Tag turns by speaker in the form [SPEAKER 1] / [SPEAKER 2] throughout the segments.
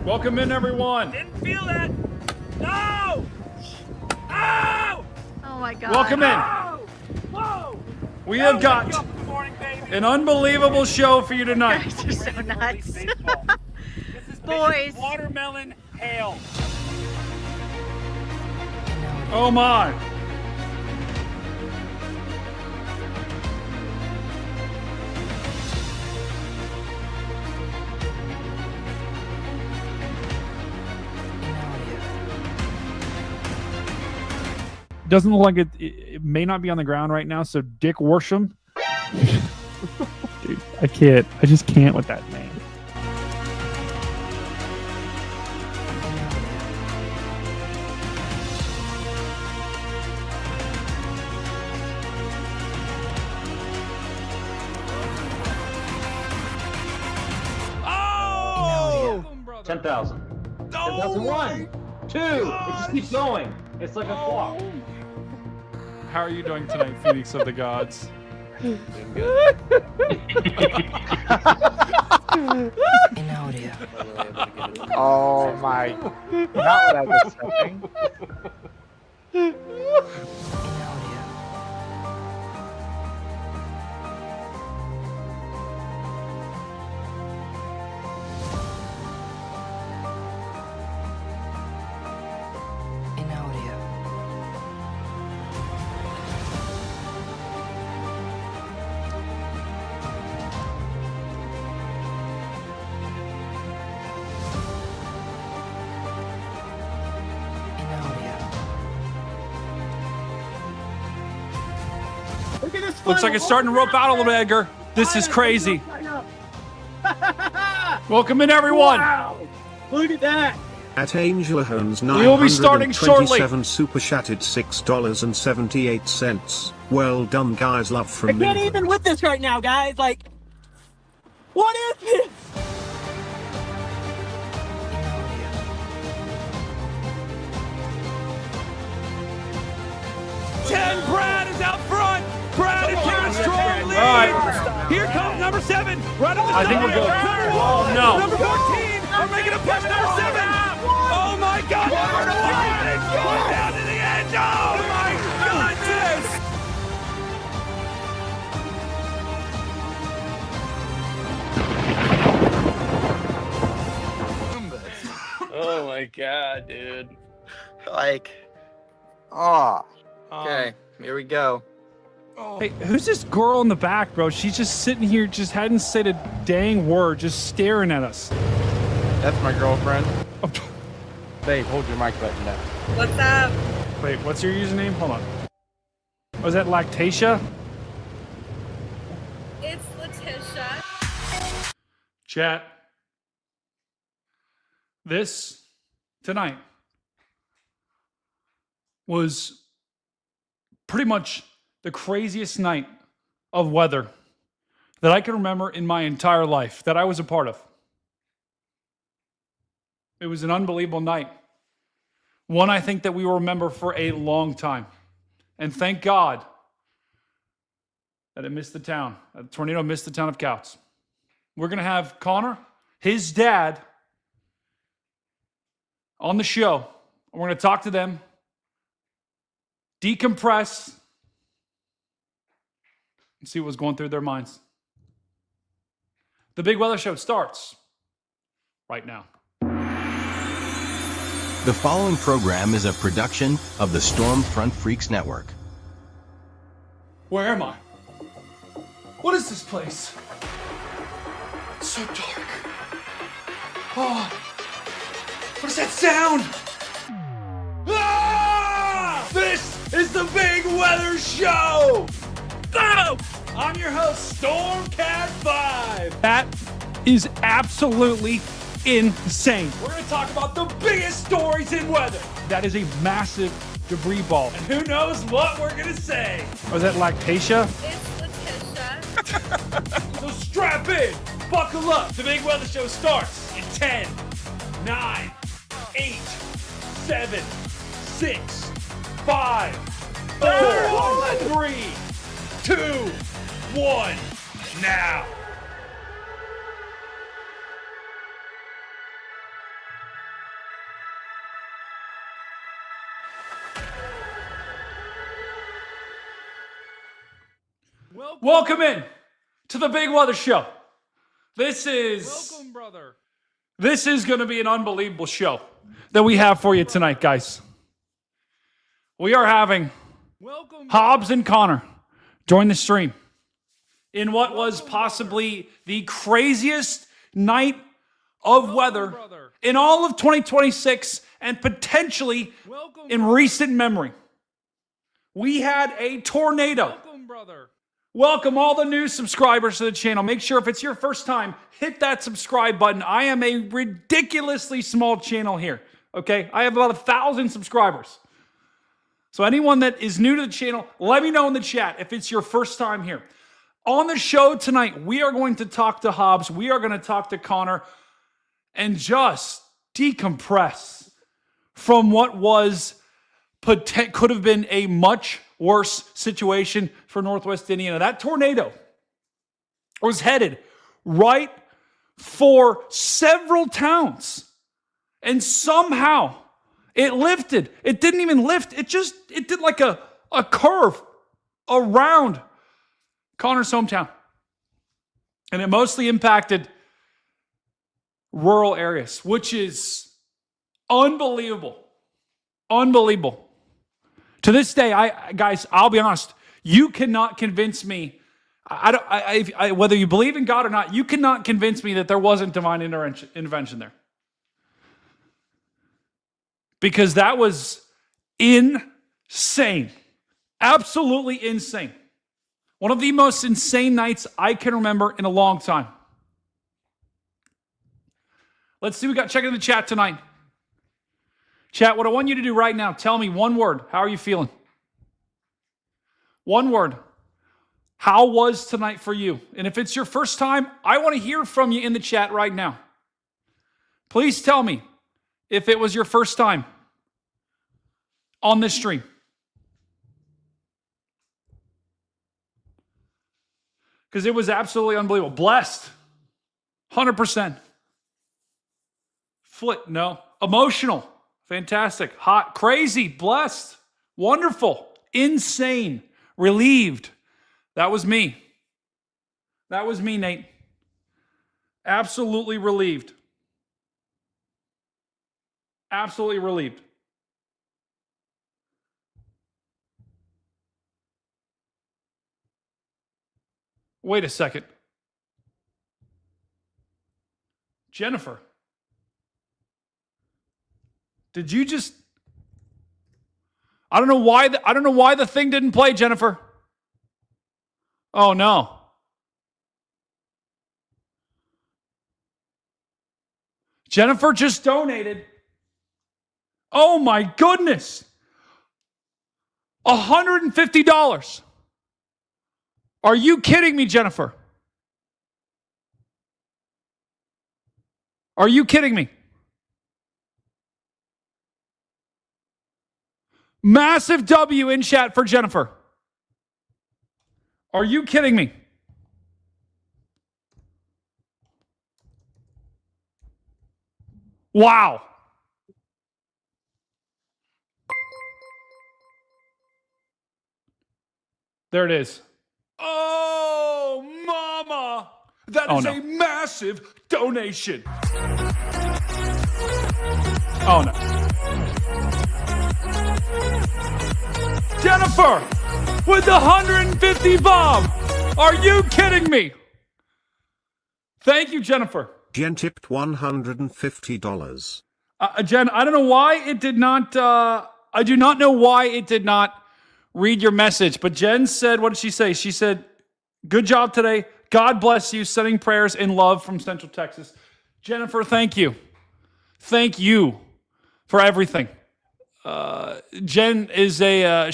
[SPEAKER 1] Welcome in, everyone.
[SPEAKER 2] Didn't feel that. No! Ow!
[SPEAKER 3] Oh my God.
[SPEAKER 1] Welcome in.
[SPEAKER 2] Whoa!
[SPEAKER 1] We have got an unbelievable show for you tonight.
[SPEAKER 3] You guys are so nuts.
[SPEAKER 2] This is
[SPEAKER 3] Boys.
[SPEAKER 2] watermelon hail.
[SPEAKER 1] Oh my. Doesn't look like it may not be on the ground right now, so Dick Worsham. Dude, I can't. I just can't with that name.
[SPEAKER 2] Oh!
[SPEAKER 4] 10,000.
[SPEAKER 2] No!
[SPEAKER 4] 10,001. 2. It just keeps going. It's like a clock.
[SPEAKER 1] How are you doing tonight, Phoenix of the Gods?
[SPEAKER 4] Doing good.
[SPEAKER 5] Oh my. Not what I was expecting.
[SPEAKER 1] Looks like it's starting to rope out a little bit, Edgar. This is crazy. Welcome in, everyone.
[SPEAKER 2] Wow! Look at that!
[SPEAKER 6] At Angel Hones
[SPEAKER 1] We will be starting shortly.
[SPEAKER 6] 927 super chatted $6.78. Well done, guys. Love
[SPEAKER 2] I
[SPEAKER 6] from
[SPEAKER 2] can't
[SPEAKER 6] me.
[SPEAKER 2] even with this right now, guys. Like, what is this? Brad is out front. Brad and Terrence Troy lead.
[SPEAKER 1] All right.
[SPEAKER 2] Here comes number 7. Right up the
[SPEAKER 1] I think we're good.
[SPEAKER 2] Number 1.
[SPEAKER 1] Oh, no.
[SPEAKER 2] Number 14. We're making a push. Number 7. Oh my God. Number 1. It's going down to the edge. Oh my goodness.
[SPEAKER 7] Oh my God, dude.
[SPEAKER 5] Like, oh. Okay, here we go.
[SPEAKER 1] Hey, who's this girl in the back, bro? She's just sitting here, just hadn't said a dang word, just staring at us.
[SPEAKER 5] That's my girlfriend. Babe, hold your mic button down.
[SPEAKER 3] What's up?
[SPEAKER 1] Wait, what's your username? Hold on. Was that Lactatia?
[SPEAKER 3] It's Letitia.
[SPEAKER 1] Chat. This, tonight, was pretty much the craziest night of weather that I can remember in my entire life that I was a part of. It was an unbelievable night. One I think that we will remember for a long time. And thank God that it missed the town. A tornado missed the town of Kouts. We're going to have Connor, his dad, on the show. We're going to talk to them, decompress, and see what was going through their minds. The Big Weather Show starts right now.
[SPEAKER 8] The following program is a production of the Stormfront Freaks Network.
[SPEAKER 1] Where am I? What is this place? It's so dark. Oh, what is that sound? Ah! This is the Big Weather Show! Go! I'm your host, Stormcat5. That is absolutely insane. We're going to talk about the biggest stories in weather. That is a massive debris ball. And who knows what we're going to say. Was that Lactatia?
[SPEAKER 3] It's Letitia.
[SPEAKER 1] So strap in, buckle up. The Big Weather Show starts in 10, 9, 8, 7, 6, 5, 4, 3, 2, 1, now. Welcome in to the Big Weather Show. This is going to be an unbelievable show that we have for you tonight, guys. We are having Hobbs and Connor join the stream in what was possibly the craziest night of weather in all of 2026 and potentially in recent memory. We had a tornado. Welcome all the new subscribers to the channel. Make sure if it's your first time, hit that subscribe button. I am a ridiculously small channel here, okay? I have about 1,000 subscribers. So anyone that is new to the channel, let me know in the chat if it's your first time here. On the show tonight, we are going to talk to Hobbs. We are going to talk to Connor and just decompress from what was could have been a much worse situation for Northwest Indiana. That tornado was headed right for several towns. And somehow it lifted. It didn't even lift. It did like a curve around Connor's hometown. And it mostly impacted rural areas, which is unbelievable. Unbelievable. To this day, guys, I'll be honest, you cannot convince me, whether you believe in God or not, you cannot convince me that there wasn't divine intervention there. Because that was insane. Absolutely insane. One of the most insane nights I can remember in a long time. Let's see, we got checking in the chat tonight. Chat, what I want you to do right now, tell me one word. How are you feeling? One word. How was tonight for you? And if it's your first time, I want to hear from you in the chat right now. Please tell me if it was your first time on this stream. Because it was absolutely unbelievable. Blessed. 100%. No. Emotional. Fantastic. Hot. Crazy. Blessed. Wonderful. Insane. Relieved. That was me. That was me, Nate. Absolutely relieved. Absolutely relieved. Wait a second. Jennifer. Did you just... I don't know why the thing didn't play, Jennifer. Oh no. Jennifer just donated. Oh my goodness. $150. Are you kidding me, Jennifer? Are you kidding me? Massive W in chat for Jennifer. Are you kidding me? Wow. There it is. Oh, mama. That is a massive donation. Oh, no. Jennifer, with the 150 bomb. Are you kidding me? Thank you, Jennifer.
[SPEAKER 6] Jen tipped $150.
[SPEAKER 1] Jen, I don't know why it did not, I do not know why it did not read your message, but Jen said, what did she say? She said, good job today. God bless you. Sending prayers in love from Central Texas. Jennifer, thank you. Thank you for everything. Jen is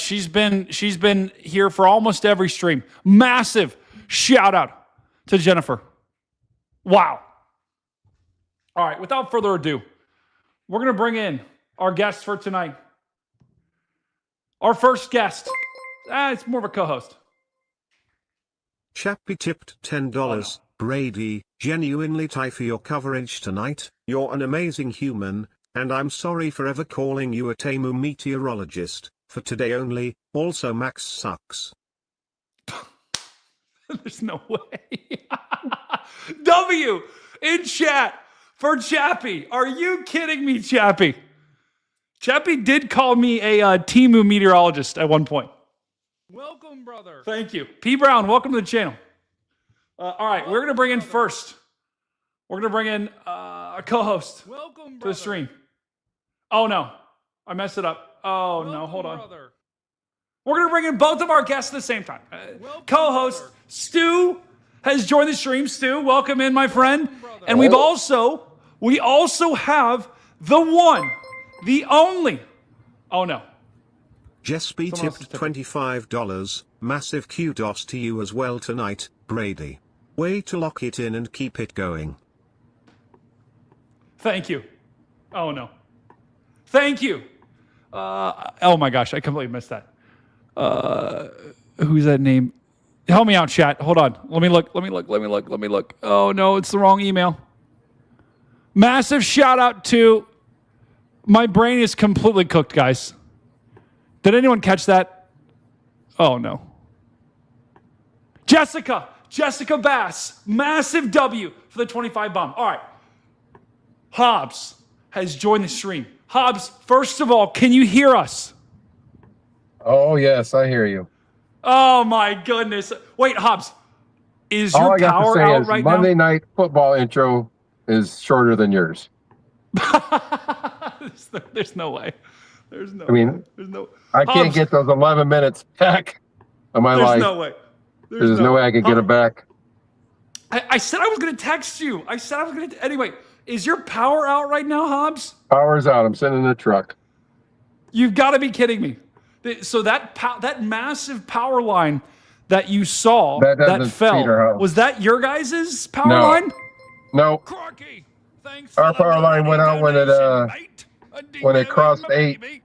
[SPEAKER 1] she's been here for almost every stream. Massive shout out to Jennifer. Wow. All right, without further ado, we're going to bring in our guests for tonight. Our first guest, it's more of a co-host.
[SPEAKER 6] Chappie tipped $10. Oh, no. Brady, genuinely tie for your coverage tonight. You're an amazing human, and I'm sorry for ever calling you a Temu meteorologist. For today only, also Max sucks.
[SPEAKER 1] There's no way. W in chat for Chappie. Are you kidding me, Chappie? Chappie did call me a Timu meteorologist at one point.
[SPEAKER 2] Welcome, brother.
[SPEAKER 1] Thank you. P. Brown, welcome to the channel. All right, we're going to bring in first. We're going to bring in a co-host
[SPEAKER 2] Welcome, brother.
[SPEAKER 1] to the stream. Oh, no. I messed it up. Oh, no.
[SPEAKER 2] Welcome,
[SPEAKER 1] Hold on.
[SPEAKER 2] brother.
[SPEAKER 1] We're going to bring in both of our guests at the same time. Co-host
[SPEAKER 2] brother.
[SPEAKER 1] Stu has joined the stream. Stu, welcome in, my friend.
[SPEAKER 2] brother.
[SPEAKER 1] And we also have the one, the only. Oh, no.
[SPEAKER 6] Jess B
[SPEAKER 1] Someone else
[SPEAKER 6] tipped
[SPEAKER 1] is tipping.
[SPEAKER 6] $25. Massive kudos to you as well tonight, Brady. Way to lock it in and keep it going.
[SPEAKER 1] Thank you. Oh, no. Thank you. Oh, my gosh. I completely missed that. Who's that name? Help me out, chat. Hold on. Let me look. Oh, no. It's the wrong email. Massive shout out to... My brain is completely cooked, guys. Did anyone catch that? Oh, no. Jessica Bass. Massive W for the 25 bomb. All right. Hobbs has joined the stream. Hobbs, first of all, can you hear us?
[SPEAKER 9] Oh, yes, I hear you.
[SPEAKER 1] Oh, my goodness. Wait, Hobbs, is
[SPEAKER 9] All
[SPEAKER 1] your
[SPEAKER 9] I got to
[SPEAKER 1] power
[SPEAKER 9] say
[SPEAKER 1] out
[SPEAKER 9] is
[SPEAKER 1] right
[SPEAKER 9] Monday
[SPEAKER 1] now?
[SPEAKER 9] Night Football intro is shorter than yours.
[SPEAKER 1] There's no way. There's no.
[SPEAKER 9] I mean,
[SPEAKER 1] there's no.
[SPEAKER 9] I can't
[SPEAKER 1] Hobbs,
[SPEAKER 9] get those 11 minutes back of my
[SPEAKER 1] There's
[SPEAKER 9] life.
[SPEAKER 1] no way.
[SPEAKER 9] There's no way I could get it back.
[SPEAKER 1] I said I was going to text you. I said I was going to. Anyway, is your power out right now, Hobbs?
[SPEAKER 9] Power's out. I'm sitting in the truck.
[SPEAKER 1] You've got to be kidding me. So that massive power line that you saw
[SPEAKER 9] That
[SPEAKER 1] that
[SPEAKER 9] doesn't feed our
[SPEAKER 1] fell,
[SPEAKER 9] house.
[SPEAKER 1] was that your guys' power
[SPEAKER 9] No.
[SPEAKER 1] line?
[SPEAKER 9] No,
[SPEAKER 2] Crocky, thanks
[SPEAKER 9] our
[SPEAKER 2] for the
[SPEAKER 9] power line went out when it
[SPEAKER 2] donation, mate.
[SPEAKER 9] when it crossed 8,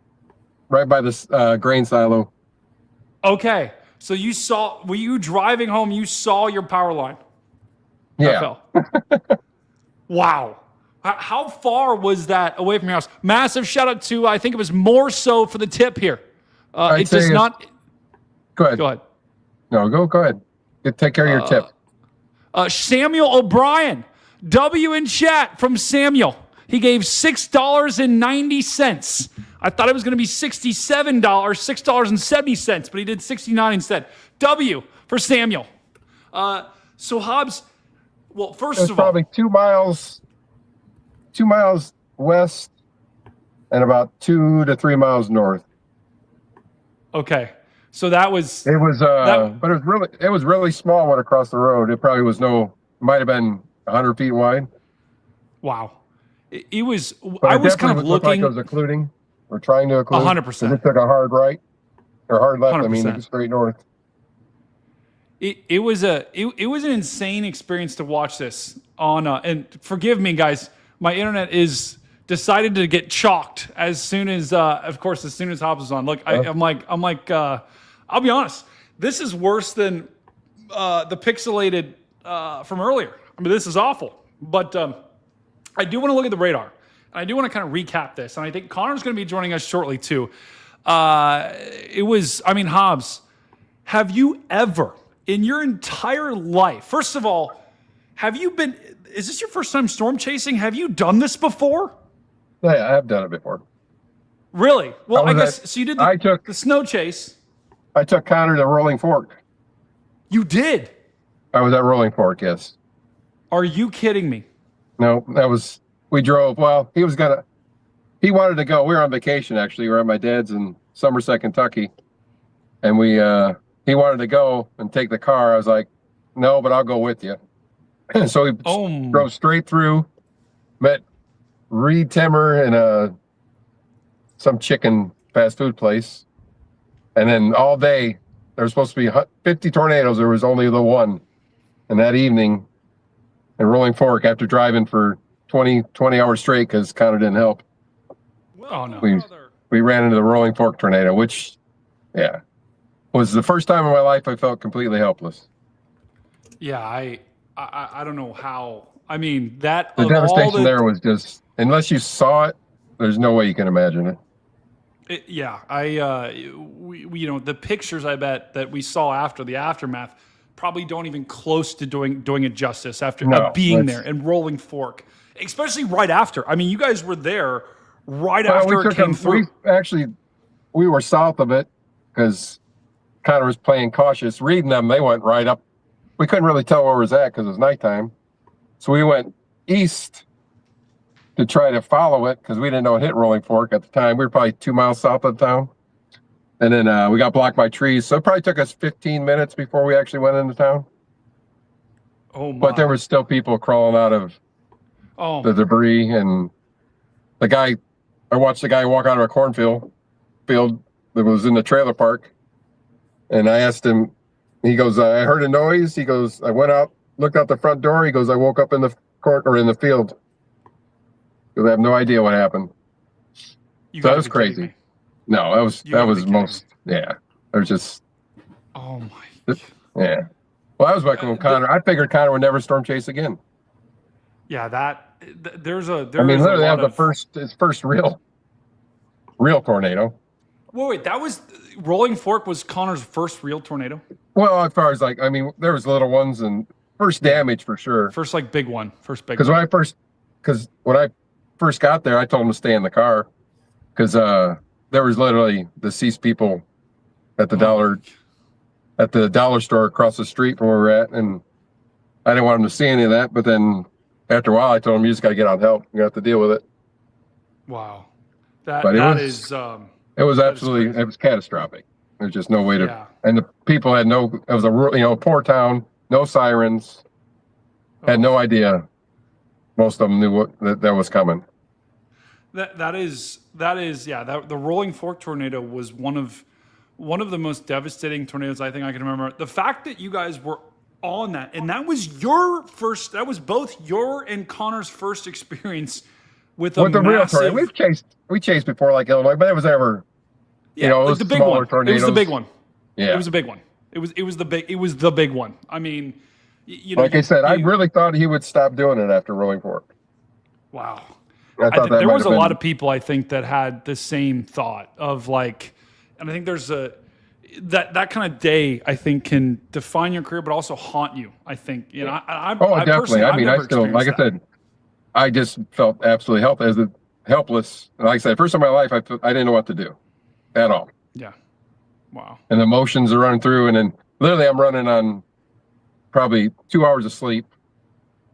[SPEAKER 9] right by the grain silo.
[SPEAKER 1] Okay. So you saw, were you driving home? You saw your power line. That
[SPEAKER 9] Yeah.
[SPEAKER 1] fell. Wow. How far was that away from your house? Massive shout out to, I think it was more so for the tip here.
[SPEAKER 9] I'd
[SPEAKER 1] It
[SPEAKER 9] say
[SPEAKER 1] does
[SPEAKER 9] it's-
[SPEAKER 1] not.
[SPEAKER 9] Go ahead.
[SPEAKER 1] Go ahead.
[SPEAKER 9] No, go ahead. Take care of your tip.
[SPEAKER 1] Samuel O'Brien, W in chat from Samuel. He gave $6.90. I thought it was going to be $67, $6.70, but he did 69 instead. W for Samuel. So Hobbs, well, first
[SPEAKER 9] It's
[SPEAKER 1] of all,
[SPEAKER 9] probably 2 miles west and about 2 to 3 miles north.
[SPEAKER 1] okay. So that was
[SPEAKER 9] It was,
[SPEAKER 1] That-
[SPEAKER 9] but it was really small when it crossed the road. It probably was might have been 100 feet wide.
[SPEAKER 1] wow. It was.
[SPEAKER 9] But
[SPEAKER 1] I
[SPEAKER 9] it
[SPEAKER 1] was kind of
[SPEAKER 9] definitely looked
[SPEAKER 1] looking.
[SPEAKER 9] like it was occluding or trying to occlude.
[SPEAKER 1] 100%.
[SPEAKER 9] It took a hard right or hard left. I mean,
[SPEAKER 1] 100%.
[SPEAKER 9] straight north.
[SPEAKER 1] It was an insane experience to watch this on. And forgive me, guys, my internet is decided to get chalked as soon as, of course, as soon as Hobbs was on. Look, I'm like, I'll be honest. This is worse than the pixelated from earlier. I mean, this is awful. But I do want to look at the radar. And I do want to kind of recap this. And I think Connor's going to be joining us shortly too. Hobbs, have you ever in your entire life, first of all, is this your first time storm chasing? Have you done this before?
[SPEAKER 9] Yeah, I have done it before.
[SPEAKER 1] Really? Well, I
[SPEAKER 9] was
[SPEAKER 1] guess,
[SPEAKER 9] at-
[SPEAKER 1] so you did
[SPEAKER 9] I took-
[SPEAKER 1] the snow chase.
[SPEAKER 9] I took Connor to Rolling Fork.
[SPEAKER 1] You did?
[SPEAKER 9] I was at Rolling Fork, yes.
[SPEAKER 1] Are you kidding me?
[SPEAKER 9] No, we drove. Well, he wanted to go. We were on vacation, actually. We were at my dad's in Somerset, Kentucky. And he wanted to go and take the car. I was like, no, but I'll go with you. So we drove straight through, met Reed Timmer in some chicken fast food place. And then all day, there was supposed to be 50 tornadoes. There was only the one. And that evening in Rolling Fork, after driving for 20 hours straight because Connor didn't help,
[SPEAKER 1] Oh, no.
[SPEAKER 9] we ran into the Rolling Fork tornado, which, yeah, was the first time in my life I felt completely helpless.
[SPEAKER 1] Yeah, I don't know how. I mean, that
[SPEAKER 9] The
[SPEAKER 1] of all
[SPEAKER 9] devastation there was just, unless you saw it, there's no way you can imagine it.
[SPEAKER 1] Yeah, the pictures I bet that we saw after the aftermath probably don't even close to doing it justice after being there and rolling fork, especially right after. I mean, you guys were there right after it came through.
[SPEAKER 9] We were south of it because Connor was playing cautious. Reading them, they went right up. We couldn't really tell where it was at because it was nighttime. So we went east to try to follow it because we didn't know it hit Rolling Fork at the time. We were probably 2 miles south of town. And then we got blocked by trees. So it probably took us 15 minutes before we actually went into town.
[SPEAKER 1] Oh, my.
[SPEAKER 9] But there was still people crawling out of the debris. And I watched the guy walk out of a cornfield that was in the trailer park. And I asked him, he goes, I heard a noise. He goes, I went out, looked out the front door. He goes, I woke up in the court or in the field. Because I have no idea what happened. So that was crazy. No, that was most, yeah. It was just.
[SPEAKER 1] Oh my.
[SPEAKER 9] Yeah. Well, that was like when Connor, I figured Connor would never storm chase again.
[SPEAKER 1] Yeah, there's
[SPEAKER 9] literally that was his first real tornado.
[SPEAKER 1] Wait, that was Rolling Fork was Connor's first real tornado?
[SPEAKER 9] Well, as far as there was little ones and first damage for sure.
[SPEAKER 1] First big one.
[SPEAKER 9] Because when I first got there, I told him to stay in the car because there was literally deceased people at the dollar store across the street from where we're at, and I didn't want him to see any of that. But then after a while, I told him, "You just got to get on help. You have to deal with it."
[SPEAKER 1] Wow,
[SPEAKER 9] it was catastrophic. There's just no way to. Yeah. And the people had no. It was a poor town, no sirens, had no idea. Most of them knew that was coming. The Rolling Fork tornado was one of the most devastating tornadoes I think I can remember. The fact that you guys were on that, and that was both your and Connor's first experience with the real tornado. We chased before like Illinois, but it was ever it was
[SPEAKER 1] the big one.
[SPEAKER 9] Tornadoes.
[SPEAKER 1] It was the big one.
[SPEAKER 9] Yeah.
[SPEAKER 1] It was a big one. It was the big one. I mean,
[SPEAKER 9] I said, I really thought he would stop doing it after Rolling Fork.
[SPEAKER 1] Wow.
[SPEAKER 9] There
[SPEAKER 1] was a lot of people I think that had the same thought of and I think there's that kind of day I think can define your career, but also haunt you. I think I
[SPEAKER 9] definitely. I mean, I still I said, I just felt absolutely helpless. And like I said, first time in my life, I didn't know what to do at all.
[SPEAKER 1] Yeah. Wow. And
[SPEAKER 9] the emotions are running through, and then literally I'm running on probably 2 hours of sleep,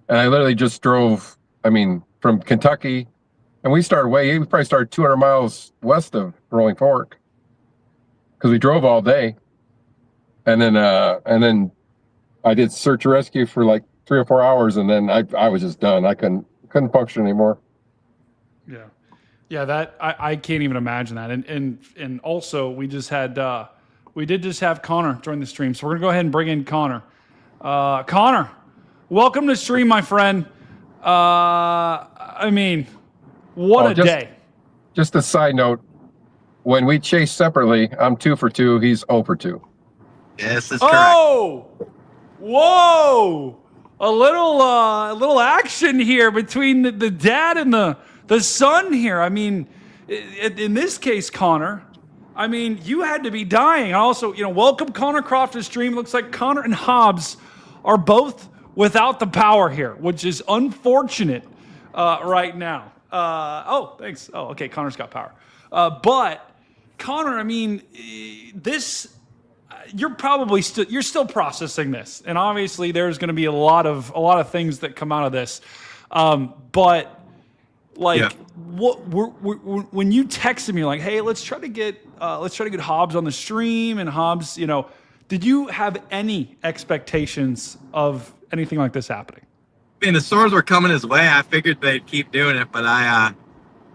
[SPEAKER 9] and I literally just drove. I mean, from Kentucky. And we probably started 200 miles west of Rolling Fork because we drove all day. And then I did search and rescue for like 3 or 4 hours. And then I was just done. I couldn't function anymore.
[SPEAKER 1] Yeah. Yeah. That I can't even imagine that. And also we did just have Connor join the stream. So we're gonna go ahead and bring in Connor. Connor, welcome to the stream, my friend. I mean, what a day.
[SPEAKER 9] Just a side note, when we chase separately, I'm 2 for 2. He's 0 for 2.
[SPEAKER 7] Yes, that's correct.
[SPEAKER 1] Oh, whoa! A little action here between the dad and the son here. I mean, in this case, Connor, I mean, you had to be dying. Also, welcome Connor Croft to the stream. Looks like Connor and Hobbs are both without the power here, which is unfortunate right now. Thanks. Oh, okay. Connor's got power. But Connor, I mean, you're still processing this, and obviously there's going to be a lot of things that come out of this. But when you texted me like, hey, let's try to get Hobbs on the stream, and Hobbs, did you have any expectations of anything like this happening?
[SPEAKER 10] I mean, the storms were coming his way. I figured they'd keep doing it, but I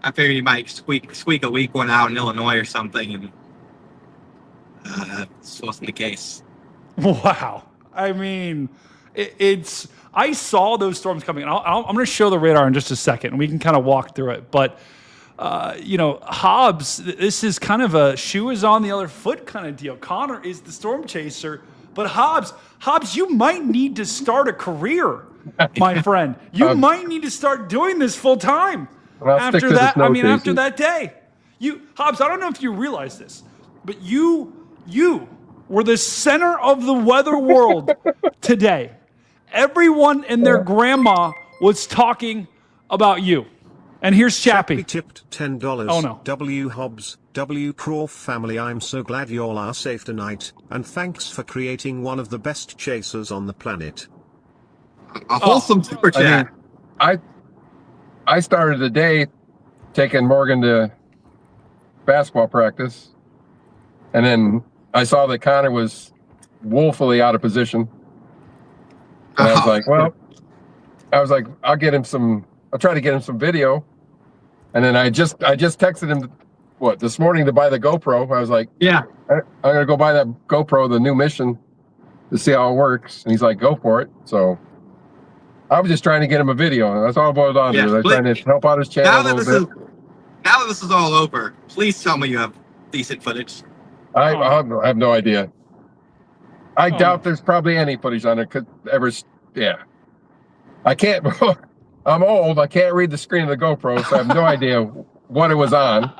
[SPEAKER 10] figured he might squeak a weak one out in Illinois or something, and this wasn't the case.
[SPEAKER 1] Wow. I mean, I saw those storms coming. I'm going to show the radar in just a second, and we can kind of walk through it. But, Hobbs, this is kind of a shoe is on the other foot kind of deal. Connor is the storm chaser, but Hobbs, you might need to start a career, my friend. You might need to start doing this full time. After that day. Hobbs, I don't know if you realize this, but you were the center of the weather world today. Everyone and their grandma was talking about you. And here's Chappie.
[SPEAKER 6] Tipped $10.
[SPEAKER 1] Oh no.
[SPEAKER 6] W Hobbs, W Croff family, I'm so glad y'all are safe tonight, and thanks for creating one of the best chasers on the planet.
[SPEAKER 10] A wholesome super chat.
[SPEAKER 9] I started the day taking Morgan to basketball practice, and then I saw that Connor was woefully out of position. And I was like, well, I'll get him some. I'll try to get him some video. And then I just texted him, this morning to buy the GoPro. I was like,
[SPEAKER 10] yeah,
[SPEAKER 9] I'm gonna go buy that GoPro, the new mission, to see how it works. And he's like, go for it. So I was just trying to get him a video. That's all it boiled down to. I was trying to help out his channel a little bit.
[SPEAKER 10] Now that this is all over, please tell me you have decent footage.
[SPEAKER 9] I have no idea. I doubt there's probably any footage on it. I can't. I'm old. I can't read the screen of the GoPro, so I have no idea what it was on.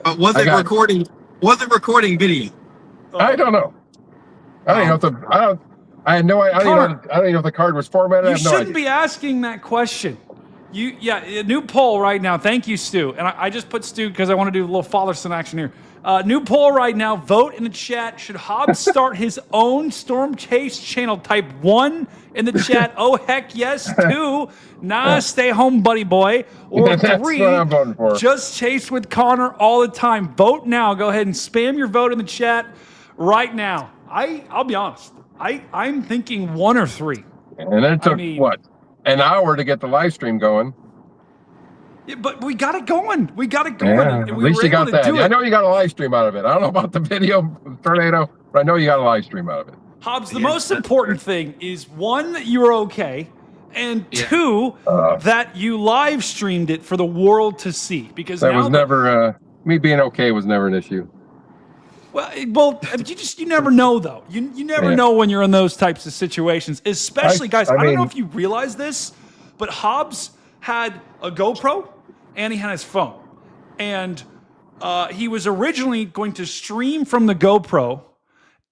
[SPEAKER 10] But was it recording? Was it recording video?
[SPEAKER 9] I don't know. I don't know if I had no idea. I don't even know if the card was formatted.
[SPEAKER 1] You shouldn't be asking that question. A new poll right now. Thank you, Stu. And I just put Stu because I want to do a little father-son action here. New poll right now. Vote in the chat. Should Hobbs start his own Storm Chase channel? Type 1 in the chat. Oh, heck yes. 2, nah, stay home, buddy boy. Or 3,
[SPEAKER 9] what I'm voting for.
[SPEAKER 1] Just chase with Connor all the time. Vote now. Go ahead and spam your vote in the chat right now. I'll be honest. I'm thinking 1 or 3.
[SPEAKER 9] And it took, an hour to get the live stream going.
[SPEAKER 1] Yeah, but we got it going.
[SPEAKER 9] Yeah, at least you got that. I know you got a live stream out of it. I don't know about the video tornado, but I know you got a live stream out of it.
[SPEAKER 1] Hobbs, the most important thing is 1, that you were okay, and 2, that you live streamed it for the world to see. Because
[SPEAKER 9] that was never me being okay was never an issue.
[SPEAKER 1] Well, you never know though. You never know when you're in those types of situations. Especially, guys. I don't know if you realize this, but Hobbs had a GoPro and he had his phone, and he was originally going to stream from the GoPro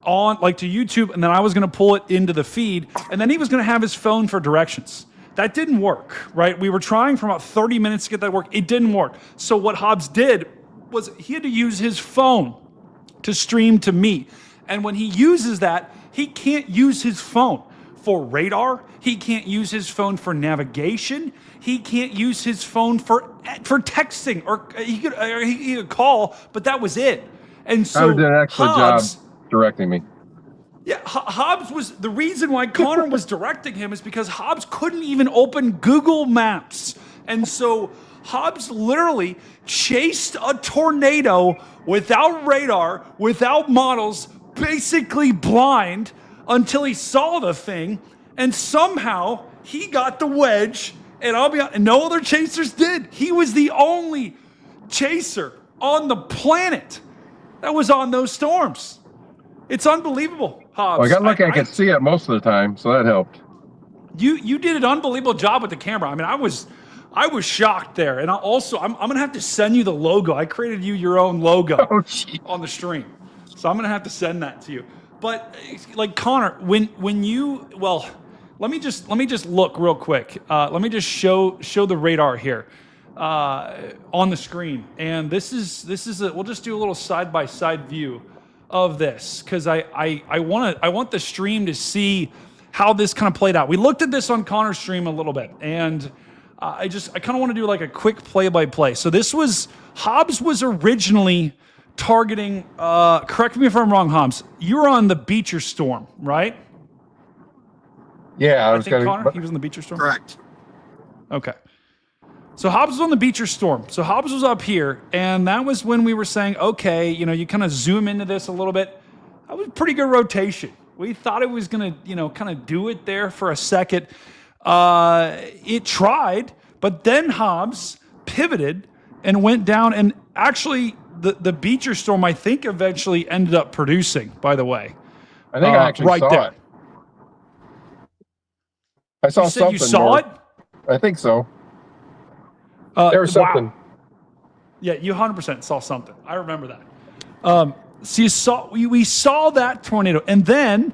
[SPEAKER 1] on to YouTube, and then I was going to pull it into the feed, and then he was going to have his phone for directions. That didn't work, right? We were trying for about 30 minutes to get that to work. It didn't work. So what Hobbs did was he had to use his phone to stream to me. And when he uses that, he can't use his phone for radar. He can't use his phone for navigation. He can't use his phone for texting, or he could call, but that was it. And so
[SPEAKER 9] Hobbs did an excellent job directing me.
[SPEAKER 1] Yeah, Hobbs was the reason why Connor was directing him, is because Hobbs couldn't even open Google Maps. And so Hobbs literally chased a tornado without radar, without models, basically blind, until he saw the thing, and somehow he got the wedge. And I'll be honest, no other chasers did. He was the only chaser on the planet that was on those storms. It's unbelievable, Hobbs.
[SPEAKER 9] Well, I got lucky. I could see it most of the time, so that helped.
[SPEAKER 1] You did an unbelievable job with the camera. I mean, I was shocked there. And I'm gonna have to send you the logo. I created you your own logo on the stream, so I'm gonna have to send that to you. But Connor, when you let me just look real quick. Let me just show the radar here on the screen. And this is we'll just do a little side by side view of this, because I want the stream to see how this kind of played out. We looked at this on Connor's stream a little bit, and I kind of want to do a quick play-by-play. So Hobbs was originally targeting, correct me if I'm wrong, Hobbs, you were on the Beecher Storm, right?
[SPEAKER 9] Yeah,
[SPEAKER 1] Connor, he was on the Beecher Storm?
[SPEAKER 10] Correct.
[SPEAKER 1] Okay. So Hobbs was on the Beecher Storm. So Hobbs was up here, and that was when we were saying, okay, you kind of zoom into this a little bit. That was pretty good rotation. We thought it was going to, kind of do it there for a second. It tried, but then Hobbs pivoted and went down, and actually the Beecher Storm, I think, eventually ended up producing, by the way.
[SPEAKER 9] I think I actually saw it. I saw something.
[SPEAKER 1] You saw it?
[SPEAKER 9] I think so. There was something.
[SPEAKER 1] Wow. Yeah, you 100% saw something. I remember that. So we saw that tornado, and then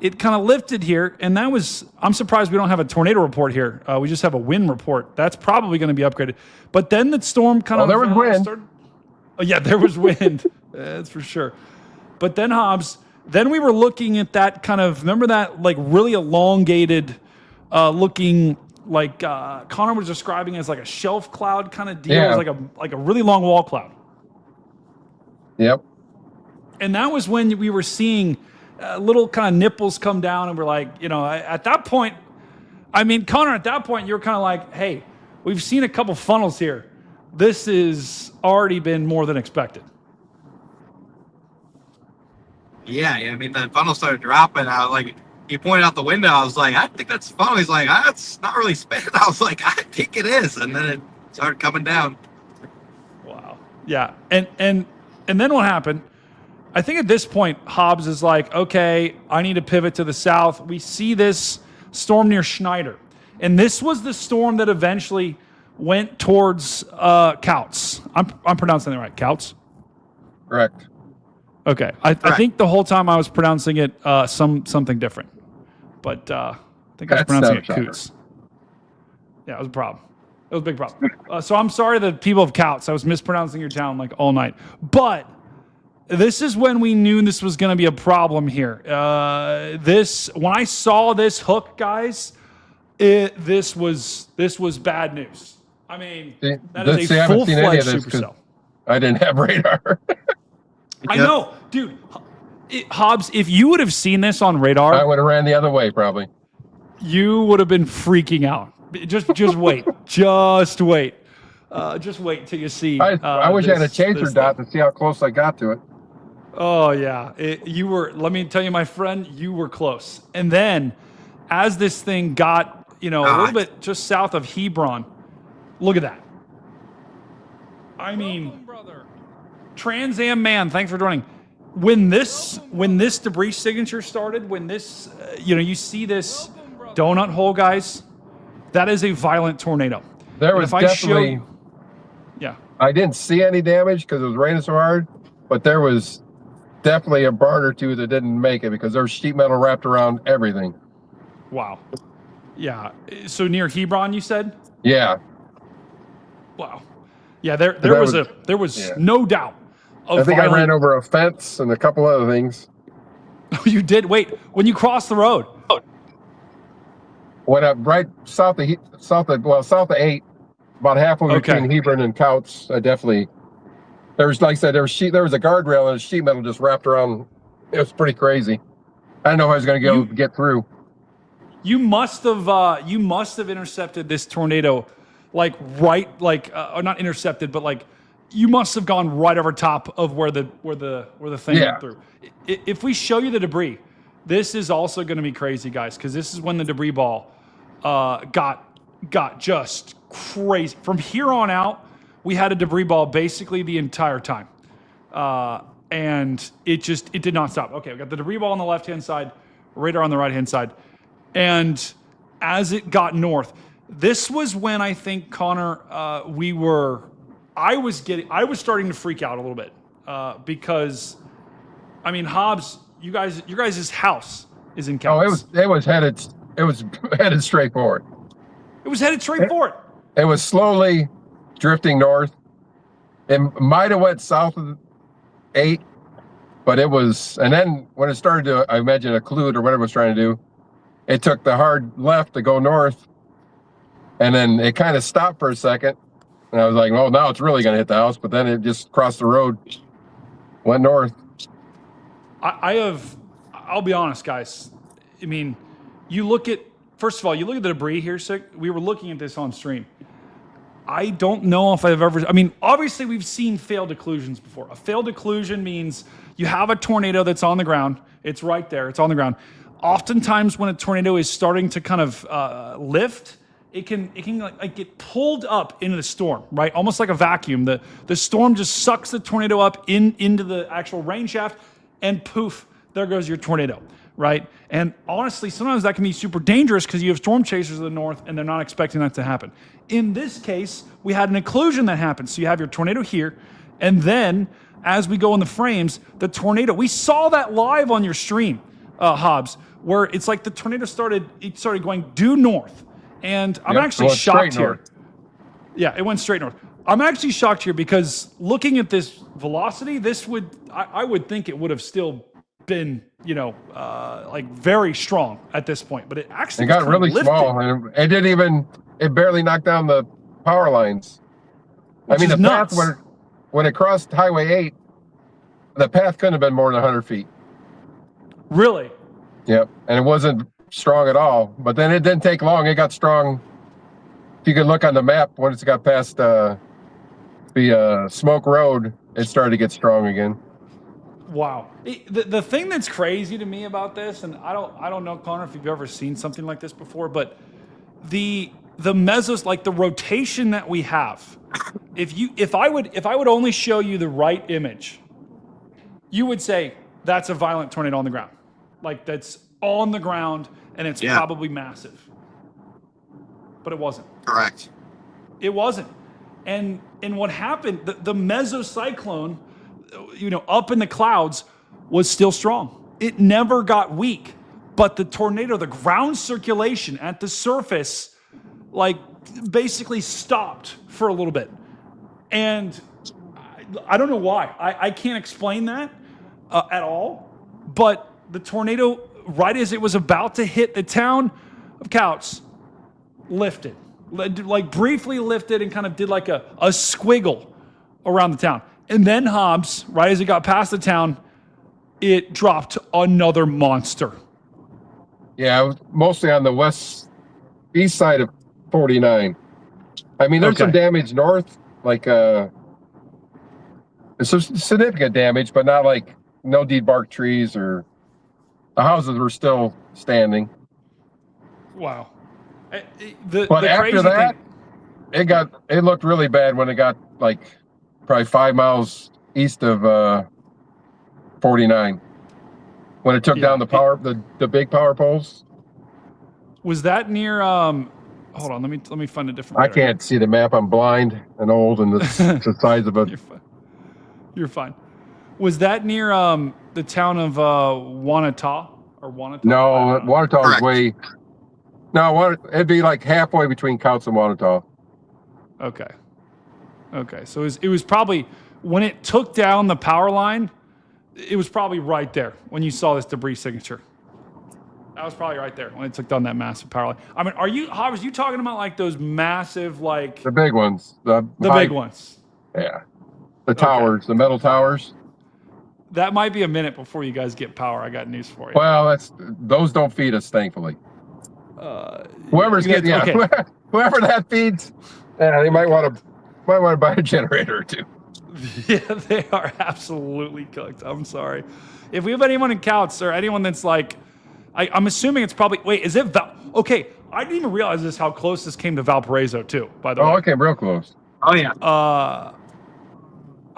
[SPEAKER 1] it kind of lifted here, and that was, I'm surprised we don't have a tornado report here. We just have a wind report. That's probably going to be upgraded. But then the storm kind of
[SPEAKER 9] there was wind.
[SPEAKER 1] started. Oh, yeah, there was wind. That's for sure. But then, Hobbs, then we were looking at that kind of, remember that like really elongated looking, like Connor was describing as like a shelf cloud kind of deal.
[SPEAKER 9] Yeah.
[SPEAKER 1] It was like a really long wall cloud.
[SPEAKER 9] Yep.
[SPEAKER 1] And that was when we were seeing little kind of nipples come down, and we're like, you know, at that point, I mean, Connor, at that point, you're kind of like, hey, we've seen a couple funnels here. This has already been more than expected.
[SPEAKER 10] Yeah, I mean, the funnel started dropping. I was like, he pointed out the window. I was like, I think that's a funnel. He's like, that's not really spinning. I was like, I think it is. And then it started coming down.
[SPEAKER 1] Wow. Yeah. And then what happened? I think at this point, Hobbs is like, okay, I need to pivot to the south. We see this storm near Schneider. And this was the storm that eventually went towards Kouts. I'm pronouncing it right. Kouts?
[SPEAKER 9] Correct.
[SPEAKER 1] Okay. I think the whole time I was pronouncing it something different. But I think I was pronouncing it Kouts. Yeah, it was a problem. It was a big problem. So I'm sorry to the people of Kouts. I was mispronouncing your town like all night. But this is when we knew this was going to be a problem here. When I saw this hook, guys, this was bad news. I mean, that is a full-fledged supercell.
[SPEAKER 9] I didn't have radar.
[SPEAKER 1] I know, dude. Hobbs, if you would have seen this on radar,
[SPEAKER 9] I would have ran the other way probably.
[SPEAKER 1] You would have been freaking out. Just wait. Just wait. Just wait till you see.
[SPEAKER 9] I wish I had a chaser dot to see how close I got to it.
[SPEAKER 1] Oh, yeah. You were, let me tell you, my friend, you were close. And then as this thing got, a little bit just south of Hebron, look at that. I mean, Trans Am Man, thanks for joining. When this debris signature started, when this, you see this donut hole, guys, that is a violent tornado.
[SPEAKER 9] There was definitely,
[SPEAKER 1] yeah.
[SPEAKER 9] I didn't see any damage because it was raining so hard, but there was definitely a barn or two that didn't make it because there was sheet metal wrapped around everything.
[SPEAKER 1] Wow. Yeah. So near Hebron, you said?
[SPEAKER 9] Yeah.
[SPEAKER 1] Wow. Yeah, there was no doubt.
[SPEAKER 9] I think I ran over a fence and a couple other things.
[SPEAKER 1] You did? Wait, when you crossed the road?
[SPEAKER 9] Went up right south of 8, about halfway between Hebron and Kouts. I definitely, there was, like I said, there was a guardrail and sheet metal just wrapped around. It was pretty crazy. I didn't know if I was going to get through.
[SPEAKER 1] You must have intercepted this tornado, or not intercepted, but you must have gone right over top of where the thing went through. If we show you the debris, this is also going to be crazy, guys, because this is when the debris ball got just crazy. From here on out, we had a debris ball basically the entire time, and it did not stop. Okay, we got the debris ball on the left-hand side, radar on the right-hand side, and as it got north, this was when I think, Connor, I was starting to freak out a little bit because, I mean, Hobbs, your guys' house is in Kouts.
[SPEAKER 9] Oh, it was headed straight forward.
[SPEAKER 1] It was headed straight forward.
[SPEAKER 9] It was slowly drifting north. It might have went south of 8, but it was, and then when it started to, I imagine, occlude or whatever it was trying to do, it took the hard left to go north, and then it kind of stopped for a second. And I was like, well, now it's really going to hit the house. But then it just crossed the road, went north.
[SPEAKER 1] I'll be honest, guys. I mean, first of all, you look at the debris here. So we were looking at this on stream. I don't know if I've ever, obviously we've seen failed occlusions before. A failed occlusion means you have a tornado that's on the ground. It's right there. It's on the ground. Oftentimes when a tornado is starting to kind of lift, it can get pulled up into the storm, right? Almost like a vacuum. The storm just sucks the tornado up into the actual rain shaft, and poof, there goes your tornado, right? And honestly, sometimes that can be super dangerous because you have storm chasers in the north, and they're not expecting that to happen. In this case, we had an occlusion that happened. So you have your tornado here, and then as we go in the frames, the tornado, we saw that live on your stream, Hobbs, where it's like the tornado started going due north. And I'm actually shocked here.
[SPEAKER 9] North.
[SPEAKER 1] Yeah, it went straight north. I'm actually shocked here because looking at this velocity, I would think it would have still been, like very strong at this point, but it actually
[SPEAKER 9] got really small, and it barely knocked down the power lines. I mean, the path when it crossed Highway 8, the path couldn't have been more than 100 feet.
[SPEAKER 1] Really?
[SPEAKER 9] Yep, and it wasn't strong at all. But then it didn't take long; it got strong. If you could look on the map, once it got past the Smoke Road, it started to get strong again.
[SPEAKER 1] Wow. The thing that's crazy to me about this, and I don't know, Connor, if you've ever seen something like this before, but the mesos, like the rotation that we have, if I would only show you the right image, you would say that's a violent tornado on the ground. Like that's on the ground and it's probably massive. But it wasn't.
[SPEAKER 10] Correct.
[SPEAKER 1] It wasn't. And what happened, the mesocyclone, up in the clouds was still strong. It never got weak. But the tornado, the ground circulation at the surface, like basically stopped for a little bit. And I don't know why. I can't explain that at all. But the tornado, right as it was about to hit the town of Kouts, lifted. Like briefly lifted and kind of did like a squiggle around the town. And then Hobbs, right as it got past the town, it dropped another monster.
[SPEAKER 9] Yeah, it was mostly on the east side of 49. I mean, there's some damage north, like there's some significant damage, but not like no debarked trees or the houses were still standing.
[SPEAKER 1] Wow.
[SPEAKER 9] But after that, it looked really bad when it got like probably 5 miles east of 49. When it took down the big power poles.
[SPEAKER 1] Was that near hold on, let me find a different
[SPEAKER 9] I can't see the map. I'm blind and old and the size of a
[SPEAKER 1] You're fine. Was that near the town of Wanata or Wanata?
[SPEAKER 9] No, Wanata is way. No, it'd be like halfway between Kouts and Wanata.
[SPEAKER 1] Okay. So it was probably when it took down the power line, it was probably right there when you saw this debris signature. That was probably right there when it took down that massive power line. I mean, Hobbs, you talking about like those massive, like
[SPEAKER 9] the big ones, the
[SPEAKER 1] big ones?
[SPEAKER 9] Yeah, the towers, the metal towers.
[SPEAKER 1] That might be a minute before you guys get power. I got news for you.
[SPEAKER 9] Well, those don't feed us, thankfully. Whoever's getting, whoever that feeds, they might want to buy a generator or two.
[SPEAKER 1] Yeah, they are absolutely cooked. I'm sorry. If we have anyone in Kouts or anyone that's like, I'm assuming it's probably, wait, is it okay, I didn't even realize this, how close this came to Valparaiso too, by the way.
[SPEAKER 9] Oh, okay, real close.
[SPEAKER 10] Oh, yeah.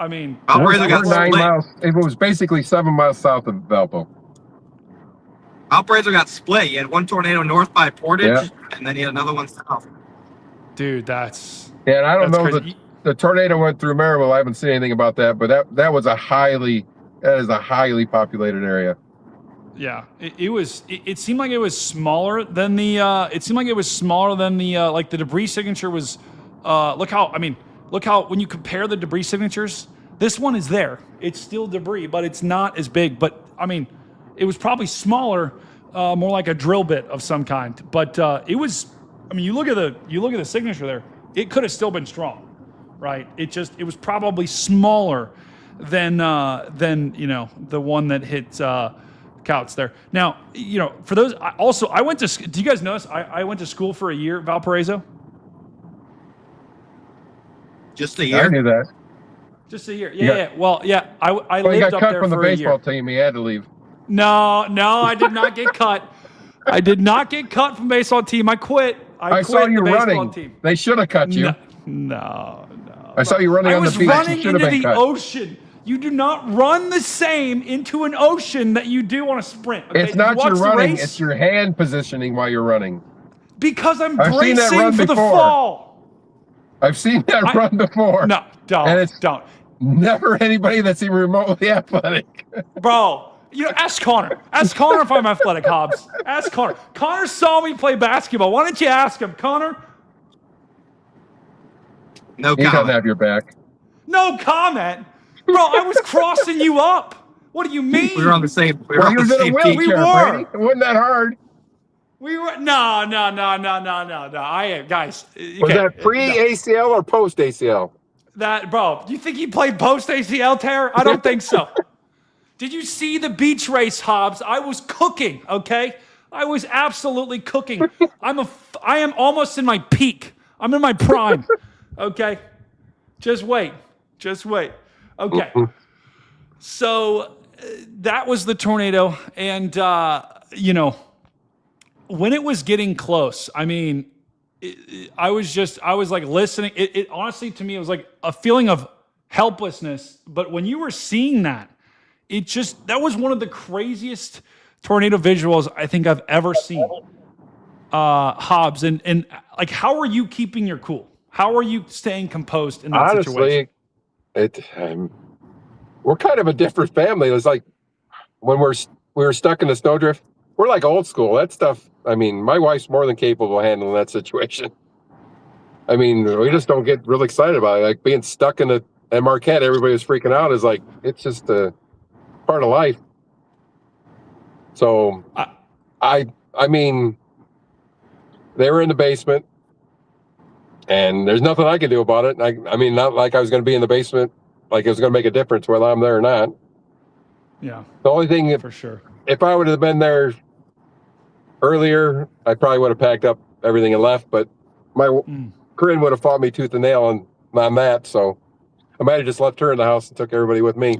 [SPEAKER 1] I mean,
[SPEAKER 10] Valparaiso got
[SPEAKER 9] 9
[SPEAKER 10] split.
[SPEAKER 9] miles. It was basically 7 miles south of Valpo.
[SPEAKER 10] Valparaiso got split. You had one tornado north by Portage, and then you had another one south.
[SPEAKER 1] Dude, that's...
[SPEAKER 9] Yeah, and I don't know
[SPEAKER 1] crazy.
[SPEAKER 9] The tornado went through Maryville. I haven't seen anything about that, but that is a highly populated area.
[SPEAKER 1] Yeah, it seemed like it was smaller than the like the debris signature was, look how when you compare the debris signatures, this one is there. It's still debris, but it's not as big. But I mean, it was probably smaller, more like a drill bit of some kind. But it was, I mean, you look at the signature there, it could have still been strong. Right, it was probably smaller than the one that hit Kouts there. Now, for those, I went to. Do you guys notice? I went to school for a year at Valparaiso.
[SPEAKER 10] Just a year.
[SPEAKER 9] I knew that.
[SPEAKER 1] Just a year. Yeah. Well, yeah. I lived
[SPEAKER 9] you got
[SPEAKER 1] up
[SPEAKER 9] cut
[SPEAKER 1] there
[SPEAKER 9] from the
[SPEAKER 1] for a
[SPEAKER 9] baseball
[SPEAKER 1] year.
[SPEAKER 9] team. He had to leave.
[SPEAKER 1] No, I did not get cut. I did not get cut from baseball team. I quit. I
[SPEAKER 9] saw
[SPEAKER 1] quit
[SPEAKER 9] you
[SPEAKER 1] the baseball
[SPEAKER 9] running.
[SPEAKER 1] team.
[SPEAKER 9] They should have cut you.
[SPEAKER 1] No.
[SPEAKER 9] I saw you running on the beach.
[SPEAKER 1] I was running
[SPEAKER 9] You should have
[SPEAKER 1] into
[SPEAKER 9] been
[SPEAKER 1] the
[SPEAKER 9] cut.
[SPEAKER 1] ocean. You do not run the same into an ocean that you do on a sprint. Okay?
[SPEAKER 9] It's not
[SPEAKER 1] You
[SPEAKER 9] your
[SPEAKER 1] watch the
[SPEAKER 9] running.
[SPEAKER 1] race?
[SPEAKER 9] It's your hand positioning while you're running.
[SPEAKER 1] Because I'm
[SPEAKER 9] I've seen that
[SPEAKER 1] bracing
[SPEAKER 9] run
[SPEAKER 1] for the
[SPEAKER 9] before.
[SPEAKER 1] fall.
[SPEAKER 9] I've seen that run before.
[SPEAKER 1] No, don't.
[SPEAKER 9] Never anybody that's even remotely athletic.
[SPEAKER 1] Bro, ask Connor. Ask Connor if I'm athletic, Hobbs. Ask Connor. Connor saw me play basketball. Why don't you ask him, Connor?
[SPEAKER 10] No
[SPEAKER 9] He doesn't
[SPEAKER 10] comment.
[SPEAKER 9] have your back.
[SPEAKER 1] No comment. Bro, I was crossing you up. What do you mean?
[SPEAKER 10] We were on the same. We were
[SPEAKER 9] Well,
[SPEAKER 10] on
[SPEAKER 9] he
[SPEAKER 10] the
[SPEAKER 9] was in a
[SPEAKER 10] same
[SPEAKER 9] wheelchair,
[SPEAKER 10] team.
[SPEAKER 1] We were.
[SPEAKER 9] Brady. It wasn't that hard.
[SPEAKER 1] We were no. Guys.
[SPEAKER 9] Was that pre-ACL or post-ACL?
[SPEAKER 1] That, bro, do you think he played post ACL tear? I don't think so. Did you see the beach race, Hobbs? I was cooking, okay? I was absolutely cooking. I am almost in my peak. I'm in my prime, okay? Just wait. Okay. So that was the tornado. And, when it was getting close, I mean, I was like listening. It honestly, to me, it was like a feeling of helplessness. But when you were seeing that, that was one of the craziest tornado visuals I think I've ever seen. Hobbs, and like, how are you keeping your cool? How are you staying composed in that situation?
[SPEAKER 9] Honestly, we're kind of a different family. It was like when we were stuck in the snowdrift. We're like old school. That stuff, I mean, my wife's more than capable of handling that situation. I mean, we just don't get really excited about it. Like being stuck in at Marquette, everybody was freaking out. Is like, it's just a part of life. So I mean, they were in the basement and there's nothing I could do about it. I mean, not like I was going to be in the basement, like it was going to make a difference whether I'm there or not.
[SPEAKER 1] Yeah.
[SPEAKER 9] The only thing,
[SPEAKER 1] for sure, if
[SPEAKER 9] I would have been there earlier, I probably would have packed up everything and left, but my Corinne would have fought me tooth and nail on that, so I might have just left her in the house and took everybody with me.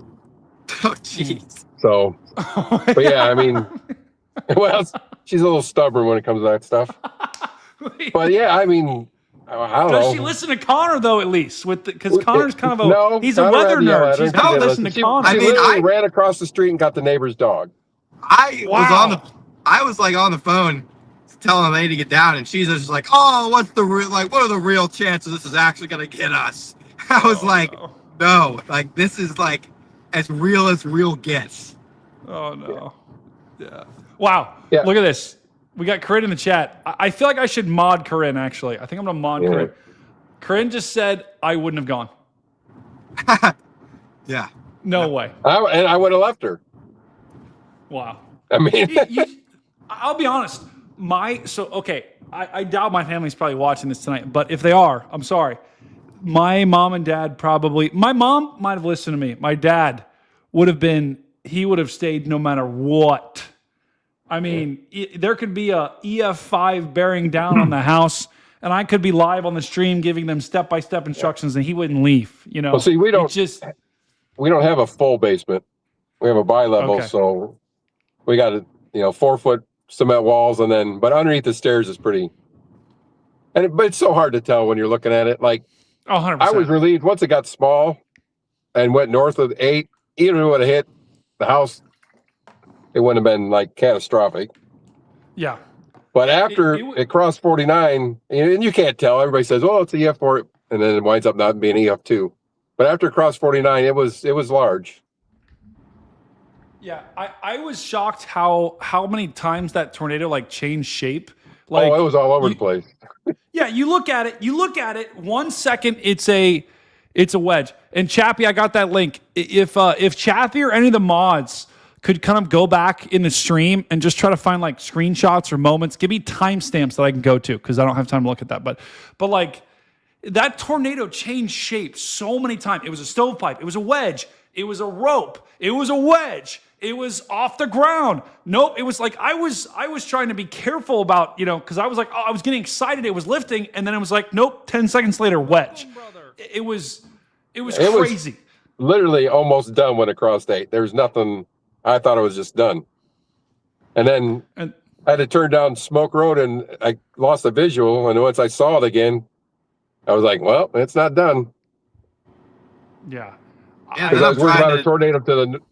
[SPEAKER 10] Oh, jeez.
[SPEAKER 9] So, but yeah, I mean, well, she's a little stubborn when it comes to that stuff. But yeah, I mean, I don't know.
[SPEAKER 1] Does she listen to Connor though? At least because Connor's kind of he's a
[SPEAKER 9] I don't
[SPEAKER 1] weather
[SPEAKER 9] have to yell
[SPEAKER 1] nerd.
[SPEAKER 9] at her.
[SPEAKER 1] She's got to listen to Connor.
[SPEAKER 9] She literally ran across the street and got the neighbor's dog.
[SPEAKER 10] I was like on the phone telling the lady to get down, and she's just like, "Oh, what are the real chances this is actually gonna get us?" I was no, like this is like as real gets.
[SPEAKER 1] Oh no, yeah. Wow.
[SPEAKER 9] Yeah.
[SPEAKER 1] Look at this. We got Corinne in the chat. I feel like I should mod Corinne. Actually, I think I'm gonna mod Corinne. Corinne just said I wouldn't have gone.
[SPEAKER 10] Yeah.
[SPEAKER 1] No way.
[SPEAKER 9] And I would have left her.
[SPEAKER 1] Wow.
[SPEAKER 9] I mean,
[SPEAKER 1] I'll be honest. I doubt my family's probably watching this tonight, but if they are, I'm sorry. My mom and dad my mom might have listened to me. My dad would have stayed no matter what. I mean, there could be a EF5 bearing down on the house, and I could be live on the stream giving them step-by-step instructions, and he wouldn't leave.
[SPEAKER 9] Well, see, we don't have a full basement. We have a bi-level, so we got 4-foot cement walls, but underneath the stairs is pretty. But it's so hard to tell when you're looking at it. Like,
[SPEAKER 1] 100%.
[SPEAKER 9] I was relieved once it got small and went north of 8. Even if it would have hit the house, it wouldn't have been like catastrophic.
[SPEAKER 1] Yeah.
[SPEAKER 9] But after it crossed 49, and you can't tell. Everybody says, "Oh, it's a EF4," and then it winds up not being EF2. But after it crossed 49, it was large.
[SPEAKER 1] Yeah, I was shocked how many times that tornado changed shape. Like,
[SPEAKER 9] it was all over the place.
[SPEAKER 1] Yeah, you look at it. 1 second it's a wedge. And Chappie, I got that link. If Chappie or any of the mods could kind of go back in the stream and just try to find screenshots or moments, give me timestamps that I can go to because I don't have time to look at that. But that tornado changed shape so many times. It was a stovepipe. It was a wedge. It was a rope. It was a wedge. It was off the ground. Nope. It was I was trying to be careful about, because I was I was getting excited. It was lifting. And then it was nope. 10 seconds later, wedge. It was crazy.
[SPEAKER 9] Was literally almost done when it crossed 8. There was nothing. I thought it was just done. And then I had to turn down Smoke Road and I lost the visual. And once I saw it again, I was like, well, it's not done.
[SPEAKER 1] Yeah.
[SPEAKER 10] Yeah,
[SPEAKER 9] I was worried about a tornado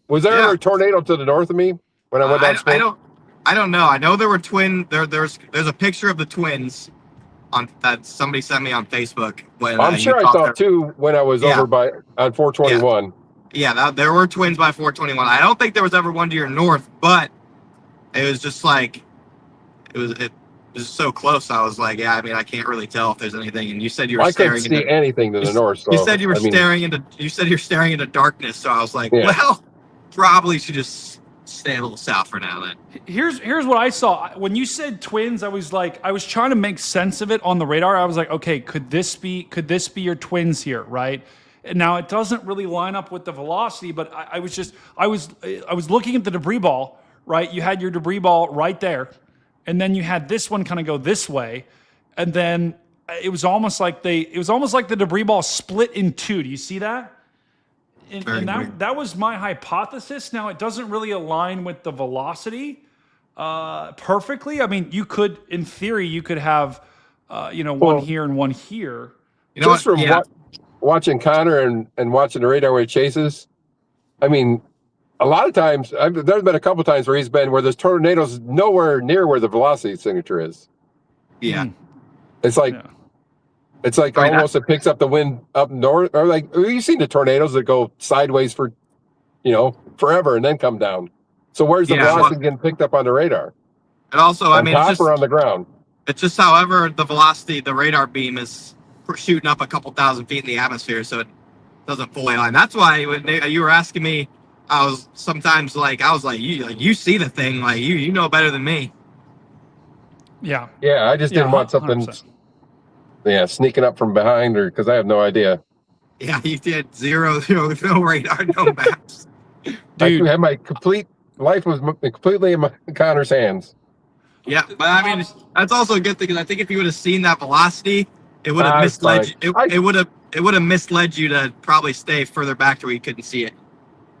[SPEAKER 9] was there ever a tornado to the north of me when I went down Smoke?
[SPEAKER 10] I don't know. I know there were there's a picture of the twins on that somebody sent me on Facebook when
[SPEAKER 9] I'm sure I saw two when I was over on 421.
[SPEAKER 10] Yeah, there were twins by 421. I don't think there was ever one to your north, but it was just like it was so close. I was like, yeah, I mean, I can't really tell if there's anything. And you said you were staring.
[SPEAKER 9] I couldn't see anything to the north. So,
[SPEAKER 10] you said you were staring into. You said you're staring into darkness. So I was like, well, probably should just stay a little south for now. Then
[SPEAKER 1] here's what I saw when you said twins. I was trying to make sense of it on the radar. I was like, okay, could this be your twins here, right? Now it doesn't really line up with the velocity, but I was looking at the debris ball, right? You had your debris ball right there, and then you had this one kind of go this way, and then it was almost like the debris ball split in two. Do you see that? And that was my hypothesis. Now it doesn't really align with the velocity perfectly. I mean, in theory, you could have one here and one here.
[SPEAKER 9] You know, just from watching Connor and watching the radar where he chases, I mean, a lot of times, there's been a couple times where he's been where there's tornadoes nowhere near where the velocity signature is.
[SPEAKER 10] Yeah.
[SPEAKER 9] It's like almost it picks up the wind up north, or like you've seen the tornadoes that go sideways for, forever and then come down. So where's the velocity getting picked up on the radar?
[SPEAKER 10] And also, I mean,
[SPEAKER 9] top or on the ground.
[SPEAKER 10] It's just however the velocity, the radar beam is shooting up a couple thousand feet in the atmosphere, so it doesn't fully align. That's why when you were asking me, I was like, you see the thing, like you know better than me.
[SPEAKER 1] Yeah.
[SPEAKER 9] Yeah, I just didn't want something. 100%. Sneaking up from behind, or because I have no idea.
[SPEAKER 10] Yeah, you did no radar, no maps.
[SPEAKER 1] Dude,
[SPEAKER 9] my complete life was completely in Connor's hands.
[SPEAKER 10] Yeah, but I mean, that's also a good thing, because I think if you would have seen that velocity, it would have misled you. It would have misled you to probably stay further back to where you couldn't see it.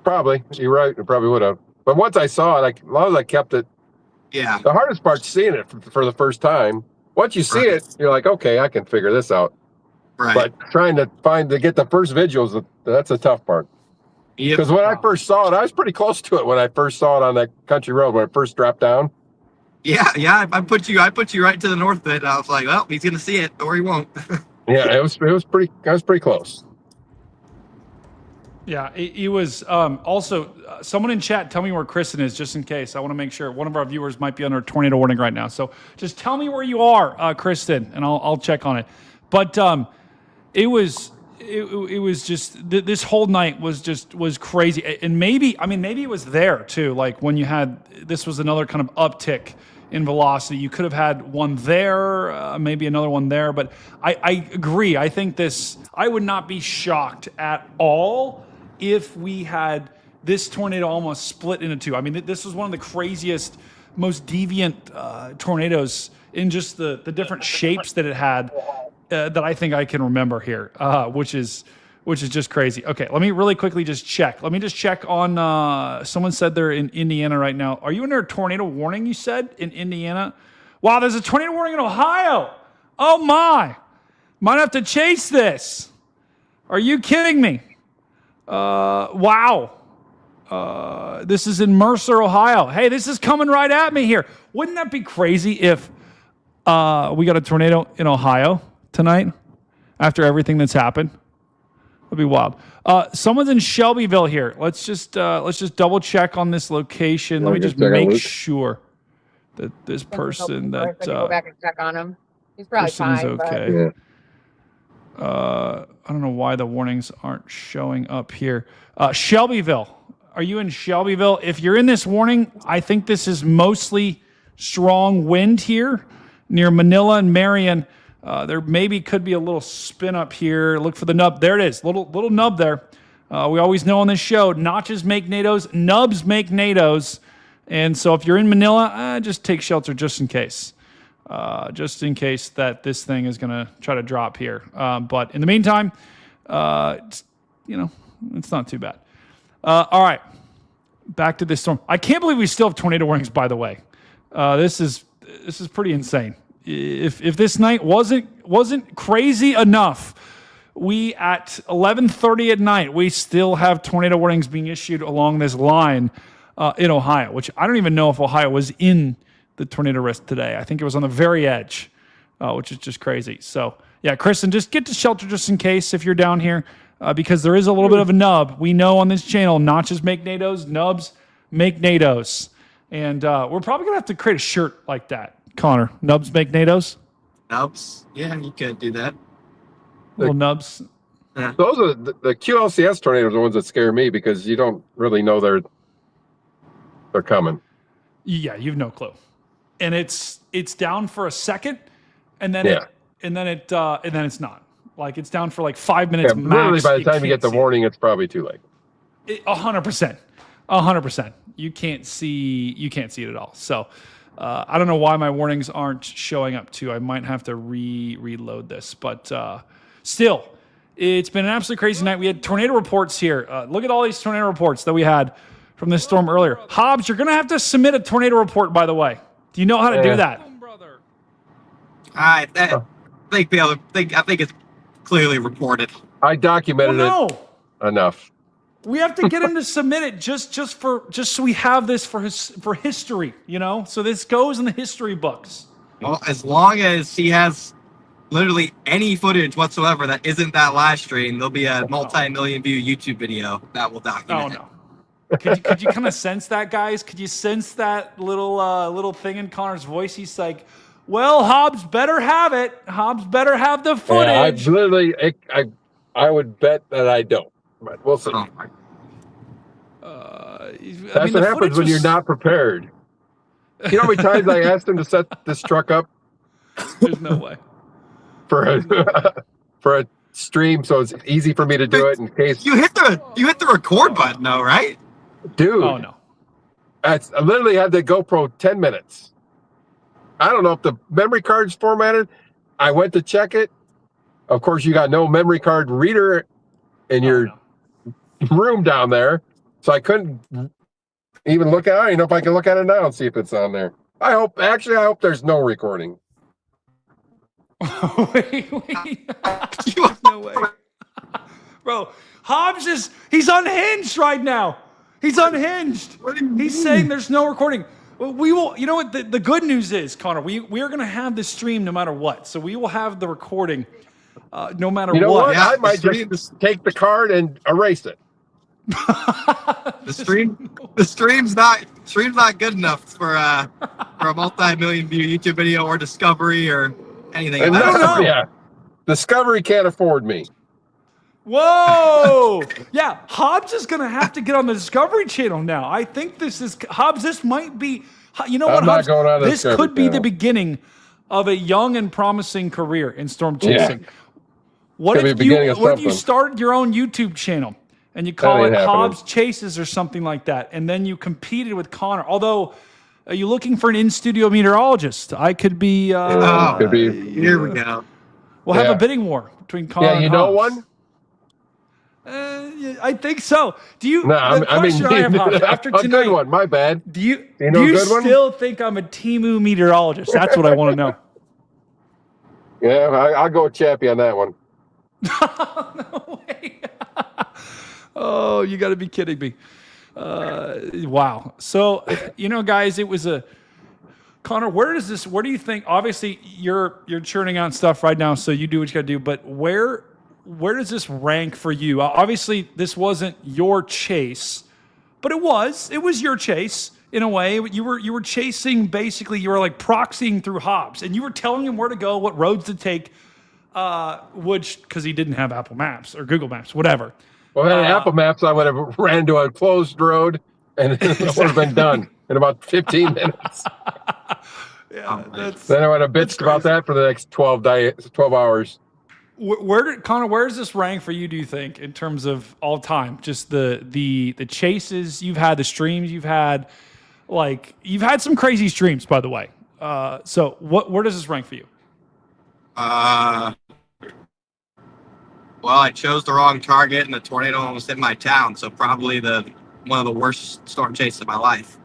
[SPEAKER 9] Probably, you're right. It probably would have. But once I saw it, as long as I kept it.
[SPEAKER 10] Yeah.
[SPEAKER 9] The hardest part's seeing it for the first time. Once you see it, you're like, okay, I can figure this out.
[SPEAKER 10] Right.
[SPEAKER 9] But trying to get the first visuals, that's a tough part. Because when I first saw it, I was pretty close to it when I first saw it on that country road when I first dropped down.
[SPEAKER 10] Yeah. I put you right to the north of it. I was like, well, he's gonna see it or he won't.
[SPEAKER 9] Yeah, I was pretty close.
[SPEAKER 1] Yeah, it was also someone in chat. Tell me where Kristen is, just in case. I want to make sure one of our viewers might be under a tornado warning right now. So just tell me where you are, Kristen, and I'll check on it. But it was just this whole night was crazy, and maybe it was there too. Like when you had this was another kind of uptick in velocity. You could have had one there, maybe another one there. But I agree. I think I would not be shocked at all if we had this tornado almost split into two. I mean, this was one of the craziest, most deviant tornadoes in just the different shapes that it had that I think I can remember here, which is just crazy. Okay, let me really quickly just check. Let me just check on, someone said they're in Indiana right now. Are you under a tornado warning, you said, in Indiana? Wow, there's a tornado warning in Ohio. Oh my. Might have to chase this. Are you kidding me? Wow. This is in Mercer, Ohio. Hey, this is coming right at me here. Wouldn't that be crazy if we got a tornado in Ohio tonight after everything that's happened? That'd be wild. Someone's in Shelbyville here. Let's just double check on this location. Let me just make sure that this person that
[SPEAKER 3] go back and check on him. He's probably fine.
[SPEAKER 1] Okay. I don't know why the warnings aren't showing up here. Shelbyville. Are you in Shelbyville? If you're in this warning, I think this is mostly strong wind here near Manila and Marion. There maybe could be a little spin up here. Look for the nub. There it is. Little nub there. We always know on this show, notches make NATOs, nubs make NATOs. And so if you're in Manila, just take shelter just in case. Just in case that this thing is going to try to drop here. But in the meantime, it's not too bad. All right. Back to this storm. I can't believe we still have tornado warnings, by the way. This is pretty insane. If this night wasn't crazy enough, we at 11:30 at night, we still have tornado warnings being issued along this line in Ohio, which I don't even know if Ohio was in the tornado risk today. I think it was on the very edge. which is just crazy. So yeah, Kristen, just get to shelter just in case if you're down here, because there is a little bit of a nub. We know on this channel, notches make NATOs, nubs make NATOs. And we're probably going to have to create a shirt like that. Connor, nubs make NATOs?
[SPEAKER 10] Nubs? Yeah, you could do that.
[SPEAKER 1] Little nubs.
[SPEAKER 10] Yeah.
[SPEAKER 9] Those are the QLCS tornadoes are the ones that scare me because you don't really know they're coming.
[SPEAKER 1] Yeah, you have no clue. And it's down for a second, and then it's not. Like it's down for like 5 minutes max.
[SPEAKER 9] Literally, by the time you get the warning, it's probably too late.
[SPEAKER 1] 100%. 100%. You can't see it at all. So I don't know why my warnings aren't showing up too. I might have to reload this, but still, it's been an absolutely crazy night. We had tornado reports here. Look at all these tornado reports that we had from this storm earlier. Hobbs, you're going to have to submit a tornado report, by the way. Do you know how to do that?
[SPEAKER 10] I think it's clearly reported.
[SPEAKER 9] I documented it enough.
[SPEAKER 1] We have to get him to submit it just so we have this for history, you know? So this goes in the history books.
[SPEAKER 10] Well, as long as he has literally any footage whatsoever that isn't that live stream, there'll be a multi-million view YouTube video that will document it.
[SPEAKER 1] Could you kind of sense that, guys? Could you sense that little thing in Connor's voice? He's like, well, Hobbs better have it. Hobbs better have the footage.
[SPEAKER 9] Yeah, I would bet that I don't. But we'll see. That's what happens when you're not prepared. You know how many times I asked him to set this truck up?
[SPEAKER 1] There's no way.
[SPEAKER 9] For a stream, so it's easy for me to do it in case.
[SPEAKER 10] You hit the record button, though, right?
[SPEAKER 9] Dude.
[SPEAKER 1] Oh, no.
[SPEAKER 9] I literally had the GoPro 10 minutes. I don't know if the memory card's formatted. I went to check it. Of course, you got no memory card reader in your room down there, so I couldn't even look at it. I don't even know if I can look at it now and see if it's on there. I hope there's no recording.
[SPEAKER 1] wait. No way. Bro, Hobbs he's unhinged right now. He's unhinged. He's saying there's no recording. We will, you know what, the good news is, Connor, we are going to have this stream no matter what. So we will have the recording no matter
[SPEAKER 9] you know
[SPEAKER 1] what.
[SPEAKER 9] Yeah, I might just take the card and erase it.
[SPEAKER 10] The stream's not good enough for a multi-million view YouTube video or Discovery or anything.
[SPEAKER 9] I don't know. Yeah, Discovery can't afford me.
[SPEAKER 1] Whoa! Yeah, Hobbs is going to have to get on the Discovery Channel now. I think Hobbs, this might be, you know what, Hobbs? This could be the beginning of a young and promising career in storm chasing. Yeah. What if you started your own YouTube channel and you call it Hobbs Chases or something like that, and then you competed with Connor? Although, are you looking for an in-studio meteorologist? I could be...
[SPEAKER 9] could be.
[SPEAKER 10] Here we go.
[SPEAKER 1] We'll have a bidding war between Connor and Hobbs.
[SPEAKER 9] Yeah, you know one?
[SPEAKER 1] I think so. Do you?
[SPEAKER 9] No, I mean,
[SPEAKER 1] after tonight,
[SPEAKER 9] a good one. My bad.
[SPEAKER 1] Do you still think I'm a Temu meteorologist? That's what I want to know.
[SPEAKER 9] Yeah, I'll go with Chappie on that one.
[SPEAKER 1] No way. Oh, you got to be kidding me. Wow. So, you know, guys, it was Connor, where do you think? Obviously, you're churning out stuff right now, so you do what you got to do. But where does this rank for you? Obviously, this wasn't your chase, but it was your chase in a way. You were chasing, basically, you were like proxying through Hobbs, and you were telling him where to go, what roads to take, because he didn't have Apple Maps or Google Maps, whatever.
[SPEAKER 9] Well, had Apple Maps, I would have ran to a closed road, and it would have been done in about 15 minutes.
[SPEAKER 1] Yeah,
[SPEAKER 9] then I would have bitched about that for the next 12 hours.
[SPEAKER 1] Connor, where does this rank for you, do you think, in terms of all time? Just the chases you've had, the streams you've had, like you've had some crazy streams, by the way. So where does this rank for you?
[SPEAKER 10] Well, I chose the wrong target and the tornado almost hit my town, so probably one of the worst storm chases of my life.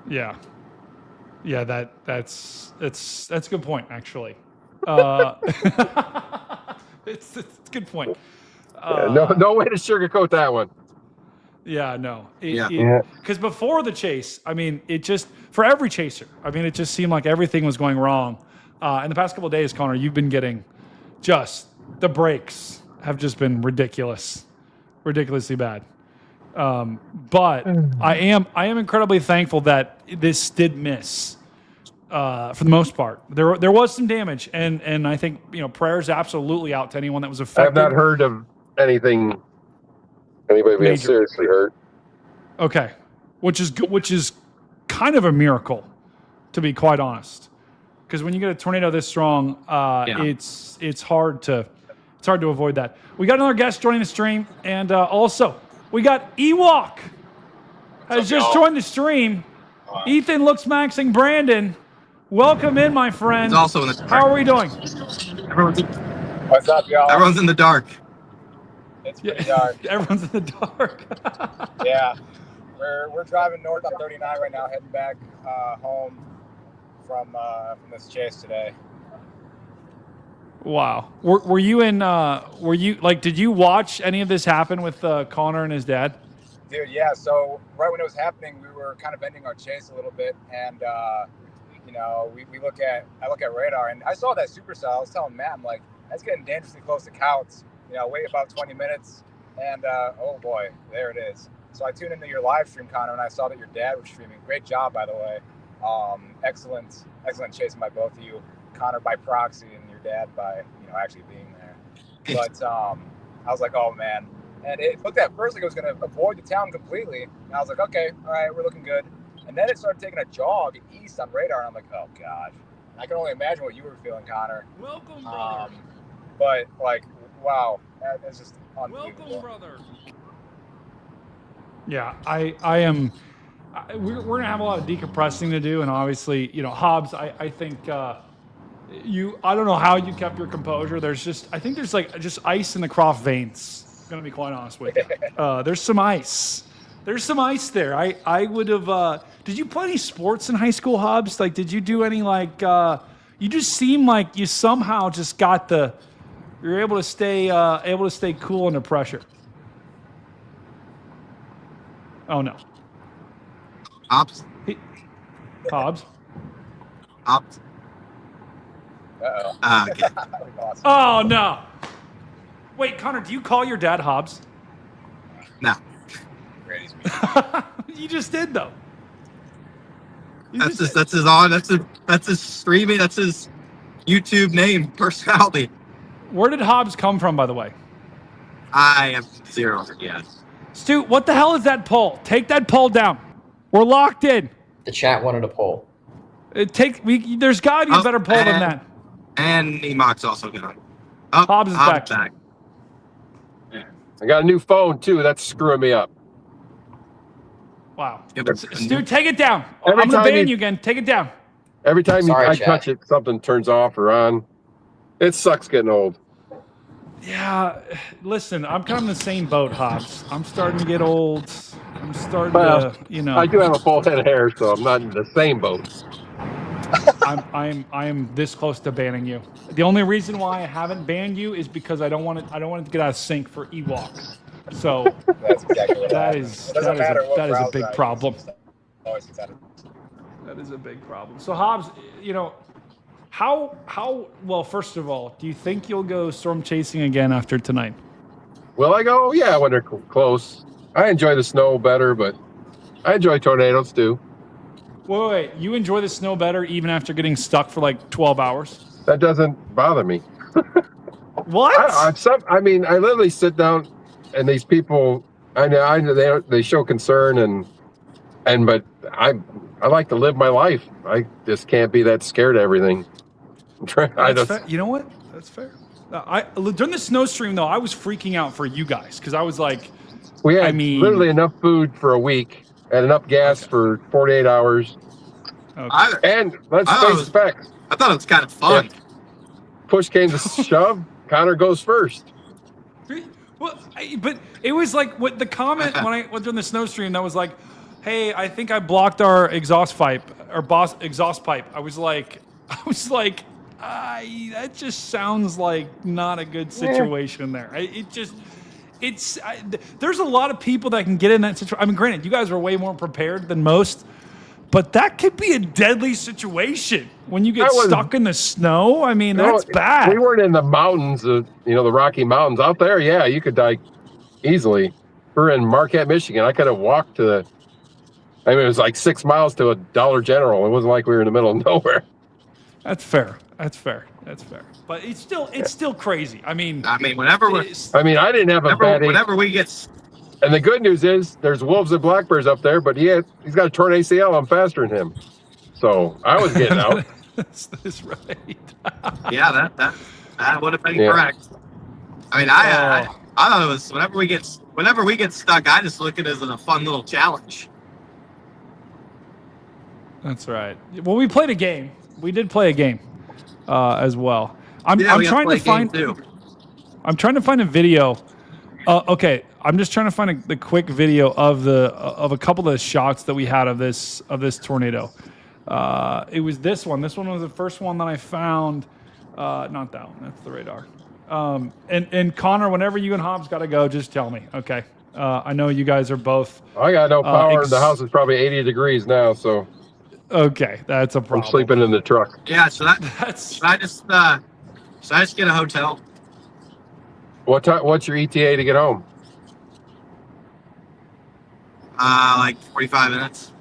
[SPEAKER 1] Yeah. Yeah, that's a good point, actually. It's a good point.
[SPEAKER 9] No way to sugarcoat that one.
[SPEAKER 1] Yeah, no. Because before the chase, I mean, for every chaser, I mean, it just seemed like everything was going wrong. In the past couple of days, Connor, you've been getting just the breaks have just been ridiculously bad. But I am incredibly thankful that this did miss for the most part. There was some damage, and I think prayers absolutely out to anyone that was affected.
[SPEAKER 9] I have not heard of anybody being
[SPEAKER 1] Major.
[SPEAKER 9] seriously hurt.
[SPEAKER 1] Okay, which is kind of a miracle, to be quite honest. Because when you get a tornado this strong, it's hard to avoid that. We got another guest joining the stream, and also we got Ewok has just joined the stream. Ethan looks maxing Brandon. Welcome in, my friend.
[SPEAKER 10] He's also in the.
[SPEAKER 1] How are we doing?
[SPEAKER 5] What's up, y'all?
[SPEAKER 10] Everyone's in the dark.
[SPEAKER 5] It's pretty dark.
[SPEAKER 1] Everyone's in the dark.
[SPEAKER 5] Yeah. We're driving north on 39 right now, heading back home from this chase today.
[SPEAKER 1] Wow. Were you in? Did you watch any of this happen with Connor and his dad?
[SPEAKER 5] Dude, yeah. So right when it was happening, we were kind of ending our chase a little bit, and I look at radar, and I saw that supercell. I was telling Matt, I'm like, that's getting dangerously close to Kouts. Wait about 20 minutes, and oh boy, there it is. So I tuned into your live stream, Connor, and I saw that your dad was streaming. Great job, by the way. Excellent chasing by both of you, Connor by proxy and your dad by actually being there. But I was like, oh man, and it looked at first like it was going to avoid the town completely, and I was like, okay, all right, we're looking good. And then it started taking a jog east on radar, and I'm like, oh gosh, I can only imagine what you were feeling, Connor.
[SPEAKER 1] Welcome, brother.
[SPEAKER 5] But like, wow, that's just unbelievable.
[SPEAKER 1] Welcome, brother. Yeah, I am. We're gonna have a lot of decompressing to do, and obviously, Hobbs. I think I don't know how you kept your composure. I think there's just ice in the Croft veins. I'm gonna be quite honest with you. There's some ice. There's some ice there. I would have. Did you play any sports in high school, Hobbs? Like, did you do any you just seem like you somehow just got you're able to stay cool under pressure. Oh no.
[SPEAKER 10] Hobbs.
[SPEAKER 1] Hobbs.
[SPEAKER 10] Hobbs.
[SPEAKER 5] Uh-oh.
[SPEAKER 10] Okay.
[SPEAKER 5] Awesome.
[SPEAKER 1] Oh no. Wait, Connor, do you call your dad Hobbs?
[SPEAKER 10] No.
[SPEAKER 5] Brady's mean.
[SPEAKER 1] You just did though.
[SPEAKER 10] That's his streaming. That's his YouTube name, personality.
[SPEAKER 1] Where did Hobbs come from, by the way?
[SPEAKER 10] I have zero idea.
[SPEAKER 1] Stu, what the hell is that poll? Take that poll down. We're locked in.
[SPEAKER 11] The chat wanted a poll.
[SPEAKER 1] There's got to be a better poll than that.
[SPEAKER 10] And Emok's also gone.
[SPEAKER 1] Hobbs is back.
[SPEAKER 9] I got a new phone too. That's screwing me up.
[SPEAKER 1] Wow.
[SPEAKER 10] Yeah, but-
[SPEAKER 1] Stu, take it down.
[SPEAKER 9] Every
[SPEAKER 1] I'm going to
[SPEAKER 9] time
[SPEAKER 1] ban you again. Take it down.
[SPEAKER 9] Every time
[SPEAKER 11] Sorry,
[SPEAKER 9] I
[SPEAKER 11] chat.
[SPEAKER 9] touch it, something turns off or on. It sucks getting old.
[SPEAKER 1] Yeah. Listen, I'm kind of in the same boat, Hobbs. I'm starting to get old. I'm starting
[SPEAKER 9] Well,
[SPEAKER 1] to,
[SPEAKER 9] I do have a full head of hair, so I'm not in the same boat.
[SPEAKER 1] I'm this close to banning you. The only reason why I haven't banned you is because I don't want it to get out of sync for Ewok. So
[SPEAKER 5] That's exactly what
[SPEAKER 1] that
[SPEAKER 5] happens.
[SPEAKER 1] is
[SPEAKER 5] It doesn't matter what
[SPEAKER 1] that is a
[SPEAKER 5] browser
[SPEAKER 1] big
[SPEAKER 5] I use,
[SPEAKER 1] problem.
[SPEAKER 5] it's always gets out of-
[SPEAKER 1] That is a big problem. So Hobbs, how well, first of all, do you think you'll go storm chasing again after tonight?
[SPEAKER 9] Will I go? Yeah, when they're close. I enjoy the snow better, but I enjoy tornadoes too.
[SPEAKER 1] Wait. You enjoy the snow better even after getting stuck for like 12 hours?
[SPEAKER 9] That doesn't bother me.
[SPEAKER 1] What?
[SPEAKER 9] I literally sit down, and these people, I know they show concern, but I like to live my life. I just can't be that scared of everything.
[SPEAKER 1] Fair. You know what? That's fair. During the snow stream though, I was freaking out for you guys because I was like,
[SPEAKER 9] we had literally enough food for a week and enough gas for 48 hours.
[SPEAKER 1] Okay.
[SPEAKER 9] And let's face the facts.
[SPEAKER 10] I thought it was kind of fun.
[SPEAKER 9] If push came to shove, Connor goes first.
[SPEAKER 1] Well, but it was like what the comment when I went during the snow stream that was like, "Hey, I think I blocked our exhaust pipe." I was like, that just sounds like not a good situation there. There's a lot of people that can get in that situation. I mean, granted, you guys are way more prepared than most, but that could be a deadly situation when you get stuck in the snow. I mean, that's bad.
[SPEAKER 9] We weren't in the mountains, the Rocky Mountains. Out there, yeah, you could die easily. We're in Marquette, Michigan. I could have walked to it was like 6 miles to a Dollar General. It wasn't like we were in the middle of nowhere.
[SPEAKER 1] That's fair. But it's still crazy. I mean,
[SPEAKER 10] I didn't have a bad. Whenever we get.
[SPEAKER 9] And the good news is there's wolves and black bears up there, but he's got a torn ACL. I'm faster than him, so I was getting out.
[SPEAKER 1] That's right.
[SPEAKER 10] Yeah, that would have been correct. I mean, I thought it was whenever we get stuck, I just look at it as a fun little challenge.
[SPEAKER 1] That's right. Well, we played a game. We did play a game as well. I'm trying to find a video. Okay, I'm just trying to find the quick video of a couple of the shots that we had of this tornado. It was this one. This one was the first one that I found. Not that one. That's the radar. And Connor, whenever you and Hobbs got to go, just tell me. Okay. I know you guys are both.
[SPEAKER 9] I got no power. The house is probably 80 degrees now, so.
[SPEAKER 1] Okay, that's a problem.
[SPEAKER 9] I'm sleeping in the truck.
[SPEAKER 10] Yeah, so should I just get a hotel?
[SPEAKER 9] What's your ETA to get home?
[SPEAKER 10] Like 45 minutes.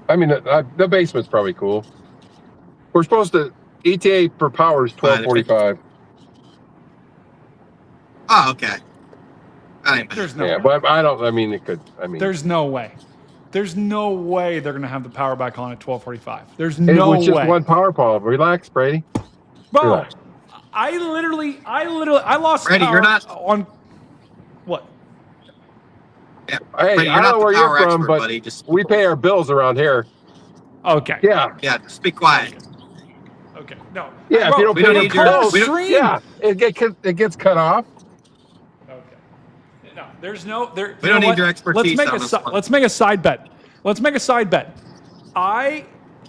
[SPEAKER 9] I mean, the basement's probably cool. We're supposed to ETA for power is 12:45.
[SPEAKER 10] Oh, okay.
[SPEAKER 1] There's no way.
[SPEAKER 9] But I don't. I mean, it could. I mean,
[SPEAKER 1] there's no way. There's no way they're gonna have the power back on at 12:45. There's no way.
[SPEAKER 9] It was just one power pole. Relax, Brady.
[SPEAKER 1] Bro,
[SPEAKER 9] Relax.
[SPEAKER 1] I lost
[SPEAKER 10] Brady,
[SPEAKER 1] power
[SPEAKER 10] you're not
[SPEAKER 1] on what?
[SPEAKER 10] Yeah.
[SPEAKER 9] Hey,
[SPEAKER 10] Brady,
[SPEAKER 9] I don't know where you're from,
[SPEAKER 10] expert,
[SPEAKER 9] but
[SPEAKER 10] buddy.
[SPEAKER 9] we pay our bills around here.
[SPEAKER 1] Okay.
[SPEAKER 9] Yeah.
[SPEAKER 10] Yeah. Just be quiet.
[SPEAKER 1] Okay. No.
[SPEAKER 9] Yeah.
[SPEAKER 1] Bro,
[SPEAKER 9] if you don't
[SPEAKER 10] we
[SPEAKER 9] pay
[SPEAKER 10] don't
[SPEAKER 9] your
[SPEAKER 10] need
[SPEAKER 9] bills, yeah, it gets cut off.
[SPEAKER 1] Okay. No, there's no there.
[SPEAKER 10] We don't need your expertise.
[SPEAKER 1] Let's make a side bet.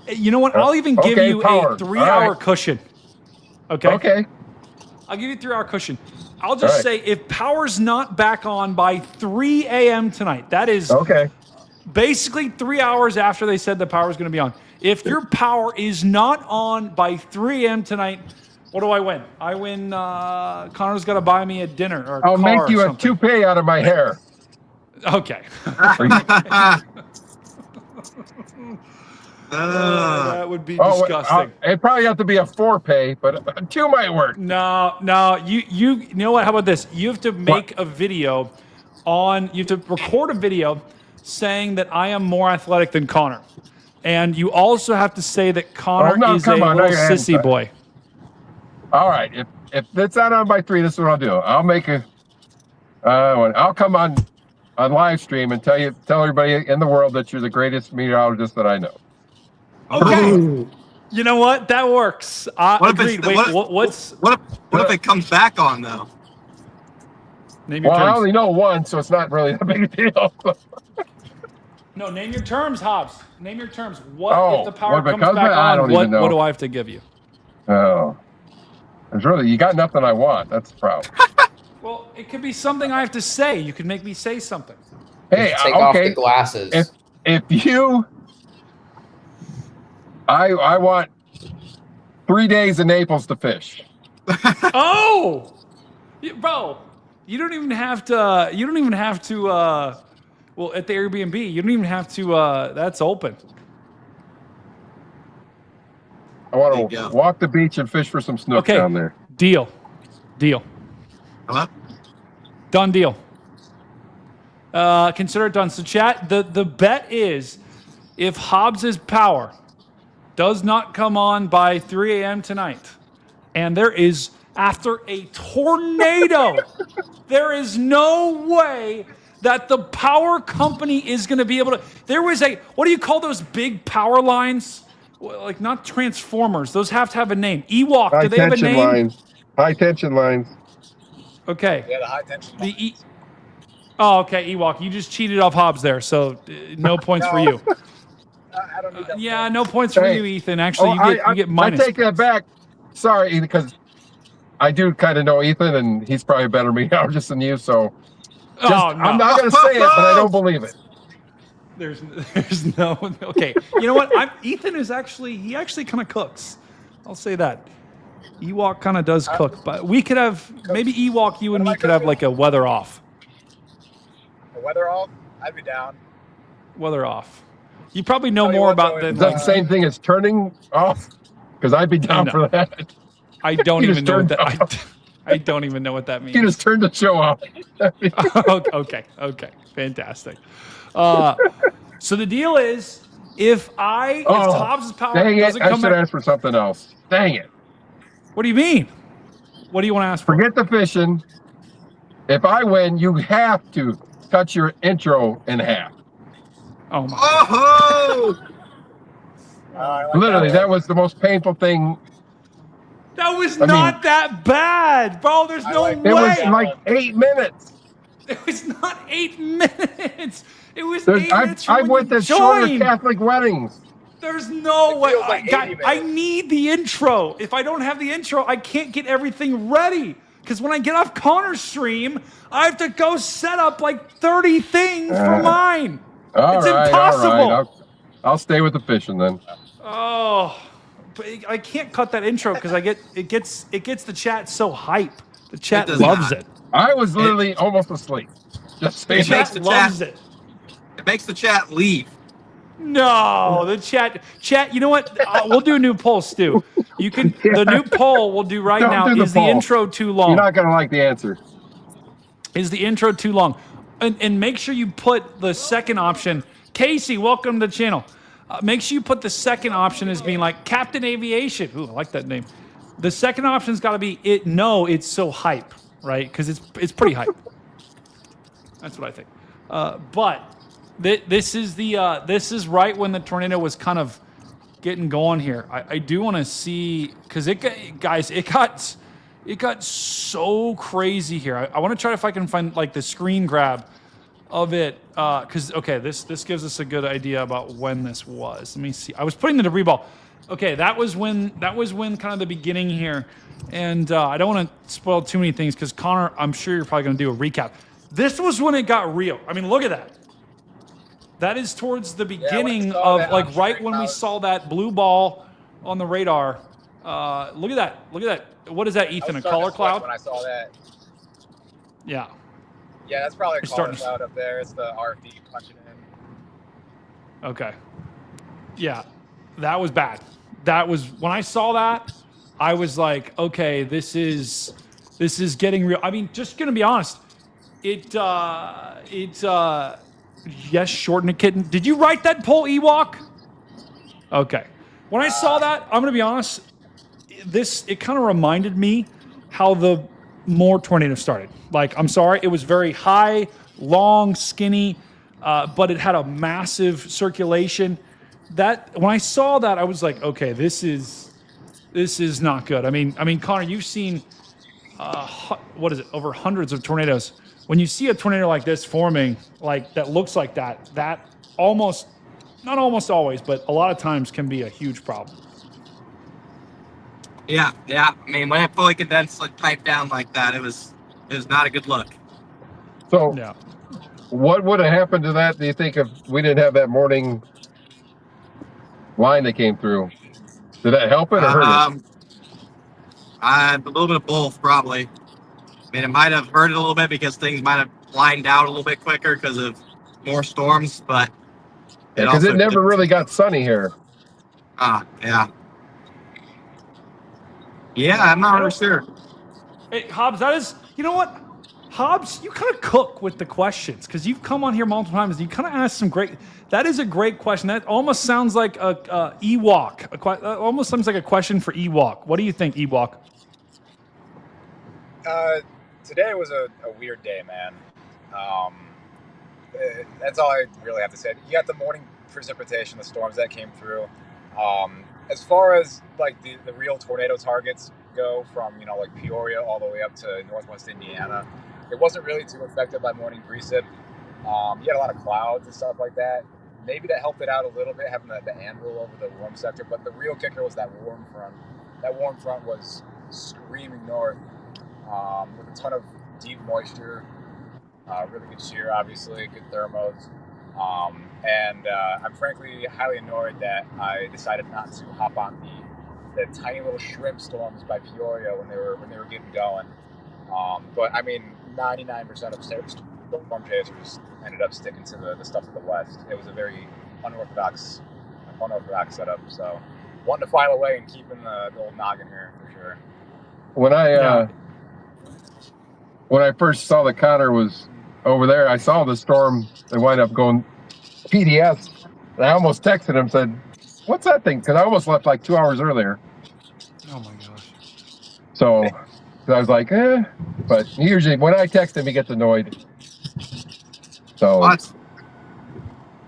[SPEAKER 1] You know what? I'll even give you
[SPEAKER 9] power.
[SPEAKER 1] a 3-hour cushion. Okay.
[SPEAKER 9] Okay.
[SPEAKER 1] I'll give you a 3-hour cushion. I'll just say if power's not back on by 3 a.m. tonight, that is basically 3 hours after they said the power was going to be on. If your power is not on by 3 a.m. tonight, what do I win? I win. Connor's got to buy me a dinner or a car.
[SPEAKER 9] I'll make you
[SPEAKER 1] or
[SPEAKER 9] a toupee out of my hair.
[SPEAKER 1] Okay. That would be disgusting.
[SPEAKER 9] It'd probably have to be a 4-pay, but 2 might work.
[SPEAKER 1] No. You know what? How about this? You have to make a video you have to record a video saying that I am more athletic than Connor. And you also have to say that Connor is a little sissy boy.
[SPEAKER 9] All right. If it's not on by 3, this is what I'll do. I'll make I'll come on live stream and tell everybody in the world that you're the greatest meteorologist that I know.
[SPEAKER 1] Okay. You know what? That works. Agreed. Wait, what
[SPEAKER 10] if it comes back on though?
[SPEAKER 1] Name your terms.
[SPEAKER 9] I only know one, so it's not really a big deal.
[SPEAKER 1] No, name your terms, Hobbs. Name your terms. What if the power comes back on? What do I have to give you?
[SPEAKER 9] Oh, you got nothing I want. That's the problem.
[SPEAKER 1] Well, it could be something I have to say. You could make me say something.
[SPEAKER 9] Hey,
[SPEAKER 3] take off the glasses.
[SPEAKER 9] If you, I want 3 days in Naples to fish.
[SPEAKER 1] Oh, bro, you don't even have to. Well, at the Airbnb, you don't even have to. That's open.
[SPEAKER 9] I want to walk the beach and fish for some snook down there.
[SPEAKER 1] Deal.
[SPEAKER 10] Hello?
[SPEAKER 1] Done deal. Consider it done. So chat, the bet is if Hobbs's power does not come on by 3 a.m. tonight, and there is, after a tornado, there is no way that the power company is going to be able to. There was what do you call those big power lines? Like not transformers. Those have to have a name. Ewok. Do they have a name?
[SPEAKER 9] High tension lines.
[SPEAKER 1] Okay.
[SPEAKER 5] Yeah, the high tension lines.
[SPEAKER 1] Oh, okay, Ewok. You just cheated off Hobbs there, so no points for you.
[SPEAKER 5] I don't need that.
[SPEAKER 1] Yeah, no points for you, Ethan. Actually, you get minus.
[SPEAKER 9] I take that back. Sorry, because I do kind of know Ethan, and he's probably a better meteorologist than you, so... I'm not going to say it, but I don't believe it.
[SPEAKER 1] There's no okay. You know what? Ethan is he actually kind of cooks. I'll say that. Ewok kind of does cook, but we could have maybe Ewok. You and me could have like a weather off.
[SPEAKER 5] A weather off? I'd be down.
[SPEAKER 1] Weather off. You probably know more about than
[SPEAKER 9] Is that the same thing as turning off? Because I'd be down for that.
[SPEAKER 1] I don't even know what that. I don't even know what that means.
[SPEAKER 9] You just turned the show off.
[SPEAKER 1] Okay, fantastic. So the deal is, if Hobbs' power doesn't come
[SPEAKER 9] I should ask for something else. Dang it.
[SPEAKER 1] What do you mean? What do you want to ask for?
[SPEAKER 9] Forget the fishing. If I win, you have to cut your intro in half.
[SPEAKER 1] Oh my!
[SPEAKER 10] Oh!
[SPEAKER 9] Literally, that was the most painful thing.
[SPEAKER 1] That was not that bad, bro. There's no way.
[SPEAKER 9] It was like 8 minutes.
[SPEAKER 1] It was not 8 minutes. It was 8 minutes.
[SPEAKER 9] I went to shorter Catholic weddings.
[SPEAKER 1] There's no way.
[SPEAKER 5] Like
[SPEAKER 1] I need the intro. If I don't have the intro, I can't get everything ready. Because when I get off Connor's stream, I have to go set up like 30 things for mine. It's impossible.
[SPEAKER 9] All right. I'll stay with the fishing then.
[SPEAKER 1] Oh, but I can't cut that intro because it gets the chat so hype. The chat loves it.
[SPEAKER 9] I was literally almost asleep. Just saying.
[SPEAKER 10] It makes the
[SPEAKER 1] loves it.
[SPEAKER 10] It makes the chat leave.
[SPEAKER 1] No, the chat. You know what? We'll do a new poll, Stu. You can. The new poll we'll do right now is the intro too long.
[SPEAKER 9] You're not gonna like the answer.
[SPEAKER 1] Is the intro too long? And make sure you put the second option. Casey, welcome to the channel. Make sure you put the second option as being like Captain Aviation. Ooh, I like that name. The second option's got to be it. No, it's so hype, right? Because it's pretty hype. That's what I think. But this is right when the tornado was kind of getting going here. I do want to see because it got so crazy here. I want to try if I can find like the screen grab of it because this gives us a good idea about when this was. Let me see. I was putting the debris ball. Okay, that was when kind of the beginning here, and I don't want to spoil too many things because Connor, I'm sure you're probably going to do a recap. This was when it got real. I mean, look at that. That is towards the beginning of like right when we saw that blue ball on the radar. Look at that. Look at that. What is that, Ethan? A color cloud?
[SPEAKER 5] When I saw that.
[SPEAKER 1] Yeah.
[SPEAKER 5] Yeah, that's probably a color cloud up there. It's the RFD punching in.
[SPEAKER 1] Okay. Yeah, that was bad. That was when I saw that, I was like, okay, this is getting real. I mean, just gonna be honest. Yes, shorten a kitten. Did you write that poll, Ewok? Okay. When I saw that, I'm gonna be honest. It kind of reminded me how the more tornadoes started. Like, I'm sorry, it was very high, long, skinny, but it had a massive circulation. That when I saw that, I was like, okay, this is not good. I mean, Connor, you've seen what is it? Over hundreds of tornadoes. When you see a tornado like this forming, like that looks like that almost, not almost always, but a lot of times can be a huge problem.
[SPEAKER 10] Yeah. I mean, when it fully condensed, like piped down like that, it was not a good look.
[SPEAKER 9] So, what would have happened to that? Do you think if we didn't have that morning line that came through? Did that help it or hurt it?
[SPEAKER 10] A little bit of both, probably. I mean, it might have hurt it a little bit because things might have lined out a little bit quicker because of more storms, but
[SPEAKER 9] because it never really got sunny here.
[SPEAKER 10] Yeah. Yeah, I'm not really sure.
[SPEAKER 1] Hey, Hobbs, that is, you know what? Hobbs, you kind of cook with the questions because you've come on here multiple times and you kind of ask some great, that is a great question. That almost sounds like a Ewok. Almost sounds like a question for Ewok. What do you think, Ewok?
[SPEAKER 5] Today was a weird day, man. That's all I really have to say. You got the morning precipitation, the storms that came through. As far as like the real tornado targets go, from like Peoria all the way up to northwest Indiana, it wasn't really too affected by morning precip. You had a lot of clouds and stuff like that. Maybe that helped it out a little bit, having the anvil over the warm sector. But the real kicker was that warm front. That warm front was screaming north with a ton of deep moisture, really good shear, obviously, good thermos. And I'm frankly highly annoyed that I decided not to hop on the tiny little shrimp storms by Peoria when they were getting going. But I mean, 99% of storm chasers ended up sticking to the stuff to the west. It was a very unorthodox setup. So, wanting to file away and keeping the old noggin here for sure.
[SPEAKER 9] When I first saw that Connor was over there, I saw the storm. They wind up going PDS. And I almost texted him, said, "What's that thing?" Because I almost left like 2 hours earlier.
[SPEAKER 1] Oh my gosh.
[SPEAKER 9] So I was like, eh. But usually when I text him, he gets annoyed. So
[SPEAKER 10] What?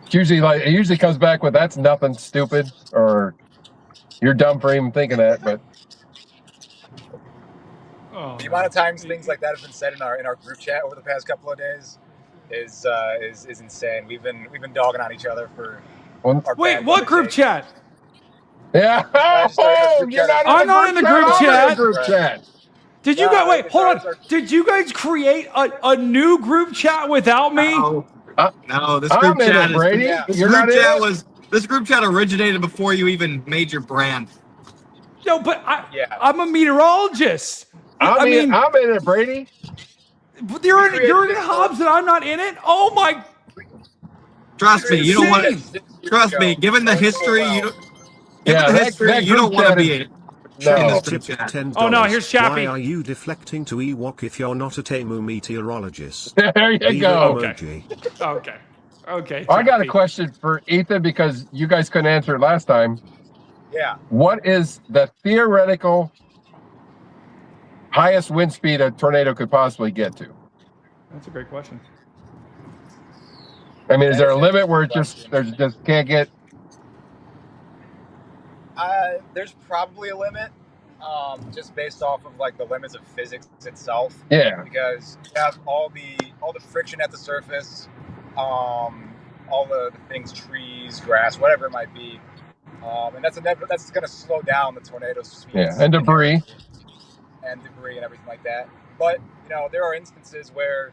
[SPEAKER 9] it's usually like, it usually comes back with, "That's nothing, stupid," or "You're dumb for even thinking that." But
[SPEAKER 5] the amount of times things like that have been said in our group chat over the past couple of days is insane. We've been dogging on each other for.
[SPEAKER 1] Wait, what group chat?
[SPEAKER 9] Yeah.
[SPEAKER 1] I'm not in the group chat. Did you guys wait? Hold on.
[SPEAKER 5] our-
[SPEAKER 1] Did you guys create a new group chat without me?
[SPEAKER 10] No, this
[SPEAKER 9] I'm
[SPEAKER 10] group
[SPEAKER 9] in
[SPEAKER 10] chat
[SPEAKER 9] it, Brady.
[SPEAKER 10] is. This
[SPEAKER 9] You're
[SPEAKER 10] group
[SPEAKER 9] not in
[SPEAKER 10] chat
[SPEAKER 9] it?
[SPEAKER 10] was. This group chat originated before you even made your brand.
[SPEAKER 1] No, but I'm a meteorologist.
[SPEAKER 9] I'm in it, Brady.
[SPEAKER 1] But you're in Hobbs and I'm not in it. Oh my!
[SPEAKER 10] Trust me, you don't want to. Trust me, given the history, you don't. Given the history, you don't want to be in this group
[SPEAKER 6] Tip
[SPEAKER 10] chat.
[SPEAKER 6] $10.
[SPEAKER 1] Oh no, here's Chappie.
[SPEAKER 6] Why are you deflecting to Ewok if you're not a Temu meteorologist?
[SPEAKER 9] There you
[SPEAKER 6] Leave
[SPEAKER 9] go.
[SPEAKER 6] an emoji.
[SPEAKER 1] Okay.
[SPEAKER 9] I got a
[SPEAKER 1] Chappie.
[SPEAKER 9] question for Ethan because you guys couldn't answer it last time.
[SPEAKER 5] Yeah.
[SPEAKER 9] What is the theoretical highest wind speed a tornado could possibly get to?
[SPEAKER 1] That's a great question.
[SPEAKER 9] I mean, is there a limit where it just can't get?
[SPEAKER 5] There's probably a limit, just based off of like the limits of physics itself.
[SPEAKER 9] Yeah.
[SPEAKER 5] Because you have all the friction at the surface, all the things, trees, grass, whatever it might be, and that's going to slow down the tornado's speed.
[SPEAKER 9] Yeah, and debris.
[SPEAKER 5] And everything like that. But there are instances where,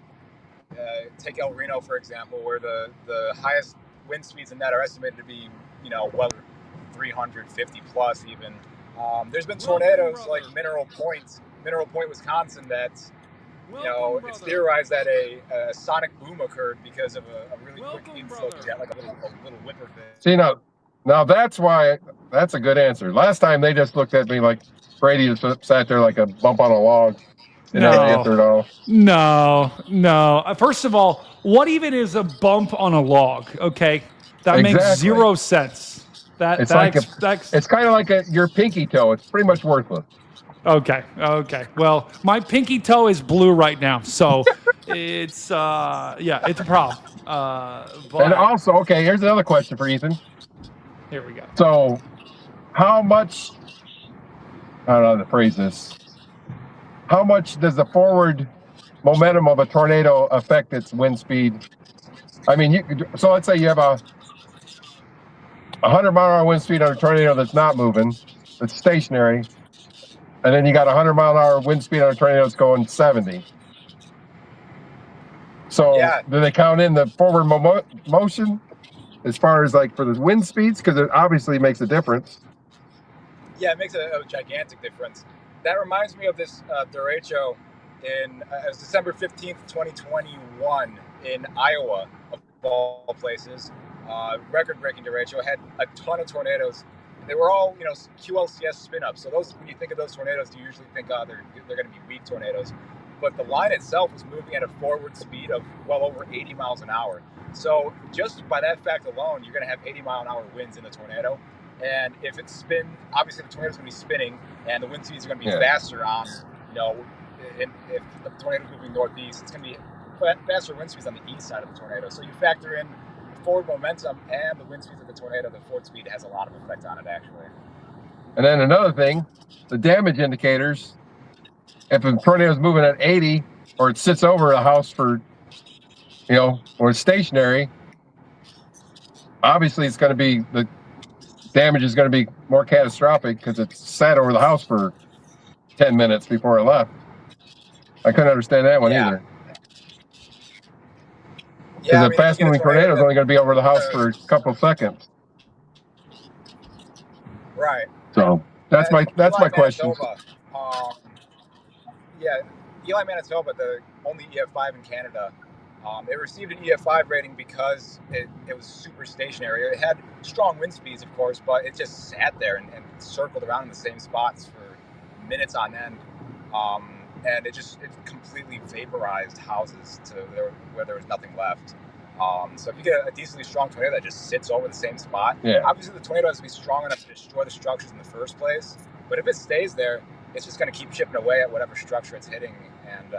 [SPEAKER 5] take El Reno for example, where the highest wind speeds in that are estimated to be well 350 plus even. There's been tornadoes like Mineral Point, Wisconsin, that it's theorized that a sonic boom occurred because of a really quick inflow jet, like a little whipper thing.
[SPEAKER 9] See, now that's a good answer. Last time they just looked at me like Brady just sat there like a bump on a log.
[SPEAKER 1] No.
[SPEAKER 9] Answer it all.
[SPEAKER 1] No. First of all, what even is a bump on a log? Okay, that makes zero sense.
[SPEAKER 9] It's kind of like your pinky toe. It's pretty much worthless.
[SPEAKER 1] Okay. Well, my pinky toe is blue right now, so it's it's a problem.
[SPEAKER 9] And also, okay, here's another question for Ethan.
[SPEAKER 1] Here we go.
[SPEAKER 9] So, how much? I don't know how to phrase this. How much does the forward momentum of a tornado affect its wind speed? I mean, so let's say you have a 100-mile-an-hour wind speed on a tornado that's not moving, that's stationary, and then you got a 100-mile-an-hour wind speed on a tornado that's going 70. So do they count in the forward motion as far as like for the wind speeds? Because it obviously makes a difference.
[SPEAKER 5] Yeah, it makes a gigantic difference. That reminds me of this derecho in it was December 15th, 2021 in Iowa, of all places. Record-breaking derecho, had a ton of tornadoes. They were all, QLCS spin-ups. So those, when you think of those tornadoes, you usually think, they're going to be weak tornadoes. But the line itself was moving at a forward speed of well over 80 miles an hour. So just by that fact alone, you're going to have 80-mile-an-hour winds in the tornado. And if it's obviously the tornado's going to be spinning, and the wind speeds are going to be faster on, if the tornado's moving northeast, it's going to be faster wind speeds on the east side of the tornado. So you factor in the forward momentum and the wind speeds of the tornado, the forward speed has a lot of effect on it, actually.
[SPEAKER 9] And then another thing, the damage indicators. If a tornado is moving at 80, or it sits over a house for, or it's stationary, obviously it's going to be the damage is going to be more catastrophic because it's sat over the house for 10 minutes before it left. I couldn't understand that one either. Because
[SPEAKER 5] I
[SPEAKER 9] a
[SPEAKER 5] mean, if you
[SPEAKER 9] fast
[SPEAKER 5] get a
[SPEAKER 9] moving tornado is only going to be over the house for a couple seconds.
[SPEAKER 5] Right.
[SPEAKER 9] So that's my question.
[SPEAKER 5] Manitoba, yeah, Eli, Manitoba, the only EF5 in Canada. It received an EF5 rating because it was super stationary. It had strong wind speeds, of course, but it just sat there and circled around in the same spots for minutes on end. And it completely vaporized houses to where there was nothing left. So if you get a decently strong tornado that just sits over the same spot, obviously the tornado has to be strong enough to destroy the structures in the first place. But if it stays there, it's just going to keep chipping away at whatever structure it's hitting, and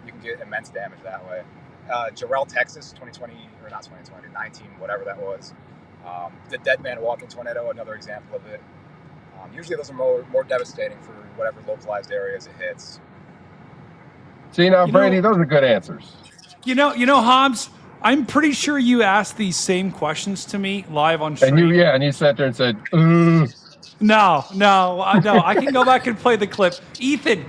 [SPEAKER 5] you can get immense damage that way. Jarrell, Texas, 2020, or not 2020, 19, whatever that was. The Dead Man Walking Tornado, another example of it. Usually those are more devastating for whatever localized areas it hits.
[SPEAKER 9] See, now, Brady, those are good answers.
[SPEAKER 1] You know, Hobbs, I'm pretty sure you asked these same questions to me live on stream.
[SPEAKER 9] And you sat there and said,
[SPEAKER 1] No, I can go back and play the clip. Ethan,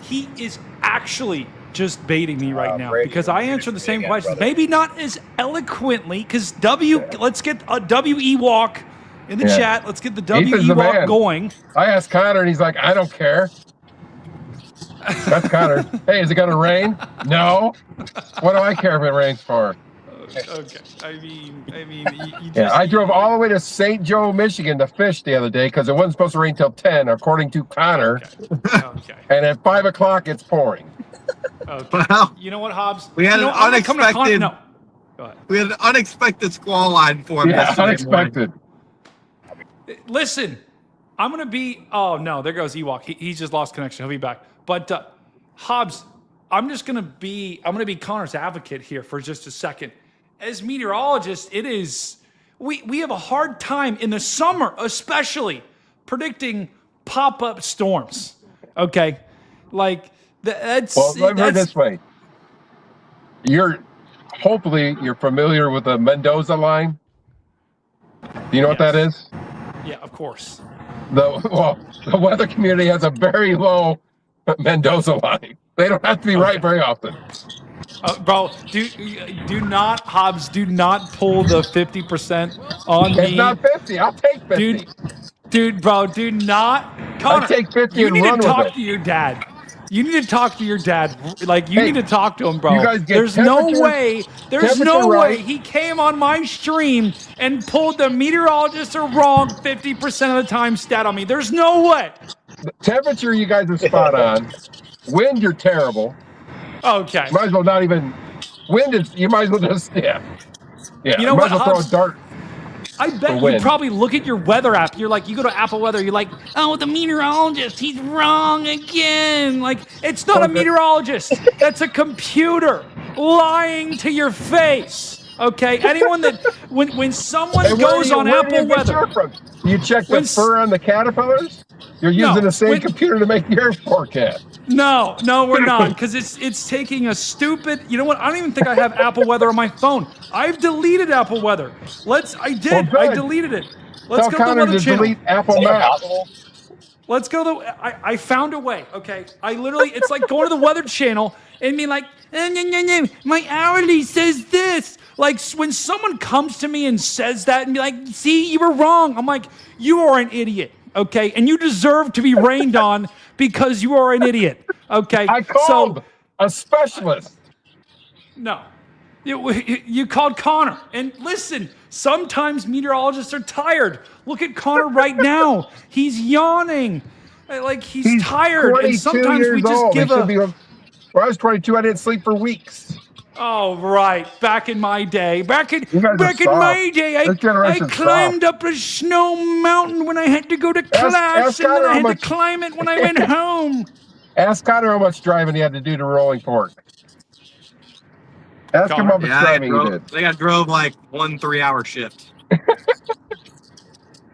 [SPEAKER 1] he is actually just baiting me right now,
[SPEAKER 5] Brady,
[SPEAKER 1] because I answered the same questions.
[SPEAKER 5] brother.
[SPEAKER 1] Maybe not as eloquently, because let's get a W-E walk in the chat. Let's get the W-E walk going.
[SPEAKER 9] I asked Connor, and he's like, I don't care. That's Connor. Hey, is it going to rain? No. What do I care if it rains for?
[SPEAKER 1] Okay. I mean, you just...
[SPEAKER 9] I drove all the way to St. Joe, Michigan to fish the other day because it wasn't supposed to rain till 10, according to Connor.
[SPEAKER 1] Okay.
[SPEAKER 9] And at 5 o'clock, it's pouring.
[SPEAKER 1] Okay.
[SPEAKER 10] Well,
[SPEAKER 1] you know what, Hobbs?
[SPEAKER 10] we had an unexpected.
[SPEAKER 1] No. Go ahead.
[SPEAKER 10] We had an unexpected squall line for him.
[SPEAKER 9] Yeah, unexpected.
[SPEAKER 1] Listen, I'm gonna be. Oh no, there goes Ewok. He's just lost connection. He'll be back. But Hobbs, I'm gonna be Connor's advocate here for just a second. As meteorologists, it is we have a hard time in the summer, especially predicting pop-up storms. Okay, like that's.
[SPEAKER 9] Well, let me put it this way. Hopefully you're familiar with the Mendoza line. Do you know what that is?
[SPEAKER 1] Yeah, of course.
[SPEAKER 9] The weather community has a very low Mendoza line. They don't have to be right very often.
[SPEAKER 1] Bro, do not, Hobbs, do not pull the 50% on me.
[SPEAKER 9] It's not 50. I'll take 50.
[SPEAKER 1] Dude, bro, do not. Connor,
[SPEAKER 9] I'll take 50
[SPEAKER 1] you
[SPEAKER 9] and
[SPEAKER 1] need
[SPEAKER 9] run
[SPEAKER 1] to
[SPEAKER 9] with
[SPEAKER 1] talk
[SPEAKER 9] it.
[SPEAKER 1] to your dad. You need to talk to your dad. Like, you need to talk to him, bro.
[SPEAKER 9] You guys get
[SPEAKER 1] There's no way
[SPEAKER 9] right.
[SPEAKER 1] he came on my stream and pulled the meteorologists are wrong 50% of the time stat on me. There's no way.
[SPEAKER 9] The temperature, you guys are spot on. Wind, you're terrible.
[SPEAKER 1] Okay.
[SPEAKER 9] Might as well not even. Wind is. You might as well just. Yeah.
[SPEAKER 1] You know
[SPEAKER 9] might
[SPEAKER 1] what,
[SPEAKER 9] as well
[SPEAKER 1] Hobbs?
[SPEAKER 9] throw a dart.
[SPEAKER 1] I bet you probably look at your weather app. You're like, you go to Apple Weather. You're like, oh, the meteorologist, he's wrong again. Like, it's not a meteorologist. That's a computer lying to your face. Okay, anyone that when someone goes on Apple Weather,
[SPEAKER 9] you check the fur on the caterpillars. You're using the same computer to make your forecast.
[SPEAKER 1] No, we're not, because it's taking a stupid. You know what? I don't even think I have Apple Weather on my phone. I've deleted Apple Weather. I deleted it. Let's go to the Weather Channel.
[SPEAKER 9] Delete Apple Maps.
[SPEAKER 1] Let's go to the. I found a way. Okay, it's like going to the Weather Channel and being like, my hourly says this. Like, when someone comes to me and says that and be like, see, you were wrong. I'm like, you are an idiot. Okay, and you deserve to be rained on because you are an idiot. Okay,
[SPEAKER 9] I called a specialist.
[SPEAKER 1] No, you called Connor. And listen, sometimes meteorologists are tired. Look at Connor right now. He's yawning, like he's tired. And sometimes we just give a.
[SPEAKER 9] When I was 22, I didn't sleep for weeks.
[SPEAKER 1] Oh, right. Back in my day. Back in my day, I climbed up a snow mountain when I had to go to class, and then I had to climb it when I went home.
[SPEAKER 9] Ask Connor how much driving he had to do to Rolling Fork. Ask him how much driving he did.
[SPEAKER 10] They got drove like 1 3-hour shift.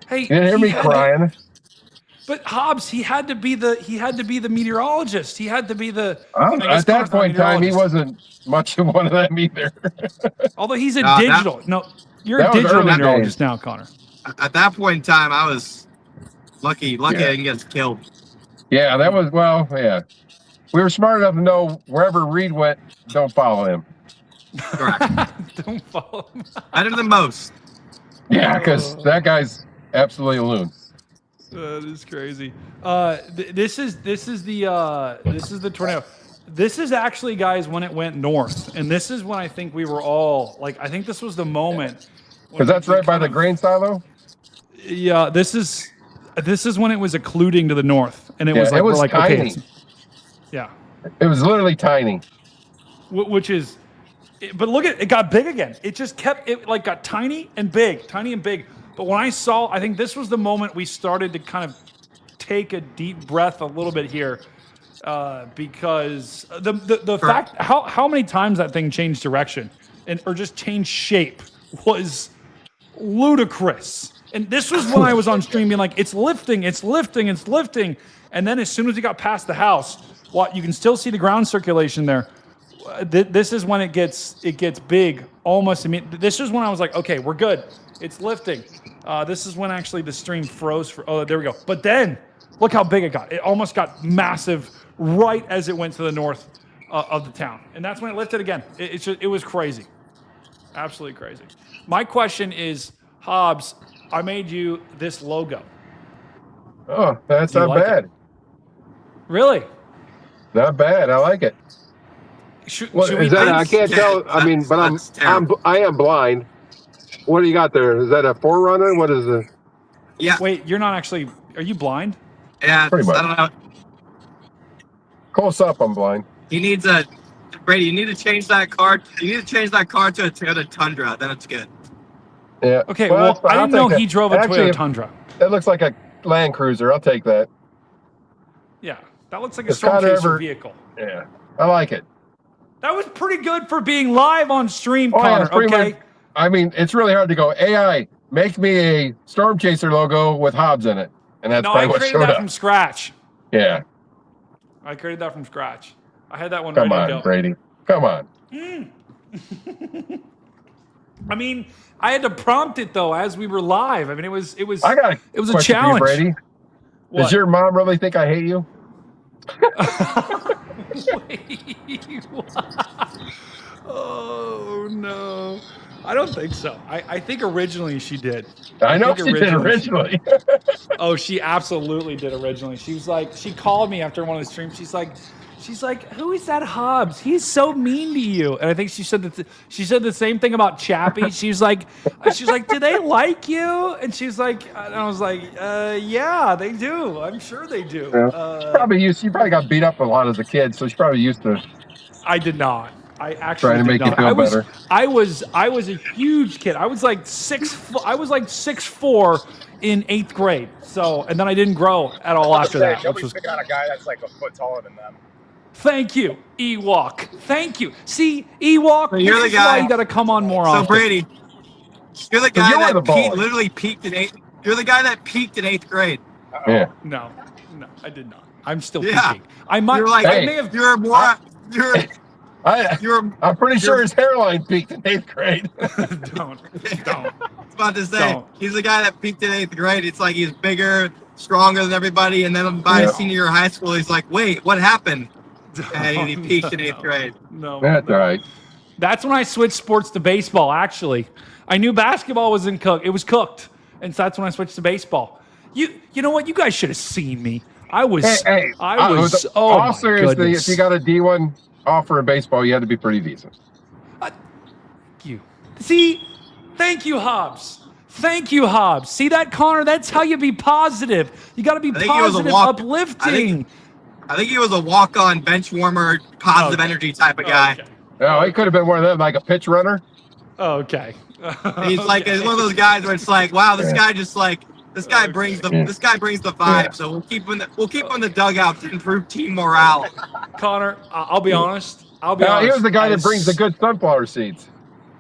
[SPEAKER 1] Hey,
[SPEAKER 9] you didn't hear me crying.
[SPEAKER 1] But Hobbs, he had to be the meteorologist. He had to be the.
[SPEAKER 9] At that point in time, he wasn't much of one of them either.
[SPEAKER 1] Although he's a digital. You're a digital meteorologist now, Connor.
[SPEAKER 10] At that point in time, I was lucky I didn't get killed.
[SPEAKER 9] Yeah, that was We were smart enough to know wherever Reed went, don't follow him.
[SPEAKER 10] Correct.
[SPEAKER 1] Don't follow him.
[SPEAKER 10] Better than most.
[SPEAKER 9] Yeah, because that guy's absolutely a loon.
[SPEAKER 1] That is crazy. This is the tornado. This is actually, guys, when it went north, and this is when I think we were all like, I think this was the moment.
[SPEAKER 9] Because that's right by the grain silo.
[SPEAKER 1] Yeah, this is when it was occluding to the north, and it was like,
[SPEAKER 9] it was
[SPEAKER 1] we're like,
[SPEAKER 9] tiny.
[SPEAKER 1] okay, yeah,
[SPEAKER 9] It was literally tiny.
[SPEAKER 1] which is, but look at it got big again. It just kept it like got tiny and big, tiny and big. But when I think this was the moment we started to kind of take a deep breath a little bit here, because the fact how many times that thing changed direction or just changed shape was ludicrous. And this was when I was on stream being like, it's lifting, it's lifting, it's lifting. And then as soon as it got past the house, you can still see the ground circulation there. This is when it gets big almost immediately. This is when I was like, okay, we're good. It's lifting. This is when actually the stream froze. There we go. But then look how big it got. It almost got massive right as it went to the north of the town. And that's when it lifted again. It was crazy. Absolutely crazy. My question is, Hobbs, I made you this logo.
[SPEAKER 9] Oh, that's not bad.
[SPEAKER 1] Really?
[SPEAKER 9] Not bad. I like it.
[SPEAKER 1] Should
[SPEAKER 9] What
[SPEAKER 1] we
[SPEAKER 9] is that?
[SPEAKER 1] think-
[SPEAKER 9] I can't tell. I mean, but I am blind. What do you got there? Is that a forerunner? What is it?
[SPEAKER 10] Yeah.
[SPEAKER 1] Wait, you're not actually. Are you blind?
[SPEAKER 10] Yeah.
[SPEAKER 9] Pretty much.
[SPEAKER 10] I don't know.
[SPEAKER 9] Close up, I'm blind.
[SPEAKER 10] He needs Brady, you need to change that card. You need to change that card to a Toyota Tundra. Then it's good.
[SPEAKER 9] Yeah.
[SPEAKER 1] Okay. Well, I didn't know he drove a Toyota Tundra.
[SPEAKER 9] That looks like a Land Cruiser. I'll take that.
[SPEAKER 1] Yeah, that looks like a storm chaser vehicle.
[SPEAKER 9] Yeah, I like it.
[SPEAKER 1] That was pretty good for being live on stream,
[SPEAKER 9] Oh, yeah,
[SPEAKER 1] Connor.
[SPEAKER 9] it's pretty
[SPEAKER 1] Okay.
[SPEAKER 9] much- I mean, it's really hard to go, AI, make me a Storm Chaser logo with Hobbs in it. And that's
[SPEAKER 1] No, I
[SPEAKER 9] probably what
[SPEAKER 1] created
[SPEAKER 9] showed
[SPEAKER 1] that
[SPEAKER 9] up.
[SPEAKER 1] from scratch.
[SPEAKER 9] Yeah.
[SPEAKER 1] I created that from scratch. I had that one
[SPEAKER 9] Come
[SPEAKER 1] ready
[SPEAKER 9] on,
[SPEAKER 1] to go.
[SPEAKER 9] Brady. Come on.
[SPEAKER 1] I mean, I had to prompt it though as we were live. I mean, it was
[SPEAKER 9] I got
[SPEAKER 1] it was a
[SPEAKER 9] question for you,
[SPEAKER 1] challenge.
[SPEAKER 9] Brady.
[SPEAKER 1] What?
[SPEAKER 9] Does your mom really think I hate you?
[SPEAKER 1] Wait, what? Oh no, I don't think so. I think originally she did.
[SPEAKER 9] I know
[SPEAKER 1] think
[SPEAKER 9] she did originally.
[SPEAKER 1] Oh, she absolutely did originally. She was like, she called me after one of the streams. She's like, who is that Hobbs? He's so mean to you. And I think she said that she said the same thing about Chappie. She's like, do they like you? And she's like, and I was like, yeah, they do. I'm sure they do.
[SPEAKER 9] Yeah. She probably got beat up a lot as a kid, so she's probably used to.
[SPEAKER 1] I did not. I actually
[SPEAKER 9] trying to
[SPEAKER 1] did
[SPEAKER 9] make
[SPEAKER 1] not.
[SPEAKER 9] you feel better.
[SPEAKER 1] I was a huge kid. I was like 6'4" in 8th grade. So, and then I didn't grow at all after that.
[SPEAKER 5] Nobody's picking on a guy that's like a foot taller than them.
[SPEAKER 1] Thank you, Ewok. Thank you. See, Ewok,
[SPEAKER 10] So you're
[SPEAKER 1] this
[SPEAKER 10] the
[SPEAKER 1] is
[SPEAKER 10] guy-
[SPEAKER 1] why you got to come on more often.
[SPEAKER 10] So Brady, you're the guy
[SPEAKER 9] you're
[SPEAKER 10] that
[SPEAKER 9] the baller.
[SPEAKER 10] literally peaked in eighth. You're the guy that peaked in 8th grade.
[SPEAKER 9] Yeah.
[SPEAKER 1] No, I did not. I'm still
[SPEAKER 10] Yeah.
[SPEAKER 1] peaking. I might.
[SPEAKER 10] You're like,
[SPEAKER 1] I may have.
[SPEAKER 10] you're more.
[SPEAKER 9] I'm pretty sure his hairline peaked in 8th grade.
[SPEAKER 1] Don't.
[SPEAKER 10] I was about to say,
[SPEAKER 1] Don't.
[SPEAKER 10] he's the guy that peaked in 8th grade. It's like he's bigger, stronger than everybody, and then by his senior year of high school, he's like, wait, what happened? And he peaked in 8th grade.
[SPEAKER 1] No.
[SPEAKER 9] That's all right.
[SPEAKER 1] That's when I switched sports to baseball. Actually, I knew basketball wasn't cooked. It was cooked, and so that's when I switched to baseball. You know what? You guys should have seen me. I was. I was. Oh
[SPEAKER 9] all
[SPEAKER 1] my
[SPEAKER 9] seriously,
[SPEAKER 1] goodness.
[SPEAKER 9] if you got a D1 offer in baseball, you had to be pretty decent.
[SPEAKER 1] you. See, thank you, Hobbs. Thank you, Hobbs. See that, Connor? That's how you be positive. You got to be positive, uplifting.
[SPEAKER 10] I think he was a walk-on, bench warmer, positive energy type of guy.
[SPEAKER 1] Okay.
[SPEAKER 9] Oh, he could have been one of them, like a pitch runner.
[SPEAKER 1] Okay.
[SPEAKER 10] He's like one of those guys where it's like, wow, this guy just like this guy brings the vibe. So we'll keep him in the dugout to improve team morale.
[SPEAKER 1] Connor, I'll be honest.
[SPEAKER 9] He was the guy that brings the good sunflower seeds.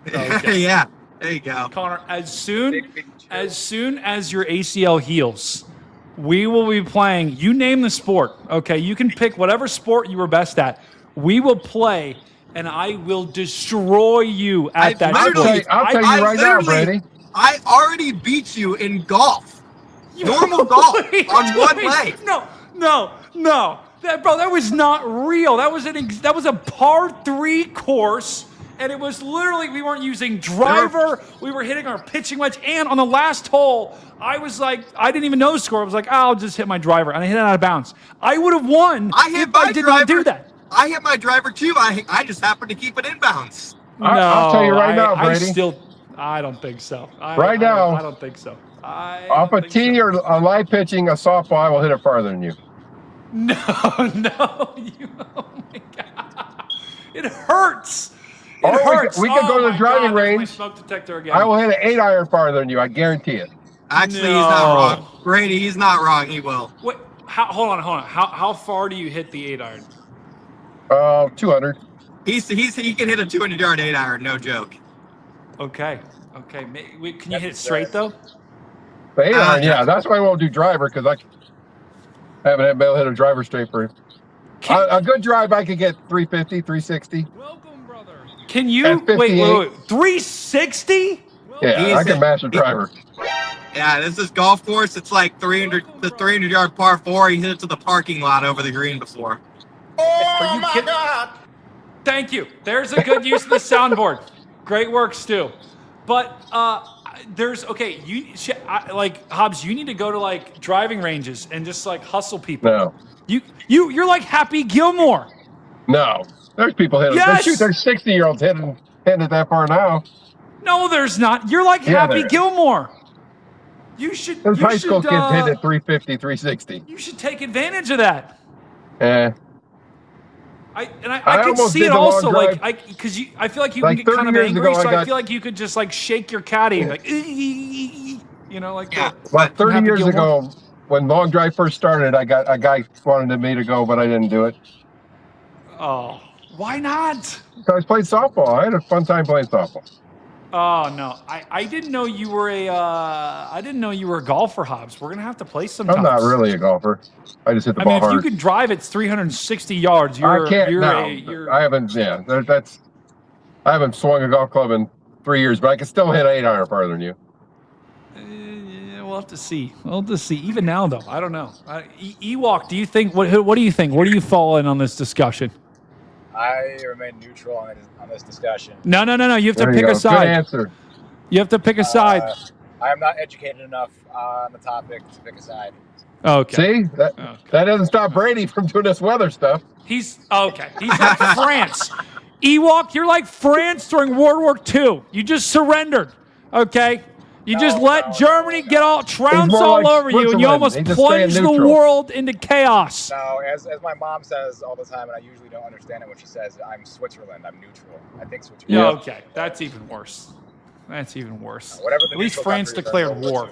[SPEAKER 1] Okay.
[SPEAKER 10] Yeah, there you go.
[SPEAKER 1] Connor, as soon as your ACL heals, we will be playing. You name the sport, okay? You can pick whatever sport you were best at. We will play, and I will destroy you at that sport.
[SPEAKER 9] I'll tell you right now, Brady.
[SPEAKER 10] I already beat you in golf. Normal golf on one leg.
[SPEAKER 1] No. That was not real. That was a par 3 course And it was literally, we weren't using driver. We were hitting our pitching wedge. And on the last hole, I was like, I didn't even know the score. I was like, I'll just hit my driver. And I hit it out of bounds. I would have won if I did not do that.
[SPEAKER 10] I hit my driver too. I just happened to keep it inbounds.
[SPEAKER 1] No,
[SPEAKER 9] I'll tell you right now, Brady.
[SPEAKER 1] I don't think so. I don't think so.
[SPEAKER 9] Off a tee or a live pitching, a softball, I will hit it farther than you.
[SPEAKER 1] No. Oh my God. It hurts. It hurts.
[SPEAKER 9] We could go to the driving range.
[SPEAKER 1] My smoke detector again.
[SPEAKER 9] I will hit an 8-iron farther than you. I guarantee it.
[SPEAKER 10] Actually, he's not wrong. Brady, he's not wrong. He will.
[SPEAKER 1] Wait, hold on. How far do you hit the 8-iron?
[SPEAKER 9] 200.
[SPEAKER 10] He can hit a 200-yard 8-iron, no joke.
[SPEAKER 1] Okay. Can you hit it straight though?
[SPEAKER 9] The 8-iron, yeah. That's why I won't do driver, because I haven't been able to hit a driver straight for him. A good drive, I could get 350, 360.
[SPEAKER 1] Welcome, brother. Can you wait? 360?
[SPEAKER 9] Yeah, I can mash a driver.
[SPEAKER 10] Yeah, this is golf course. It's like 300-yard par 4. He hit it to the parking lot over the green before.
[SPEAKER 1] Oh my God! Thank you. There's a good use of the soundboard. Great work, Stu. But like Hobbs, you need to go to like driving ranges and just like hustle people.
[SPEAKER 9] No.
[SPEAKER 1] You're like Happy Gilmore.
[SPEAKER 9] No. There's people hitting.
[SPEAKER 1] Yes.
[SPEAKER 9] There's 60-year-olds hitting it that far now.
[SPEAKER 1] No, there's not. You're like Happy Gilmore. You should.
[SPEAKER 9] There's high school kids hitting at 350, 360.
[SPEAKER 1] You should take advantage of that. I could see it also, like, because I feel like you can get kind of angry, so I feel like you could just like shake your caddy, and like, you know, like.
[SPEAKER 10] Yeah.
[SPEAKER 9] But 30 years ago, when long drive first started, a guy wanted me to go, but I didn't do it.
[SPEAKER 1] Oh, why not?
[SPEAKER 9] Because I played softball. I had a fun time playing softball.
[SPEAKER 1] Oh no, I didn't know you were a golfer, Hobbs. We're gonna have to play sometime.
[SPEAKER 9] I'm not really a golfer. I just hit the ball hard.
[SPEAKER 1] If you can drive it 360 yards,
[SPEAKER 9] I haven't. Yeah, I haven't swung a golf club in 3 years, but I can still hit 8-iron farther than you.
[SPEAKER 1] We'll have to see. Even now, though, I don't know. Ewok, do you think? What do you think? Where do you fall in on this discussion?
[SPEAKER 5] I remain neutral on this discussion.
[SPEAKER 1] No. You have to pick a side.
[SPEAKER 9] Good answer.
[SPEAKER 1] You have to pick a side.
[SPEAKER 5] I am not educated enough on the topic to pick a side.
[SPEAKER 1] Okay.
[SPEAKER 9] See, that doesn't stop Brady from doing this weather stuff.
[SPEAKER 1] He's okay. He's like France. Ewok, you're like France during World War II. You just surrendered. Okay. You just let Germany get all trounce all over you, and you almost plunged the world into chaos.
[SPEAKER 5] No, as my mom says all the time, and I usually don't understand it when she says, I'm Switzerland. I'm neutral. I think Switzerland.
[SPEAKER 1] Yeah, okay. That's even worse.
[SPEAKER 5] Whatever the
[SPEAKER 1] At least France declared war.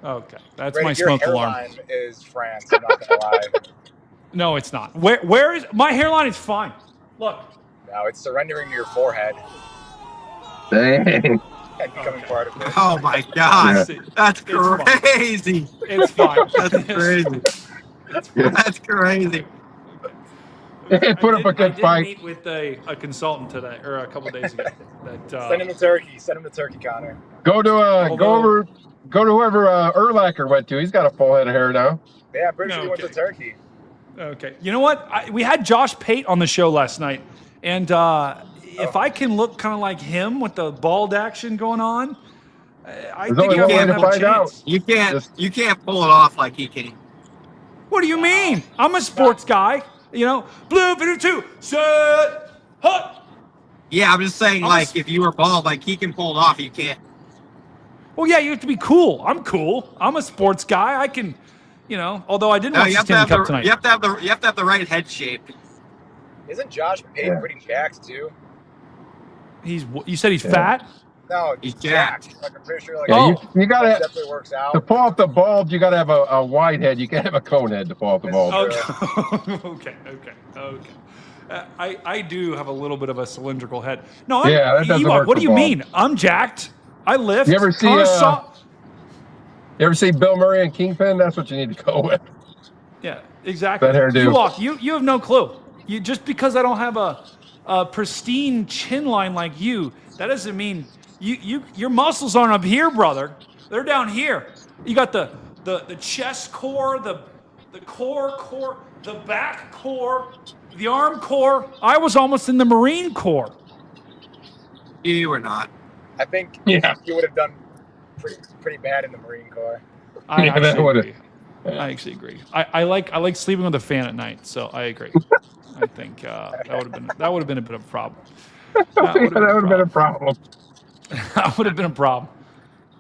[SPEAKER 1] Okay. That's my smoke alarm.
[SPEAKER 5] Your hairline is France, I'm not going to lie.
[SPEAKER 1] No, it's not. Where is... My hairline is fine. Look.
[SPEAKER 5] No, it's surrendering to your forehead.
[SPEAKER 9] Dang.
[SPEAKER 5] And becoming part of it.
[SPEAKER 10] Oh my God, that's crazy!
[SPEAKER 1] It's fine.
[SPEAKER 10] That's crazy. That's crazy.
[SPEAKER 9] Put up a good fight.
[SPEAKER 1] I did meet with a consultant today, or a couple days ago.
[SPEAKER 5] Send him to Turkey. Send him to Turkey, Connor.
[SPEAKER 9] Go to whoever Urlacher went to. He's got a full head of hair now.
[SPEAKER 5] Yeah, I'm pretty sure he went to Turkey.
[SPEAKER 1] Okay. You know what? We had Josh Pate on the show last night, and if I can look kind of like him with the bald action going on, I think I might have a chance.
[SPEAKER 10] You can't pull it off like he can.
[SPEAKER 1] What do you mean? I'm a sports guy. You know, blue, video 2, set, hut.
[SPEAKER 10] Yeah, I'm just saying, if you were bald, like he can pull it off, you can't.
[SPEAKER 1] Well, yeah, you have to be cool. I'm cool. I'm a sports guy. I can, although I didn't watch the Stanley Cup tonight.
[SPEAKER 10] You have to have the right head shape.
[SPEAKER 5] Isn't Josh Pate pretty jacked too?
[SPEAKER 1] You said he's fat?
[SPEAKER 5] No,
[SPEAKER 10] he's jacked.
[SPEAKER 5] Like, I'm pretty sure.
[SPEAKER 9] You gotta
[SPEAKER 5] definitely works out.
[SPEAKER 9] To pull off the bald. You gotta have a wide head. You can't have a cone head to pull off the bald.
[SPEAKER 1] Okay. I do have a little bit of a cylindrical head. No,
[SPEAKER 9] that doesn't work.
[SPEAKER 1] What do you mean? I'm jacked. I lift.
[SPEAKER 9] You ever see Bill Murray and Kingpin? That's what you need to go with.
[SPEAKER 1] Yeah, exactly.
[SPEAKER 9] That hairdo.
[SPEAKER 1] You have no clue. Just because I don't have a pristine chin line like you, that doesn't mean your muscles aren't up here, brother. They're down here. You got the chest core, the core, the back core, the arm core. I was almost in the Marine Corps.
[SPEAKER 10] You were not.
[SPEAKER 5] I think
[SPEAKER 9] Yeah.
[SPEAKER 5] you would have done pretty bad in the Marine Corps.
[SPEAKER 1] I
[SPEAKER 9] Yeah, that
[SPEAKER 1] actually
[SPEAKER 9] would've-
[SPEAKER 1] agree. I actually agree. I like sleeping with a fan at night, so I agree. I think that would have been a bit of a problem.
[SPEAKER 9] That would have been a problem.
[SPEAKER 1] That would have been a problem.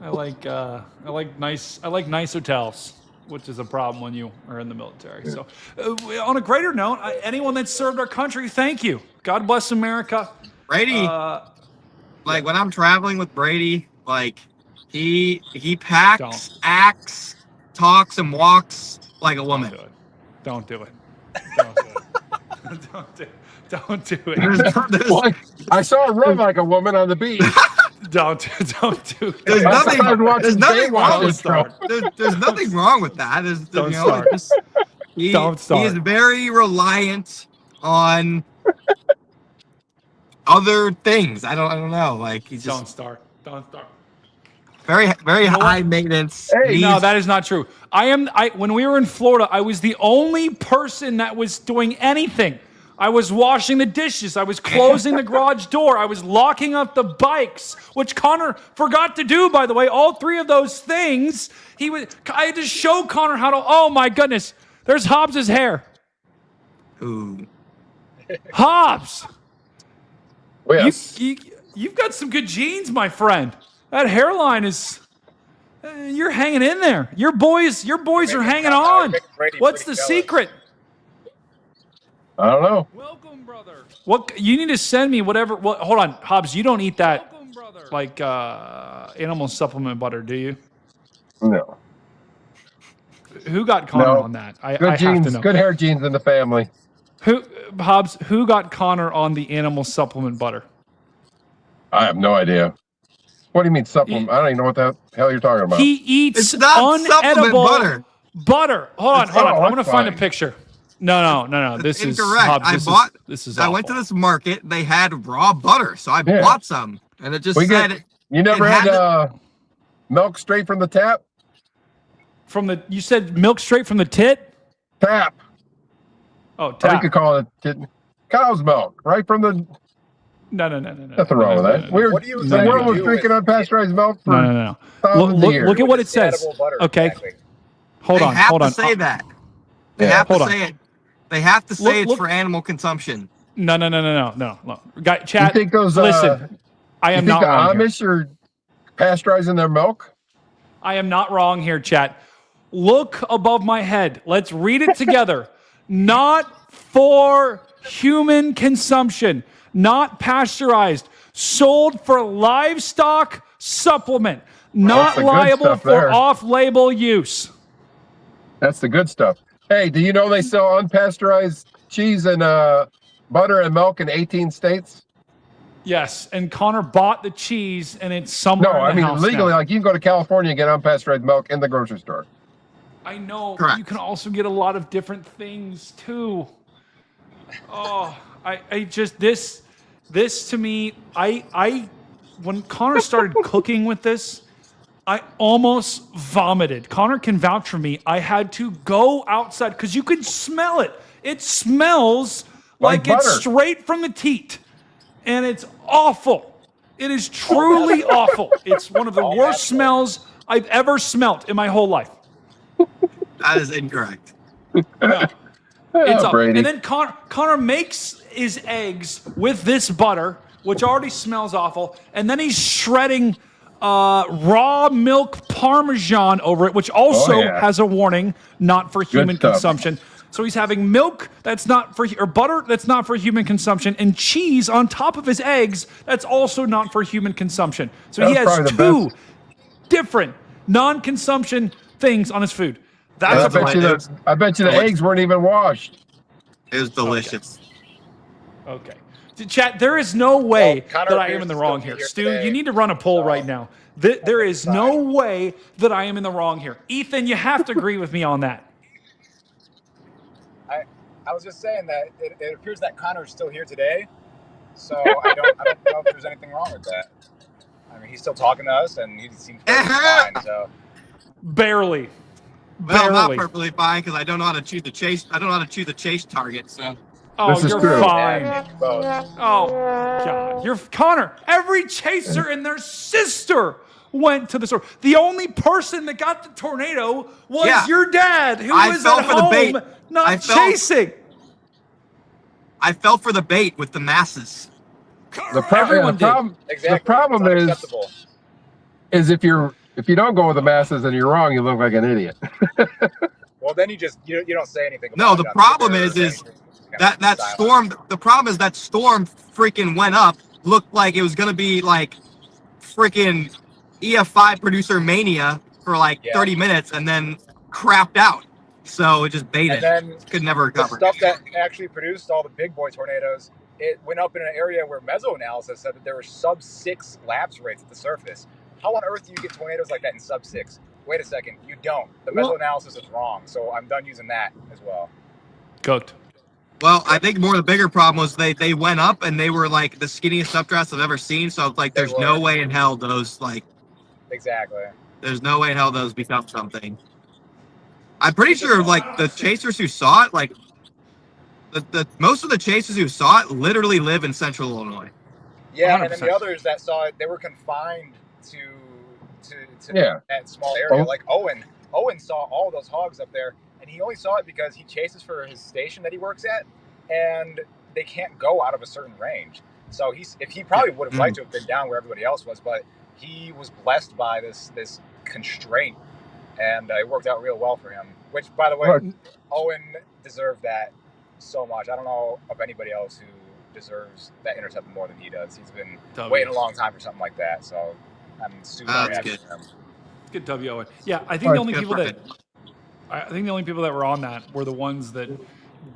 [SPEAKER 1] I like nice hotels, which is a problem when you are in the military. So, on a greater note, anyone that served our country, thank you. God bless America.
[SPEAKER 10] Brady, like when I'm traveling with Brady, like he packs, acts, talks, and walks like a woman.
[SPEAKER 1] Don't do it. Don't do it. Don't do it.
[SPEAKER 9] Well, I saw her run like a woman on the beach.
[SPEAKER 1] Don't do it.
[SPEAKER 10] There's nothing wrong with that.
[SPEAKER 1] Don't start. Don't start.
[SPEAKER 10] He is very reliant on other things. I don't know. Like he's just
[SPEAKER 1] Don't start.
[SPEAKER 10] very high maintenance.
[SPEAKER 1] Hey, no, that is not true. When we were in Florida, I was the only person that was doing anything. I was washing the dishes. I was closing the garage door. I was locking up the bikes, which Connor forgot to do, by the way. All three of those things. I had to show Connor how to. Oh my goodness! There's Hobbs' hair.
[SPEAKER 10] Ooh.
[SPEAKER 1] Hobbs.
[SPEAKER 9] Yes.
[SPEAKER 1] You've got some good genes, my friend. That hairline is. You're hanging in there. Your boys are hanging on. What's the secret?
[SPEAKER 9] I don't know.
[SPEAKER 1] Welcome, brother. What you need to send me whatever. Hold on, Hobbs. You don't eat that like animal supplement butter, do you?
[SPEAKER 9] No.
[SPEAKER 1] Who got Connor on that? I
[SPEAKER 9] Good genes,
[SPEAKER 1] have to know.
[SPEAKER 9] good hair genes in the family.
[SPEAKER 1] Hobbs? Who got Connor on the animal supplement butter?
[SPEAKER 9] I have no idea. What do you mean supplement? I don't even know what the hell you're talking about.
[SPEAKER 1] He eats
[SPEAKER 10] It's not supplement
[SPEAKER 1] unedible butter. Hold on. I'm gonna find a
[SPEAKER 9] fine.
[SPEAKER 1] picture. No. This is
[SPEAKER 10] incorrect.
[SPEAKER 1] Hobbs.
[SPEAKER 10] I went to this market. They had raw butter, so I bought some, and it just said.
[SPEAKER 9] You never had milk straight from the tap?
[SPEAKER 1] You said milk straight from the tit?
[SPEAKER 9] Tap.
[SPEAKER 1] Oh,
[SPEAKER 9] I
[SPEAKER 1] tap.
[SPEAKER 9] could call it cow's milk, right from the.
[SPEAKER 1] No.
[SPEAKER 9] Nothing wrong with that. The world was drinking unpasteurized milk for
[SPEAKER 1] No.
[SPEAKER 9] thousands of years.
[SPEAKER 1] Look at what it says. Okay. Hold on.
[SPEAKER 10] They have to say that. They have to say it. They have to say it's for animal consumption.
[SPEAKER 1] No. Chat.
[SPEAKER 9] You think those?
[SPEAKER 1] Listen, I am not wrong.
[SPEAKER 9] The Amish are pasteurizing their milk?
[SPEAKER 1] I am not wrong here, chat. Look above my head. Let's read it together. Not for human consumption. Not pasteurized. Sold for livestock supplement. Not liable for off-label use.
[SPEAKER 9] That's the good stuff. Hey, do you know they sell unpasteurized cheese and butter and milk in 18 states?
[SPEAKER 1] Yes, and Connor bought the cheese, and it's somewhere.
[SPEAKER 9] No,
[SPEAKER 1] in the house
[SPEAKER 9] legally,
[SPEAKER 1] now.
[SPEAKER 9] like you can go to California and get unpasteurized milk in the grocery store.
[SPEAKER 1] I know.
[SPEAKER 10] Correct.
[SPEAKER 1] You can also get a lot of different things too. Oh, I just this to me, I when Connor started cooking with this, I almost vomited. Connor can vouch for me. I had to go outside because you could smell it. It smells like it's straight from the teat. And it's awful. It is truly awful. It's one of the worst smells I've ever smelt in my whole life.
[SPEAKER 10] That is incorrect.
[SPEAKER 1] No. It's awful.
[SPEAKER 9] Brady.
[SPEAKER 1] And then Connor makes his eggs with this butter, which already smells awful, and then he's shredding raw milk Parmesan over it, which also has a warning, not for human consumption. So he's having milk that's not for, or butter that's not for human consumption, and cheese on top of his eggs that's also not for human consumption. So he has two different non-consumption things on his food. That's
[SPEAKER 9] I bet you the eggs weren't even washed.
[SPEAKER 10] It was delicious.
[SPEAKER 1] Okay. Chat, there is no way that I am in the wrong here. Stu, you need to run a poll right now. There is no way that I am in the wrong here. Ethan, you have to agree with me on that.
[SPEAKER 5] I was just saying that it appears that Connor's still here today, so I don't know if there's anything wrong with that. I mean, he's still talking to us, and he seems fine. So
[SPEAKER 1] barely.
[SPEAKER 10] Well, not perfectly fine because I don't know how to choose the chase. I don't know how to choose the chase target. So
[SPEAKER 1] Oh,
[SPEAKER 9] This is
[SPEAKER 1] you're
[SPEAKER 9] true.
[SPEAKER 1] fine.
[SPEAKER 5] Both.
[SPEAKER 1] Oh, God. You're Connor. Every chaser and their sister went to the store. The only person that got the tornado was your dad, who was
[SPEAKER 10] fell
[SPEAKER 1] at
[SPEAKER 10] for the bait.
[SPEAKER 1] home not chasing.
[SPEAKER 10] I fell for the bait with the masses.
[SPEAKER 1] Everyone did.
[SPEAKER 5] Exactly.
[SPEAKER 9] The problem
[SPEAKER 5] It's
[SPEAKER 9] is
[SPEAKER 5] unacceptable.
[SPEAKER 9] if you don't go with the masses and you're wrong, you look like an idiot.
[SPEAKER 5] Well, then you don't say anything.
[SPEAKER 10] No,
[SPEAKER 5] about
[SPEAKER 10] the
[SPEAKER 5] it
[SPEAKER 10] problem
[SPEAKER 5] Twitter
[SPEAKER 10] is
[SPEAKER 5] or anything.
[SPEAKER 10] that
[SPEAKER 5] Silent.
[SPEAKER 10] storm. The problem is that storm freaking went up. Looked like it was gonna be like freaking EF5 producer mania for like 30 minutes, and then crapped out. So it just baited.
[SPEAKER 5] And then
[SPEAKER 10] could never recover.
[SPEAKER 5] The stuff that actually produced all the big boy tornadoes, it went up in an area where meso-analysis said that there were sub-6 lapse rates at the surface. How on earth do you get tornadoes like that in sub-6? Wait a second, you don't. The meso-analysis is wrong, so I'm done using that as well.
[SPEAKER 1] Cooked.
[SPEAKER 10] Well, I think more the bigger problem was they went up and they were like the skinniest updrafts I've ever seen. So like, there's no way in hell those like.
[SPEAKER 5] Exactly.
[SPEAKER 10] There's no way in hell those become something. I'm pretty sure like the chasers who saw it, like the most of the chasers who saw it literally live in Central Illinois.
[SPEAKER 5] Yeah,
[SPEAKER 1] 100%.
[SPEAKER 5] and then the others that saw it, they were confined to that small area.
[SPEAKER 9] Oh.
[SPEAKER 5] Like Owen saw all those hogs up there, and he only saw it because he chases for his station that he works at, and they can't go out of a certain range. So he probably would have liked to have been down where everybody else was, but he was blessed by this constraint, and it worked out real well for him. Which, by the way, Owen deserved that so much. I don't know of anybody else who deserves that intercept more than he does. He's been waiting a long time for something like that, so I'm super happy for him.
[SPEAKER 1] Good W, Owen. Yeah, I think the only people that were on that were the ones that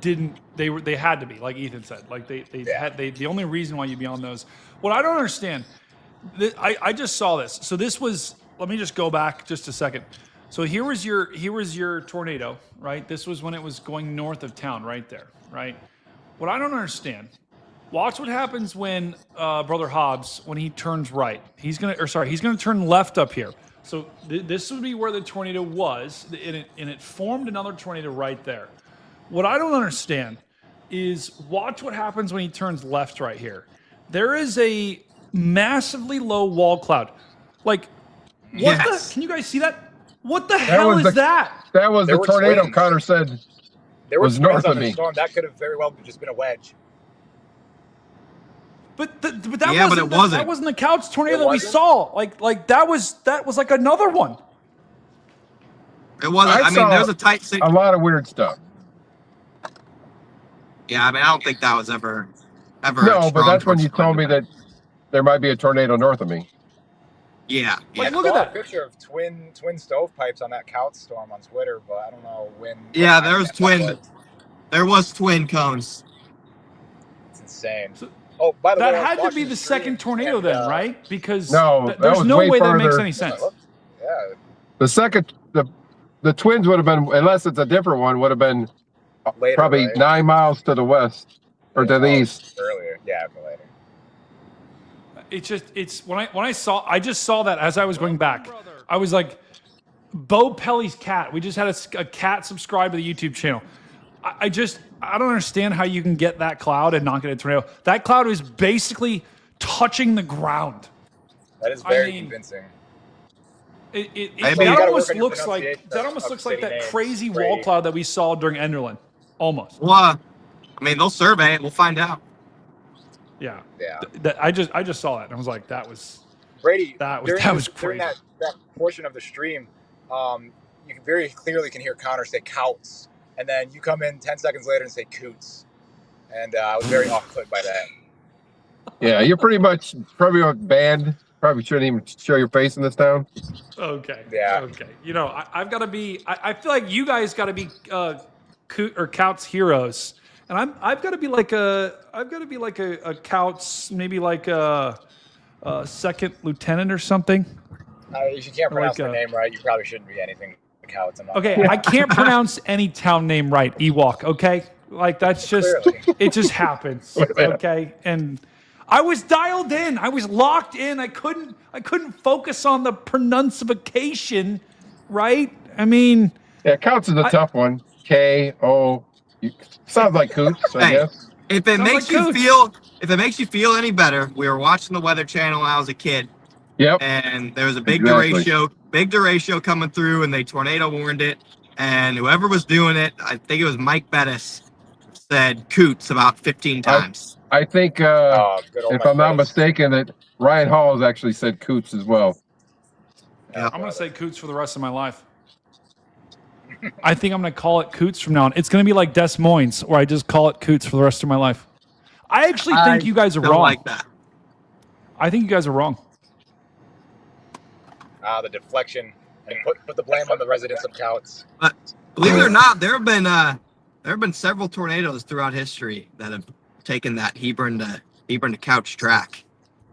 [SPEAKER 1] didn't. They had to be, like Ethan said. Like they had. The only reason why you'd be on those. What I don't understand. I just saw this. So this was. Let me just go back just a second. So here was your tornado, right? This was when it was going north of town, right there, right? What I don't understand. Watch what happens when Brother Hobbs, when he turns right. He's gonna turn left up here. So this would be where the tornado was, and it formed another tornado right there. What I don't understand is watch what happens when he turns left right here. There is a massively low wall cloud. Like, can you guys see that? What the hell is that?
[SPEAKER 9] That was the tornado
[SPEAKER 5] twins.
[SPEAKER 9] Connor said
[SPEAKER 5] There
[SPEAKER 9] was north of me.
[SPEAKER 5] Storm. That could have very well just been a wedge.
[SPEAKER 1] But that wasn't the Kouts tornado that we saw. Like that was like another one.
[SPEAKER 10] It wasn't. I mean, there's a tight.
[SPEAKER 9] A lot of weird stuff.
[SPEAKER 10] Yeah, I mean, I don't think that was ever.
[SPEAKER 9] No, but that's when you told me that there might be a tornado north of me.
[SPEAKER 10] Yeah.
[SPEAKER 1] Like, look at that
[SPEAKER 5] picture of twin stovepipes on that Kouts storm on Twitter, but I don't know when.
[SPEAKER 10] Yeah, there was twin. There was twin cones.
[SPEAKER 5] It's insane. Oh, by the way,
[SPEAKER 1] that had to be the second tornado then, right? Because
[SPEAKER 9] no,
[SPEAKER 1] there's no way
[SPEAKER 9] further.
[SPEAKER 1] that makes any sense.
[SPEAKER 5] Yeah.
[SPEAKER 9] The second, the twins would have been, unless it's a different one, would have been
[SPEAKER 5] later,
[SPEAKER 9] probably
[SPEAKER 5] right?
[SPEAKER 9] 9 miles to the west or to the east.
[SPEAKER 5] Earlier, yeah, for later.
[SPEAKER 1] I just saw that as I was going back. I was like, Bo Pelly's cat. We just had a cat subscribe to the YouTube channel. I don't understand how you can get that cloud and not get a tornado. That cloud is basically touching the ground.
[SPEAKER 5] That is very convincing.
[SPEAKER 1] That almost looks like that crazy wall cloud that we saw during Enderlin. Almost.
[SPEAKER 10] Well, I mean, they'll survey it. We'll find out.
[SPEAKER 1] Yeah.
[SPEAKER 5] Yeah.
[SPEAKER 1] I just saw that and I was like, that was
[SPEAKER 5] Brady.
[SPEAKER 1] That was crazy.
[SPEAKER 5] During that portion of the stream, you very clearly can hear Connor say Kouts, and then you come in 10 seconds later and say Kouts, and I was very off-put by that.
[SPEAKER 9] Yeah, you're pretty much probably banned. Probably shouldn't even show your face in this town.
[SPEAKER 1] Okay.
[SPEAKER 5] Yeah.
[SPEAKER 1] Okay. You know, I've got to be. I feel like you guys got to be Kouts heroes, and I've got to be like a Kouts, maybe like a second lieutenant or something.
[SPEAKER 5] If you can't pronounce the name right, you probably shouldn't be anything Kouts.
[SPEAKER 1] Okay, I can't pronounce any town name right. Ewok. Okay, like that's just it. Just happens. Okay, and I was dialed in. I was locked in. I couldn't focus on the pronunciation. Right? I mean,
[SPEAKER 9] yeah, Kouts is a tough one. K-O. Sounds like Kouts, I guess.
[SPEAKER 10] If it makes you feel any better, we were watching the Weather Channel when I was a kid.
[SPEAKER 9] Yep.
[SPEAKER 10] And there was a big
[SPEAKER 9] Exactly.
[SPEAKER 10] derecho coming through, and they tornado warned it. And whoever was doing it, I think it was Mike Bettis, said Kouts about 15 times.
[SPEAKER 9] I think,
[SPEAKER 5] Good old
[SPEAKER 9] if
[SPEAKER 5] Mike
[SPEAKER 9] I'm not
[SPEAKER 5] Bettis.
[SPEAKER 9] mistaken, that Ryan Hall has actually said Kouts as well.
[SPEAKER 10] Yeah.
[SPEAKER 1] I'm going to say Kouts for the rest of my life. I think I'm going to call it Kouts from now on. It's going to be like Des Moines, where I just call it Kouts for the rest of my life. I actually think you guys are
[SPEAKER 10] don't
[SPEAKER 1] wrong.
[SPEAKER 10] like that.
[SPEAKER 1] I think you guys are wrong.
[SPEAKER 5] The deflection, and put the blame on the residents of Kouts.
[SPEAKER 10] But believe it or not, there have been several tornadoes throughout history that have taken that Hebron to Couch track.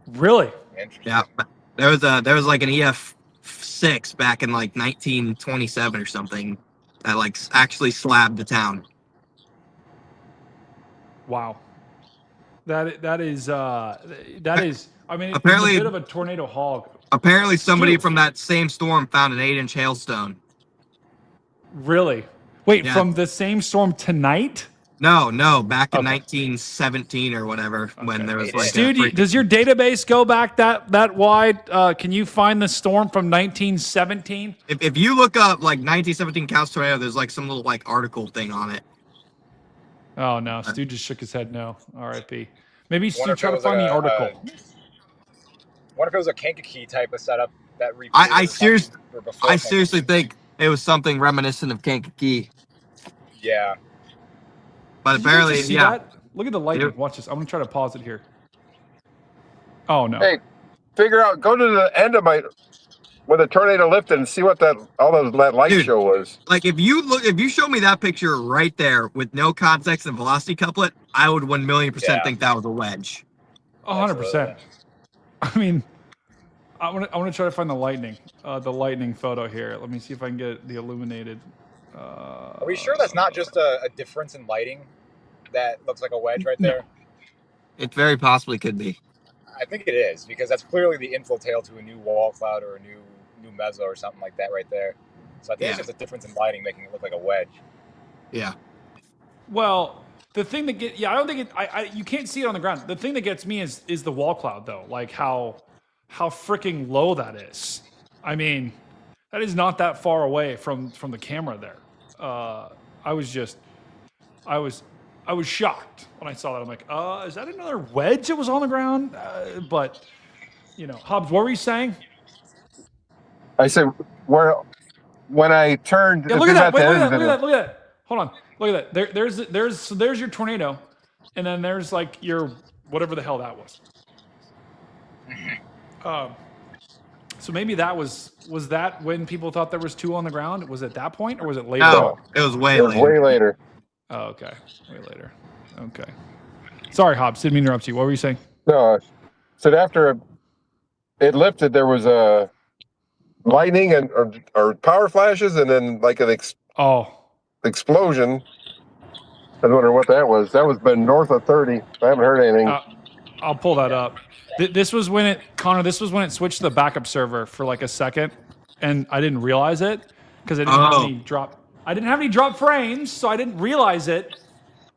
[SPEAKER 1] Really?
[SPEAKER 10] Yeah. There was like an EF6 back in like 1927 or something that like actually slabbed the town.
[SPEAKER 1] Wow. That is. I mean,
[SPEAKER 10] Apparently,
[SPEAKER 1] it's a bit of a tornado hog.
[SPEAKER 10] Apparently, somebody from that same storm found an 8-inch hailstone.
[SPEAKER 1] Really? Wait,
[SPEAKER 10] Yeah.
[SPEAKER 1] from the same storm tonight?
[SPEAKER 10] No, back in 1917 or whatever, when there was like.
[SPEAKER 1] Stu, does your database go back that wide? Can you find the storm from 1917?
[SPEAKER 10] If you look up like 1917 Kouts Tornado, there's like some little like article thing on it.
[SPEAKER 1] Oh no, Stu just shook his head. No, R.I.P. Maybe Stu
[SPEAKER 5] Wonder if
[SPEAKER 1] try
[SPEAKER 5] it
[SPEAKER 1] to
[SPEAKER 5] was
[SPEAKER 1] find
[SPEAKER 5] like
[SPEAKER 1] the article.
[SPEAKER 5] What if it was a Kankakee type of setup that
[SPEAKER 10] I seriously think it was something reminiscent of Kankakee.
[SPEAKER 5] Yeah.
[SPEAKER 10] But
[SPEAKER 1] Did you
[SPEAKER 10] apparently,
[SPEAKER 1] just see
[SPEAKER 10] yeah.
[SPEAKER 1] that? Look at the lightning. Watch this. I'm gonna try to pause it here. Oh no.
[SPEAKER 9] Hey, go to the end of when the tornado lifted and see what that light show was.
[SPEAKER 10] Like if you show me that picture right there with no context and velocity couplet, I would 1,000,000% think that was a wedge.
[SPEAKER 1] 100%. I mean, I want to try to find the lightning photo here. Let me see if I can get the illuminated.
[SPEAKER 5] Are we sure that's not just a difference in lighting that looks like a wedge right there?
[SPEAKER 10] It very possibly could be.
[SPEAKER 5] I think it is, because that's clearly the inflow tail to a new wall cloud or a new meso or something like that right there. So I think it's just a difference in lighting making it look like a wedge.
[SPEAKER 10] Yeah.
[SPEAKER 1] Well, the thing that I don't think you can't see it on the ground. The thing that gets me is the wall cloud though, like how freaking low that is. I mean, that is not that far away from the camera there. I was shocked when I saw that. I'm like, is that another wedge that was on the ground? But you know, Hobbs, what were you saying?
[SPEAKER 9] I said when I turned.
[SPEAKER 1] Yeah, look at that. Wait, look at that. Hold on. Look at that. There's your tornado, and then there's like your whatever the hell that was. So maybe that was that when people thought there was two on the ground? Was it that point or was it later?
[SPEAKER 10] No, it was way
[SPEAKER 9] later.
[SPEAKER 1] Oh, okay. Way later. Okay. Sorry, Hobbs. Didn't mean to interrupt you. What were you saying?
[SPEAKER 9] No, said after it lifted, there was a lightning or power flashes, and then like an explosion. I was wondering what that was. That was been north of 30. I haven't heard anything.
[SPEAKER 1] I'll pull that up. This was when it switched to the backup server for like a second, and I didn't realize it because I didn't have any drop. I didn't have any drop frames, so I didn't realize it.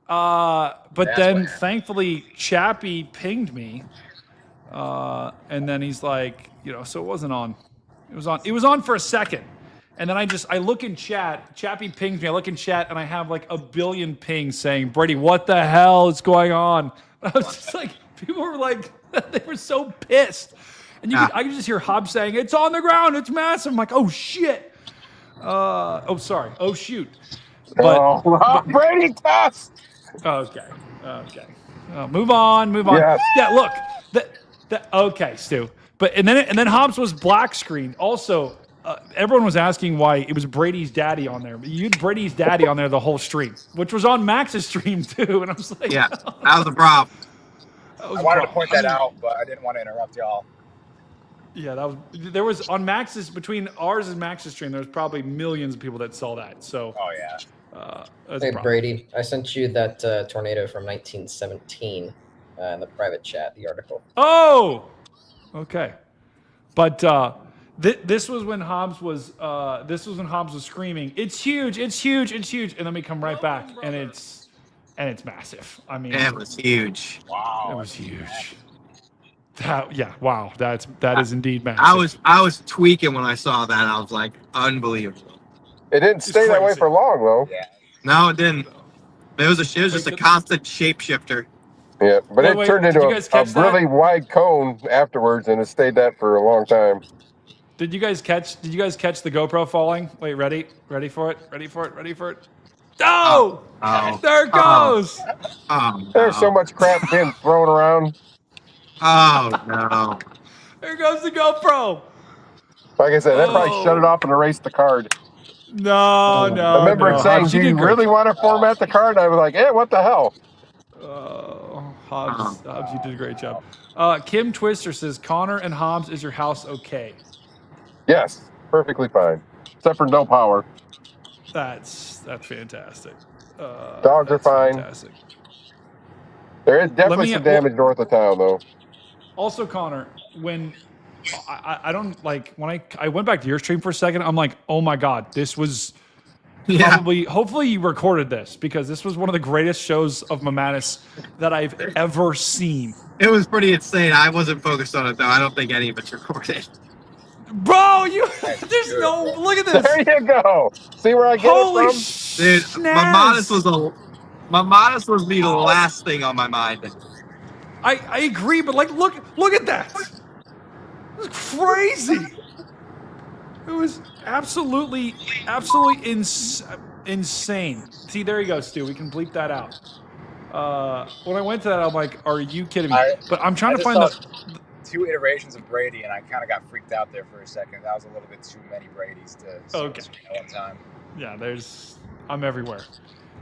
[SPEAKER 1] But then thankfully Chappie pinged me, and then he's like, so it wasn't on. It was on for a second. And then I look in chat, Chappie pings me, I look in chat, and I have like a billion pings saying, Brady, what the hell is going on? And I was just like, people were like, they were so pissed. And I could just hear Hobbs saying, it's on the ground, it's massive. I'm like, oh shit. Sorry. Oh shoot. But
[SPEAKER 9] Brady test.
[SPEAKER 1] Okay. Move on.
[SPEAKER 9] Yes.
[SPEAKER 1] Yeah, look. Okay, Stu. And then Hobbs was black screened. Also, everyone was asking why it was Brady's daddy on there. But you had Brady's daddy on there the whole stream, which was on Max's stream too. And I was like,
[SPEAKER 10] yeah, that was a problem.
[SPEAKER 5] I wanted to point that out, but I didn't want to interrupt y'all.
[SPEAKER 1] Yeah, there was on Max's, between ours and Max's stream, there was probably millions of people that saw that. So.
[SPEAKER 5] Oh yeah.
[SPEAKER 11] Hey Brady, I sent you that tornado from 1917 in the private chat, the article.
[SPEAKER 1] Oh, okay. But this was when Hobbs was screaming, "It's huge! It's huge! It's huge!" And then we come right back, and it's and it's massive. I mean,
[SPEAKER 10] It was huge.
[SPEAKER 5] Wow.
[SPEAKER 1] it was huge. Wow, that is indeed massive.
[SPEAKER 10] I was tweaking when I saw that. I was like, unbelievable.
[SPEAKER 9] It didn't stay that way
[SPEAKER 1] crazy.
[SPEAKER 9] for long, though.
[SPEAKER 5] Yeah.
[SPEAKER 10] No, it didn't. It was just a constant shapeshifter.
[SPEAKER 9] Yeah, but
[SPEAKER 1] Wait,
[SPEAKER 9] it
[SPEAKER 1] wait,
[SPEAKER 9] turned
[SPEAKER 1] did
[SPEAKER 9] into
[SPEAKER 1] you guys
[SPEAKER 9] a
[SPEAKER 1] catch that?
[SPEAKER 9] really wide cone afterwards, and it stayed that for a long time.
[SPEAKER 1] Did you guys catch the GoPro falling? Wait, ready for it? Oh!
[SPEAKER 10] Oh.
[SPEAKER 1] There it goes!
[SPEAKER 10] Oh,
[SPEAKER 9] There's so much crap being thrown around.
[SPEAKER 10] Oh no.
[SPEAKER 1] There goes the GoPro!
[SPEAKER 9] Like I said, that probably shut it off and erased the card.
[SPEAKER 1] No.
[SPEAKER 9] I remember it saying,
[SPEAKER 1] Hobbs,
[SPEAKER 9] do
[SPEAKER 1] you
[SPEAKER 9] you
[SPEAKER 1] did great.
[SPEAKER 9] really want to format the card? I was like, yeah, what the hell?
[SPEAKER 1] Hobbs, you did a great job. Kim Twister says, Connor and Hobbs, is your house okay?
[SPEAKER 9] Yes, perfectly fine. Except for no power.
[SPEAKER 1] That's fantastic.
[SPEAKER 9] Dogs are fine.
[SPEAKER 1] Fantastic.
[SPEAKER 9] There is definitely some damage north of town, though.
[SPEAKER 1] Also, Connor, when I don't like when I went back to your stream for a second, I'm like, oh my god, this was probably. Hopefully, you recorded this because this was one of the greatest shows of Mamatis that I've ever seen.
[SPEAKER 10] It was pretty insane. I wasn't focused on it though. I don't think any of it's recorded.
[SPEAKER 1] Bro, there's no look at this.
[SPEAKER 9] There you go. See where I get
[SPEAKER 1] Holy
[SPEAKER 9] it from?
[SPEAKER 10] Dude, Mamatis was the last thing on my mind.
[SPEAKER 1] I agree, but like look at that. It was crazy. It was absolutely insane. See, there you go, Stu. We can bleep that out. When I went to that, I'm like, are you kidding me? But I'm trying to find the
[SPEAKER 5] 2 iterations of Brady, and I kind of got freaked out there for a second. That was a little bit too many Bradys to see at one time.
[SPEAKER 1] Yeah, I'm everywhere.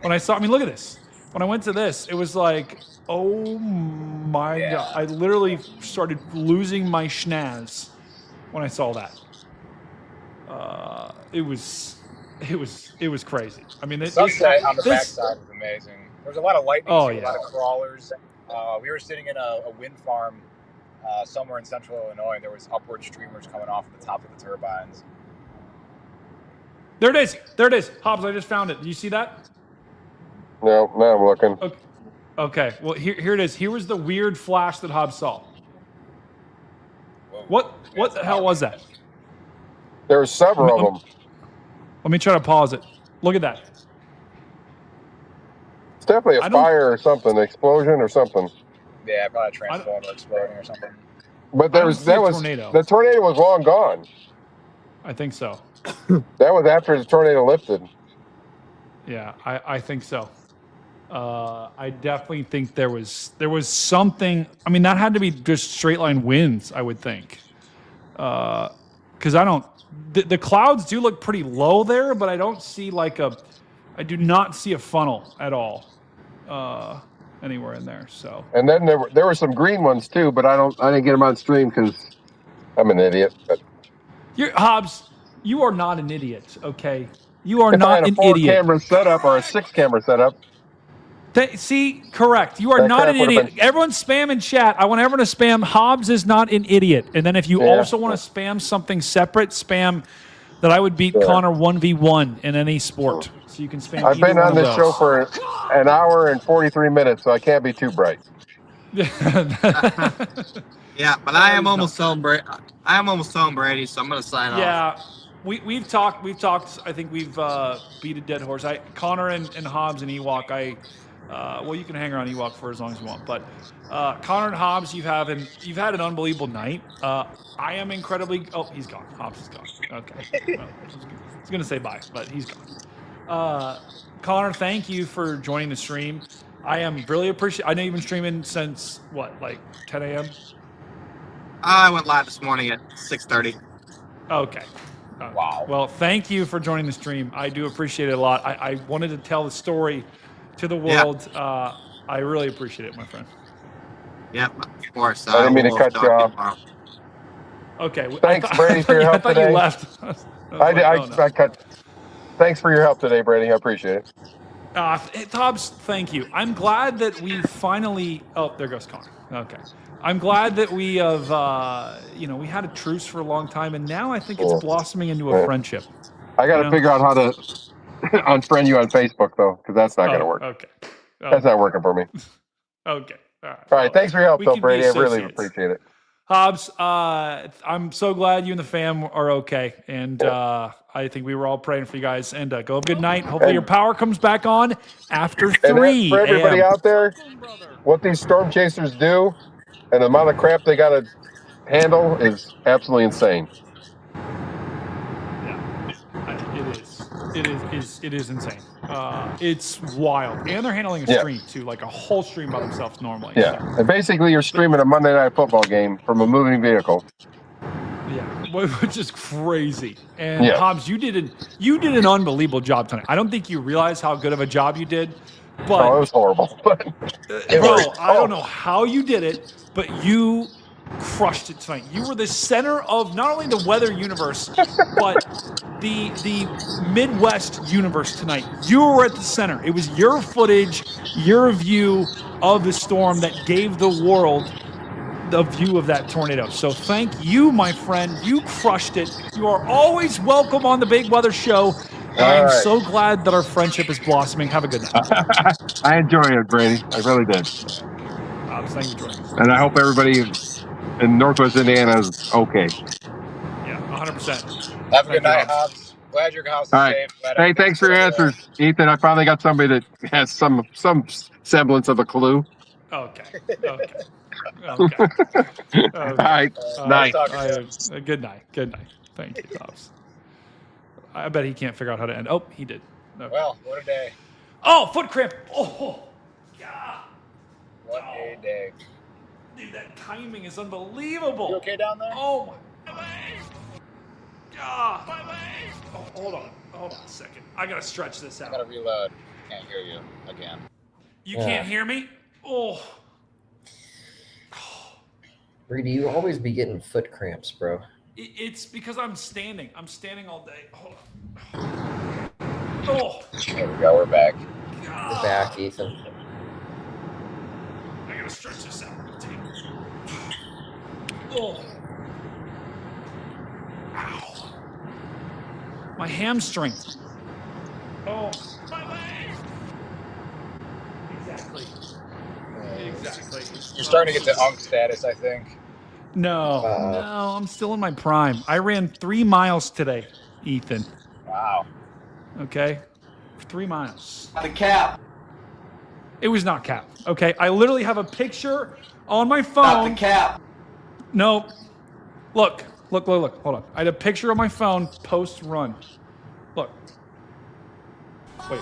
[SPEAKER 1] When I saw, I mean, look at this. When I went to this, it was like, oh my god! I literally started losing my schnaz when I saw that. It was crazy. I mean,
[SPEAKER 5] the sunset on the backside was amazing. There was a lot of lightning, a lot of crawlers. We were sitting in a wind farm somewhere in central Illinois. There was upward streamers coming off the top of the turbines.
[SPEAKER 1] There it is. Hobbs, I just found it. Do you see that?
[SPEAKER 9] No, now I'm looking.
[SPEAKER 1] Okay. Well, here it is. Here was the weird flash that Hobbs saw.
[SPEAKER 5] Whoa.
[SPEAKER 1] What the hell was that?
[SPEAKER 9] There were several of them.
[SPEAKER 1] Let me try to pause it. Look at that.
[SPEAKER 9] It's definitely a fire or something, an explosion or something.
[SPEAKER 5] Yeah, probably a transformer exploding or something.
[SPEAKER 9] But the tornado was long gone.
[SPEAKER 1] I think so.
[SPEAKER 9] That was after the tornado lifted.
[SPEAKER 1] Yeah, I think so. I definitely think there was something. I mean, that had to be just straight line winds, I would think. Because the clouds do look pretty low there, but I don't see I do not see a funnel at all anywhere in there. So.
[SPEAKER 9] And then there were some green ones too, but I didn't get them on stream because I'm an idiot. But
[SPEAKER 1] Hobbs, you are not an idiot, okay? You are
[SPEAKER 9] if
[SPEAKER 1] not
[SPEAKER 9] I had a
[SPEAKER 1] an
[SPEAKER 9] 4-camera setup or a 6-camera setup.
[SPEAKER 1] See, correct. You are not an idiot. Everyone spam in chat. I want everyone to spam. Hobbs is not an idiot. And then if you also want to spam something separate, spam that I would beat Connor 1v1 in any sport. So you can spam.
[SPEAKER 9] I've been on this show for an hour and 43 minutes, so I can't be too bright.
[SPEAKER 10] Yeah, but I am almost home, Brady. So I'm gonna sign off.
[SPEAKER 1] Yeah. We've talked. I think we've beat a dead horse. Connor and Hobbs and Ewok. Well, you can hang around Ewok for as long as you want. But Connor and Hobbs, you've had an unbelievable night. I am incredibly. Oh, he's gone. Hobbs is gone. Okay. Well, I was gonna say bye, but he's gone. Connor, thank you for joining the stream. I am really appreciate. I know you've been streaming since what, like 10 a.m.
[SPEAKER 10] I went live this morning at 6:30.
[SPEAKER 1] Okay. Wow. Well, thank you for joining the stream. I do appreciate it a lot. I wanted to tell the story to the world. Yeah. I really appreciate it, my friend.
[SPEAKER 10] Yeah, of course.
[SPEAKER 9] I didn't mean to cut you off.
[SPEAKER 1] Okay.
[SPEAKER 9] Thanks, Brady, for your help today.
[SPEAKER 1] You left.
[SPEAKER 9] I cut. Thanks for your help today, Brady. I appreciate it.
[SPEAKER 1] Hobbs, thank you. I'm glad that we finally. Oh, there goes Connor. Okay. I'm glad that we have, we had a truce for a long time, and now I think it's blossoming into a friendship.
[SPEAKER 9] I got to figure out how to unfriend you on Facebook, though, because that's not going to work.
[SPEAKER 1] Okay.
[SPEAKER 9] That's not working for me.
[SPEAKER 1] Okay. All
[SPEAKER 9] right. All right. Thanks for your help, though, Brady. I really
[SPEAKER 1] associates.
[SPEAKER 9] appreciate it.
[SPEAKER 1] Hobbs, I'm so glad you and the fam are okay. And I think we were all praying for you guys. And go have a good night. Hopefully your power comes back on after 3
[SPEAKER 9] for everybody
[SPEAKER 1] a.m.
[SPEAKER 9] out there, what these storm chasers do and the amount of crap they got to handle is absolutely insane.
[SPEAKER 1] It is insane. It's wild. And they're handling a stream, too, like a whole stream by themselves normally.
[SPEAKER 9] Yeah. So. And basically, you're streaming a Monday Night Football game from a moving vehicle.
[SPEAKER 1] Yeah, which is crazy. And Hobbs, you did an unbelievable job tonight. I don't think you realize how good of a job you did. But
[SPEAKER 9] it was horrible.
[SPEAKER 1] Bro, I don't know how you did it, but you crushed it tonight. You were the center of not only the weather universe, but the Midwest universe tonight. You were at the center. It was your footage, your view of the storm that gave the world the view of that tornado. So thank you, my friend. You crushed it. You are always welcome on the Big Weather Show. I'm so glad that our friendship is blossoming. Have a good night.
[SPEAKER 9] I enjoyed it, Brady. I really did.
[SPEAKER 1] Thanks for joining us.
[SPEAKER 9] And I hope everybody in Northwest Indiana is okay.
[SPEAKER 1] Yeah, 100%.
[SPEAKER 5] Have a good night, Hobbs. Glad your house is safe.
[SPEAKER 9] Hey, thanks for your answers, Ethan. I finally got somebody that has some semblance of a clue.
[SPEAKER 1] Okay.
[SPEAKER 9] All right. Night.
[SPEAKER 1] Good night. Good night. Thank you, Hobbs. I bet he can't figure out how to end. Oh, he did. Okay.
[SPEAKER 5] Well, what a day.
[SPEAKER 1] Oh, foot cramp. Oh, God.
[SPEAKER 5] What a day.
[SPEAKER 1] Dude, that timing is unbelievable.
[SPEAKER 5] You okay down there?
[SPEAKER 1] Oh, my. God. Oh, hold on a second. I got to stretch this out.
[SPEAKER 5] I got to reload. Can't hear you again.
[SPEAKER 1] You can't hear me? Oh.
[SPEAKER 11] Brady, you always be getting foot cramps, bro.
[SPEAKER 1] It's because I'm standing. I'm standing all day. Hold on. Oh.
[SPEAKER 5] There we go. We're back.
[SPEAKER 11] You're back, Ethan.
[SPEAKER 1] I gotta stretch this out. Oh. Ow. My hamstring. Oh. My leg. Exactly.
[SPEAKER 5] You're starting to get to unk status, I think.
[SPEAKER 1] No, I'm still in my prime. I ran 3 miles today, Ethan.
[SPEAKER 5] Wow.
[SPEAKER 1] Okay? 3 miles.
[SPEAKER 2] The cap.
[SPEAKER 1] It was not cap. Okay? I literally have a picture on my phone.
[SPEAKER 2] Not the cap.
[SPEAKER 1] No. Look. Hold on. I had a picture on my phone post-run. Look. Wait.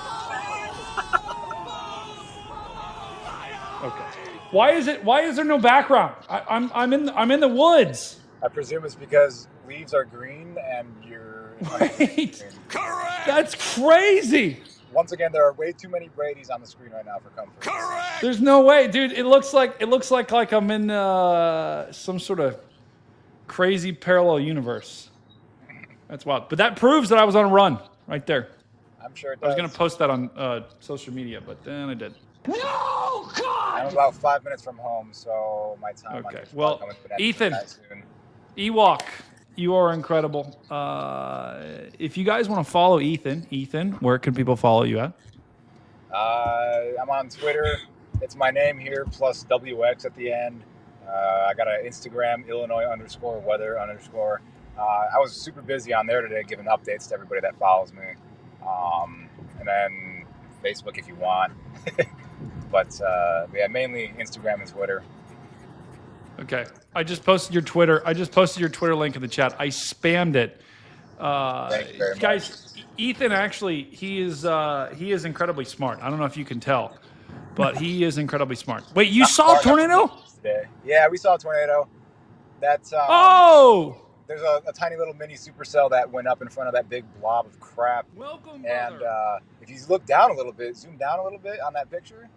[SPEAKER 1] Okay. Why is there no background? I'm in the woods.
[SPEAKER 5] I presume it's because leaves are green and you're
[SPEAKER 1] Wait. Correct. That's crazy.
[SPEAKER 5] Once again, there are way too many Bradys on the screen right now for comfort.
[SPEAKER 2] Correct.
[SPEAKER 1] There's no way, dude. It looks like I'm in some sort of crazy parallel universe. That's wild. But that proves that I was on a run right there.
[SPEAKER 5] I'm sure it does.
[SPEAKER 1] I was gonna post that on social media, but then I did.
[SPEAKER 2] No, God!
[SPEAKER 5] I'm about 5 minutes from home, so my time.
[SPEAKER 1] Okay. Well, Ethan, Ewok, you are incredible. If you guys want to follow Ethan, where can people follow you at?
[SPEAKER 5] I'm on Twitter. It's my name here plus WX at the end. I got an Instagram, Illinois_weather_. I was super busy on there today, giving updates to everybody that follows me. And then Facebook if you want. But yeah, mainly Instagram and Twitter.
[SPEAKER 1] Okay. I just posted your Twitter. Link in the chat. I spammed it.
[SPEAKER 5] Thank you very
[SPEAKER 1] guys, much. Ethan actually, he is incredibly smart. I don't know if you can tell, but he is incredibly smart. Wait, you saw a tornado?
[SPEAKER 5] Today. Yeah, we saw a tornado. That's there's a tiny little mini supercell that went up in front of that big blob of crap.
[SPEAKER 1] Welcome,
[SPEAKER 5] and if you look down a little bit, zoom down a little bit on that picture,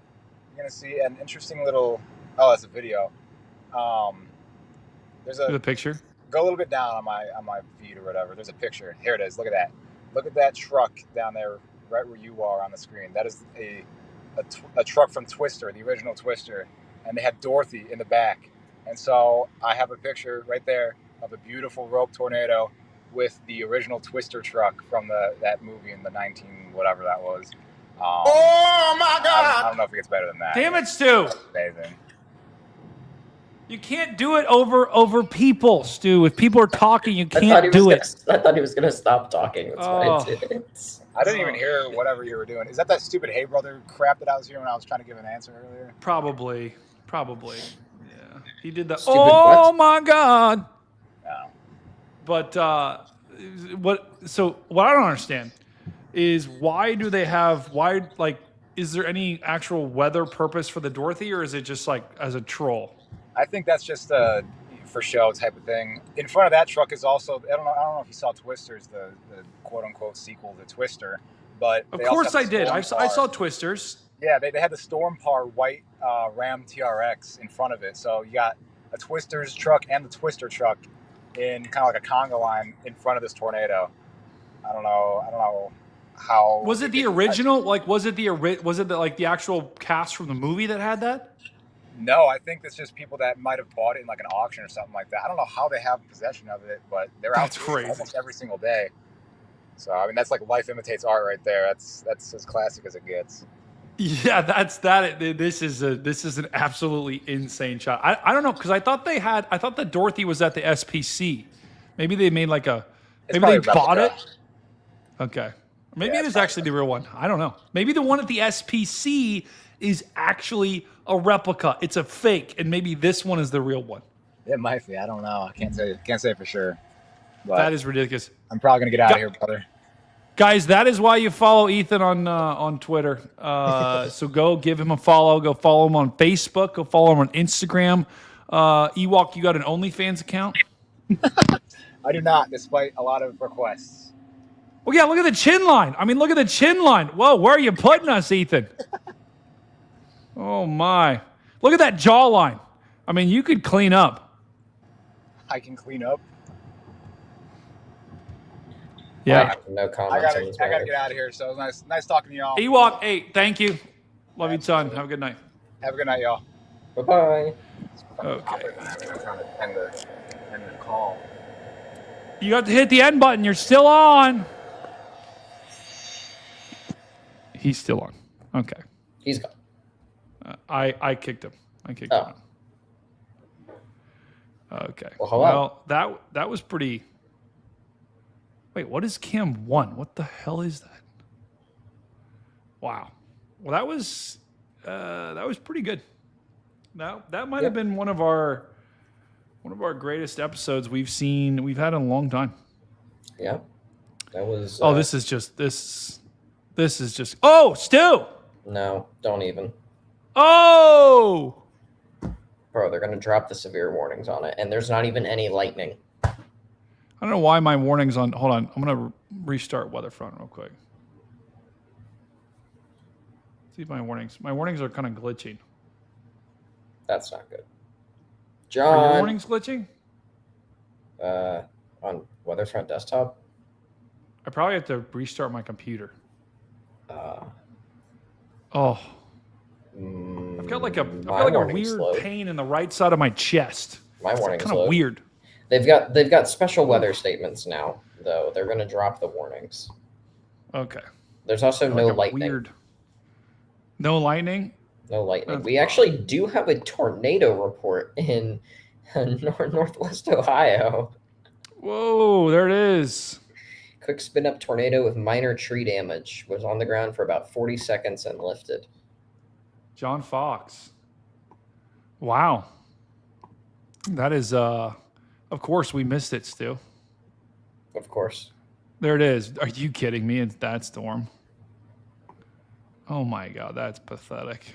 [SPEAKER 5] you're gonna see an interesting little. Oh, that's a video. There's a
[SPEAKER 1] picture.
[SPEAKER 5] Go a little bit down on my feed or whatever. There's a picture. Here it is. Look at that. Look at that truck down there, right where you are on the screen. That is a truck from Twister, the original Twister, and they had Dorothy in the back. And so I have a picture right there of a beautiful rope tornado with the original Twister truck from that movie in the 19 whatever that was.
[SPEAKER 10] Oh my God!
[SPEAKER 5] I don't know if it gets better than that.
[SPEAKER 1] Damn it, Stu!
[SPEAKER 5] Amazing.
[SPEAKER 1] You can't do it over people, Stu. If people are talking, you can't do it.
[SPEAKER 11] I thought he was gonna stop talking. That's why
[SPEAKER 1] Oh.
[SPEAKER 11] I did it.
[SPEAKER 5] I didn't even hear whatever you were doing. Is that stupid Hey Brother crap that I was hearing when I was trying to give an answer earlier?
[SPEAKER 1] Probably. Yeah. He did the,
[SPEAKER 11] Stupid
[SPEAKER 1] oh
[SPEAKER 11] what?
[SPEAKER 1] my God.
[SPEAKER 5] No.
[SPEAKER 1] But what I don't understand is why do they have, is there any actual weather purpose for the Dorothy, or is it just like as a troll?
[SPEAKER 5] I think that's just a for show type of thing. In front of that truck is also, I don't know if you saw Twisters, the quote unquote sequel to Twister, but
[SPEAKER 1] Of
[SPEAKER 5] they also
[SPEAKER 1] course
[SPEAKER 5] have
[SPEAKER 1] I
[SPEAKER 5] the
[SPEAKER 1] did. I
[SPEAKER 5] Storm
[SPEAKER 1] saw
[SPEAKER 5] Par.
[SPEAKER 1] Twisters.
[SPEAKER 5] Yeah, they had the Storm Par white Ram TRX in front of it. So you got a Twisters truck and the Twister truck in kind of like a conga line in front of this Tornado. I don't know how.
[SPEAKER 1] Was it the original? Was it the actual cast from the movie that had that?
[SPEAKER 5] No, I think it's just people that might have bought it in like an auction or something like that. I don't know how they have possession of it, but they're out
[SPEAKER 1] crazy.
[SPEAKER 5] Almost every single day. So I mean, that's like life imitates art right there. That's as classic as it gets.
[SPEAKER 1] Yeah, that's that. This is an absolutely insane shot. I don't know, because I thought the Dorothy was at the SPC. Maybe they made maybe they bought it. Okay. Maybe it is actually the real one. I don't know. Maybe the one at the SPC is actually a replica. It's a fake, and maybe this one is the real one.
[SPEAKER 5] It might be. I don't know. I can't say for sure. But
[SPEAKER 1] that is ridiculous.
[SPEAKER 5] I'm probably gonna get out of here, brother.
[SPEAKER 1] Guys, that is why you follow Ethan on Twitter. So go give him a follow. Go follow him on Facebook. Go follow him on Instagram. Ewok, you got an OnlyFans account?
[SPEAKER 5] I do not, despite a lot of requests.
[SPEAKER 1] Well, yeah, look at the chin line. I mean, look at the chin line. Whoa, where are you putting us, Ethan? Oh, my. Look at that jawline. I mean, you could clean up.
[SPEAKER 5] I can clean up.
[SPEAKER 1] Yeah.
[SPEAKER 11] No comments.
[SPEAKER 5] I gotta get out of here. So it was nice talking to y'all.
[SPEAKER 1] Ewok, hey, thank you. Love you, son. Have a good night.
[SPEAKER 5] Have a good night, y'all.
[SPEAKER 11] Bye-bye.
[SPEAKER 1] Okay.
[SPEAKER 5] I'm trying to end the call.
[SPEAKER 1] You got to hit the end button. You're still on. He's still on. Okay.
[SPEAKER 11] He's gone.
[SPEAKER 1] I kicked him. him out. Okay.
[SPEAKER 11] Well, hello.
[SPEAKER 1] Well, that was pretty. Wait, what is Cam 1? What the hell is that? Wow. Well, that was pretty good. Now that might have been one of our greatest episodes we've had in a long time.
[SPEAKER 11] Yeah. That was.
[SPEAKER 1] Oh, this is just. Oh, Stu.
[SPEAKER 11] No, don't even.
[SPEAKER 1] Oh.
[SPEAKER 11] Bro, they're gonna drop the severe warnings on it, and there's not even any lightning.
[SPEAKER 1] I don't know why my warning's on. Hold on. I'm going to restart Weatherfront real quick. See if my warnings are kind of glitching.
[SPEAKER 11] That's not good. John.
[SPEAKER 1] Are your warnings glitching?
[SPEAKER 11] On Weatherfront desktop?
[SPEAKER 1] I probably have to restart my computer. I've got like a weird
[SPEAKER 11] slow.
[SPEAKER 1] pain in the right side of my chest.
[SPEAKER 11] My warning's
[SPEAKER 1] kind of weird.
[SPEAKER 11] They've got special weather statements now, though. They're going to drop the warnings.
[SPEAKER 1] Okay.
[SPEAKER 11] There's also no lightning.
[SPEAKER 1] Weird. No lightning?
[SPEAKER 11] No lightning.
[SPEAKER 1] That's
[SPEAKER 11] We actually do have a tornado report in northwest Ohio.
[SPEAKER 1] Whoa, there it is.
[SPEAKER 11] Quick spin up tornado with minor tree damage. Was on the ground for about 40 seconds and lifted.
[SPEAKER 1] John Fox. Wow. That is, of course, we missed it, Stu.
[SPEAKER 11] Of course.
[SPEAKER 1] There it is. Are you kidding me? It's that storm. Oh, my God. That's pathetic.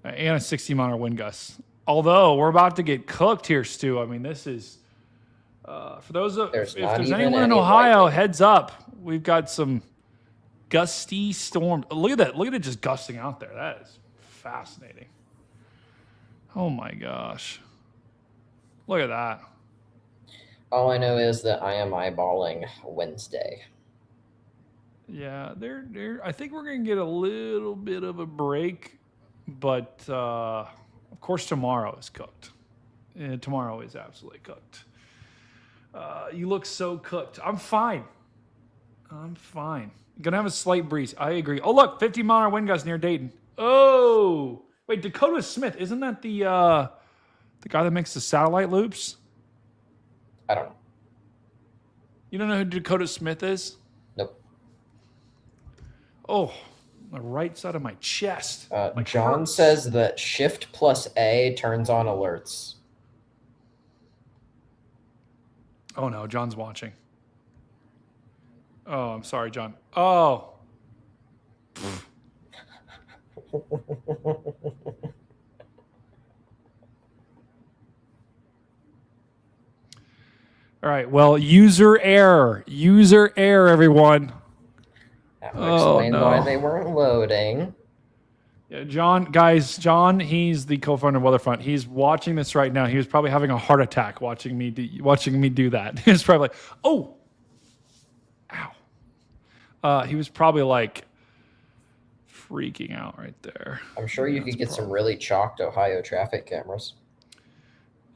[SPEAKER 1] And a 60-mile wind gust. Although, we're about to get cooked here, Stu. I mean, this is... for those of... If there's anyone in Ohio, heads up. We've got some gusty storm. Look at that. Look at it just gusting out there. That is fascinating. Oh, my gosh. Look at that.
[SPEAKER 11] All I know is that I am eyeballing Wednesday.
[SPEAKER 1] Yeah, I think we're going to get a little bit of a break, but of course tomorrow is cooked. Tomorrow is absolutely cooked. You look so cooked. I'm fine. I'm fine. Gonna have a slight breeze. I agree. Oh, look, 50-mile-an-hour wind gusts near Dayton. Oh, wait, Dakota Smith. Isn't that the guy that makes the satellite loops?
[SPEAKER 11] I don't know.
[SPEAKER 1] You don't know who Dakota Smith is?
[SPEAKER 11] Nope.
[SPEAKER 1] Oh, the right side of my chest.
[SPEAKER 11] John
[SPEAKER 1] hurts.
[SPEAKER 11] says that Shift plus A turns on alerts.
[SPEAKER 1] Oh, no, John's watching. Oh, I'm sorry, John. Oh. All right. Well, user error. User error, everyone.
[SPEAKER 11] That would explain why they weren't loading.
[SPEAKER 1] Yeah, John, guys, John, he's the co-founder of Weatherfront. He's watching this right now. He was probably having a heart attack watching me do that. He was probably like, oh, ow. He was probably like freaking out right there.
[SPEAKER 11] I'm sure you could get some really chalked Ohio traffic cameras.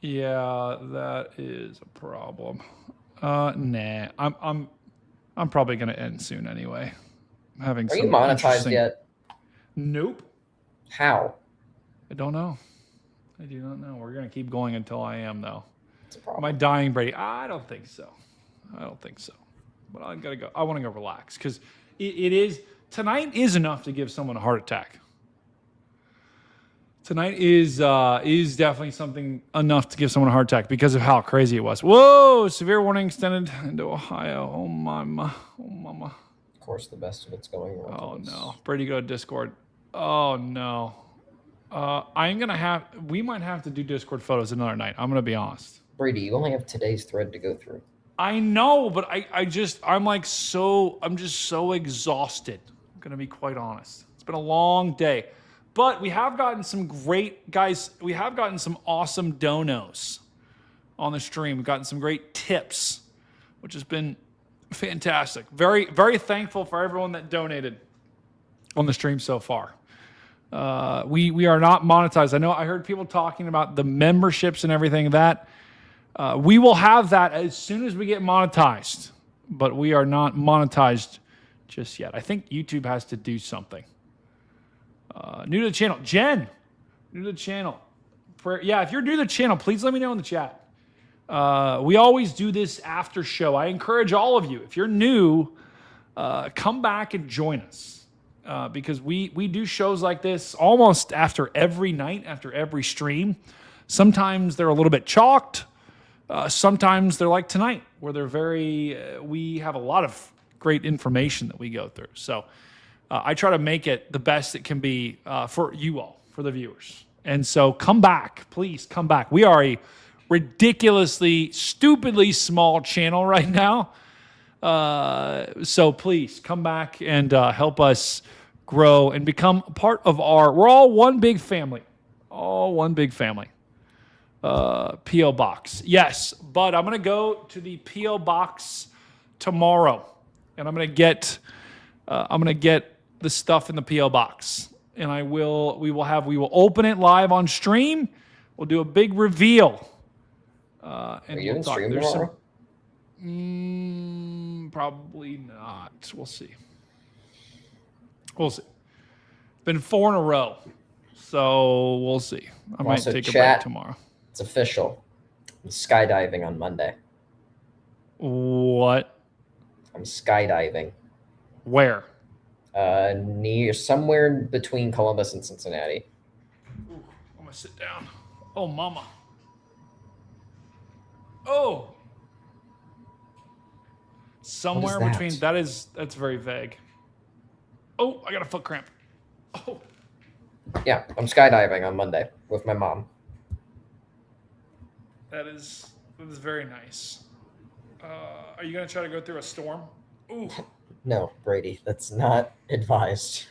[SPEAKER 1] Yeah, that is a problem. Nah, I'm probably gonna end soon anyway. I'm having.
[SPEAKER 11] Are you monetized yet?
[SPEAKER 1] Nope.
[SPEAKER 11] How?
[SPEAKER 1] I don't know. I do not know. We're gonna keep going until I am, though. Am I dying, Brady? I don't think so. I don't think so. But I gotta go. I want to go relax because it is tonight is enough to give someone a heart attack. Tonight is definitely something enough to give someone a heart attack because of how crazy it was. Whoa! Severe warning extended into Ohio. Oh mama. Oh mama.
[SPEAKER 11] Of course, the best of it's going on.
[SPEAKER 1] Oh no, Brady, go to Discord. Oh no. We might have to do Discord photos another night. I'm gonna be honest.
[SPEAKER 11] Brady, you only have today's thread to go through.
[SPEAKER 1] I know, but I'm just so exhausted. I'm gonna be quite honest. It's been a long day. But we have gotten some great guys. We have gotten some awesome donos on the stream. We've gotten some great tips, which has been fantastic. Very, very thankful for everyone that donated on the stream so far. We are not monetized. I heard people talking about the memberships and everything that we will have that as soon as we get monetized, but we are not monetized just yet. I think YouTube has to do something. New to the channel, Jen. New to the channel. Yeah, if you're new to the channel, please let me know in the chat. We always do this after show. I encourage all of you, if you're new, come back and join us because we do shows like this almost after every night, after every stream. Sometimes they're a little bit chalked. Sometimes they're like tonight, where they're we have a lot of great information that we go through. So I try to make it the best it can be for you all, for the viewers. And so come back, please come back. We are a ridiculously, stupidly small channel right now. So please come back and help us grow and become part of we're all one big family. All one big family. P.O. Box. Yes, but I'm going to go to the P.O. Box tomorrow. And I'm going to get the stuff in the P.O. Box. And we will open it live on stream. We'll do a big reveal. And
[SPEAKER 11] Are you in stream tomorrow?
[SPEAKER 1] Probably not. We'll see. We'll see. Been 4 in a row. So we'll see. I might take a break tomorrow.
[SPEAKER 11] It's official. I'm skydiving on Monday.
[SPEAKER 1] What?
[SPEAKER 11] I'm skydiving.
[SPEAKER 1] Where?
[SPEAKER 11] Somewhere between Columbus and Cincinnati.
[SPEAKER 1] Ooh, I'm gonna sit down. Oh, mama. Oh. Somewhere between. That's very vague. Oh, I got a foot cramp. Oh.
[SPEAKER 11] Yeah, I'm skydiving on Monday with my mom.
[SPEAKER 1] That is very nice. Are you gonna try to go through a storm? Ooh.
[SPEAKER 11] No, Brady, that's not advised.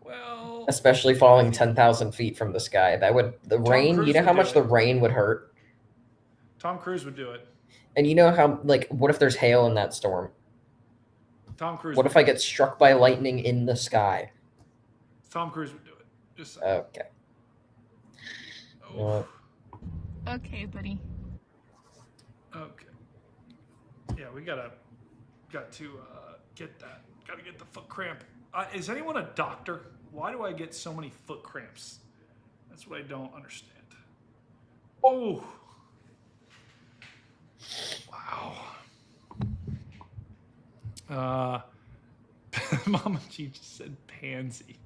[SPEAKER 1] Well,
[SPEAKER 11] especially falling 10,000 feet from the sky. The rain. You know how much the rain would hurt.
[SPEAKER 1] Tom Cruise would do it.
[SPEAKER 11] And you know how, what if there's hail in that storm?
[SPEAKER 1] Tom Cruise.
[SPEAKER 11] What if I get struck by lightning in the sky?
[SPEAKER 1] Tom Cruise would do it. Just saying.
[SPEAKER 11] Okay.
[SPEAKER 1] Oh.
[SPEAKER 12] Okay, buddy.
[SPEAKER 1] Okay. Yeah, we got to get that. Gotta get the foot cramp. Is anyone a doctor? Why do I get so many foot cramps? That's what I don't understand. Oh. Wow. Mama G just said pansy.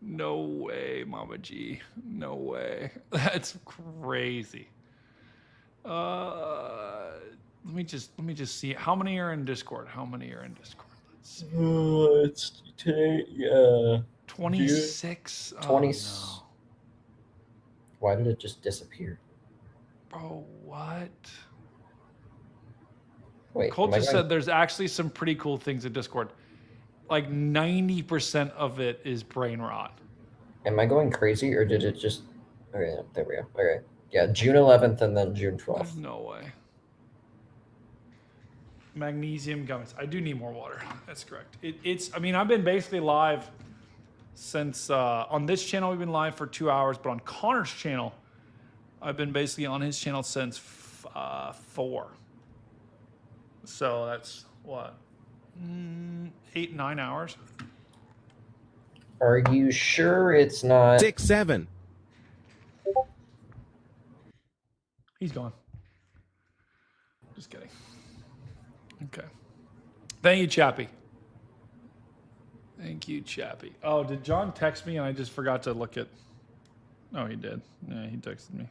[SPEAKER 1] No way, Mama G. No way. That's crazy. Let me just see. How many are in Discord? Let's see.
[SPEAKER 11] It's yeah.
[SPEAKER 1] 26.
[SPEAKER 11] 20.
[SPEAKER 1] Oh, no.
[SPEAKER 11] Why did it just disappear?
[SPEAKER 1] Bro, what?
[SPEAKER 11] Wait,
[SPEAKER 1] Colt just said there's actually some pretty cool things in Discord. Like 90% of it is brain rot.
[SPEAKER 11] Am I going crazy or did it just... Okay, there we go. Okay. Yeah, June 11th and then June 12th.
[SPEAKER 1] There's no way. Magnesium gummies. I do need more water. That's correct. I mean, I've been basically live since, on this channel, we've been live for 2 hours, but on Connor's channel, I've been basically on his channel since 4. So that's what? 8, 9 hours.
[SPEAKER 11] Are you sure it's not...
[SPEAKER 8] 6, 7.
[SPEAKER 1] He's gone. Just kidding. Okay. Thank you, Chappie. Thank you, Chappie. Oh, did John text me and I just forgot to look at... Oh, he did. Yeah, he texted me.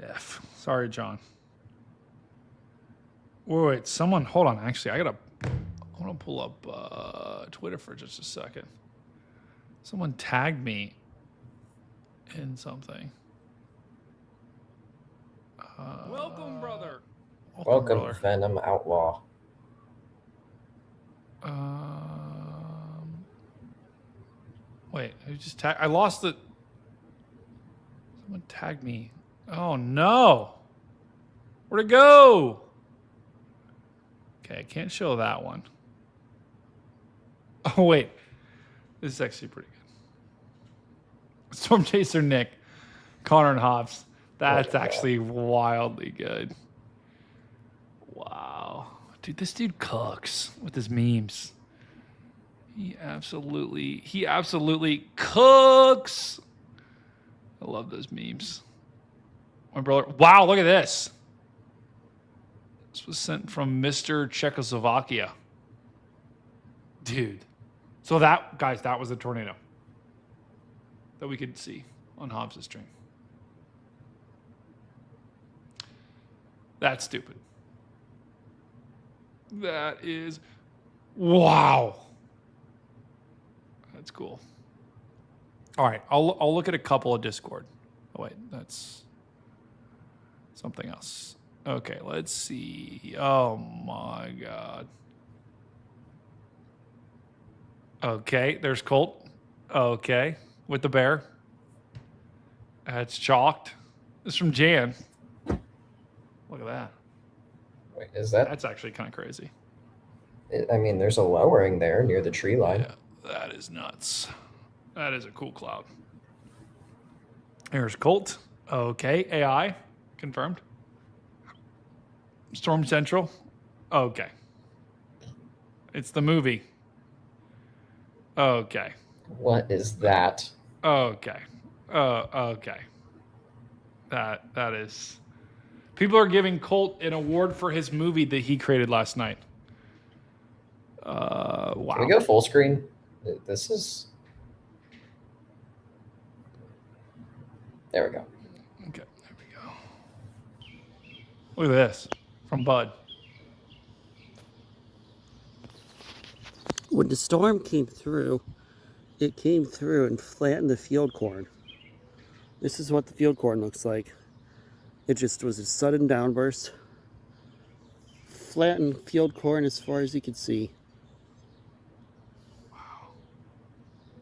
[SPEAKER 1] F. Sorry, John. Wait, someone... Hold on, actually. I want to pull up Twitter for just a second. Someone tagged me in something. Welcome, brother.
[SPEAKER 11] Welcome,
[SPEAKER 1] brother.
[SPEAKER 11] Venom Outlaw.
[SPEAKER 1] Wait, I just tagged... I lost it. Someone tagged me. Oh, no. Where'd it go? Okay, I can't show that one. Oh, wait. This is actually pretty good. Storm Chaser Nick, Connor and Hobbs. That's actually wildly good. Wow. Dude, this dude cooks with his memes. He absolutely cooks. I love those memes. My brother. Wow, look at this. This was sent from Mr. Czechoslovakia. Dude. So that, guys, that was a tornado that we could see on Hobbs' stream. That's stupid. That is, wow. That's cool. All right, I'll look at a couple of Discord. Oh wait, that's something else. Okay, let's see. Oh my God. Okay, there's Colt. Okay, with the bear. That's chalked. This is from Jan. Look at that.
[SPEAKER 11] Wait, is that...
[SPEAKER 1] That's actually kind of crazy.
[SPEAKER 11] I mean, there's a lowering there near the tree line.
[SPEAKER 1] Yeah, that is nuts. That is a cool cloud. Here's Colt. Okay, AI. Confirmed. Storm Central. Okay. It's the movie. Okay.
[SPEAKER 11] What is that?
[SPEAKER 1] Okay. Okay. That is... People are giving Colt an award for his movie that he created last night. Wow.
[SPEAKER 11] Can we go full screen? This is... There we go.
[SPEAKER 1] Okay, there we go. Look at this from Bud.
[SPEAKER 13] When the storm came through, it came through and flattened the field corn. This is what the field corn looks like. It just was a sudden downburst. Flattened field corn as far as you could see.
[SPEAKER 1] Wow.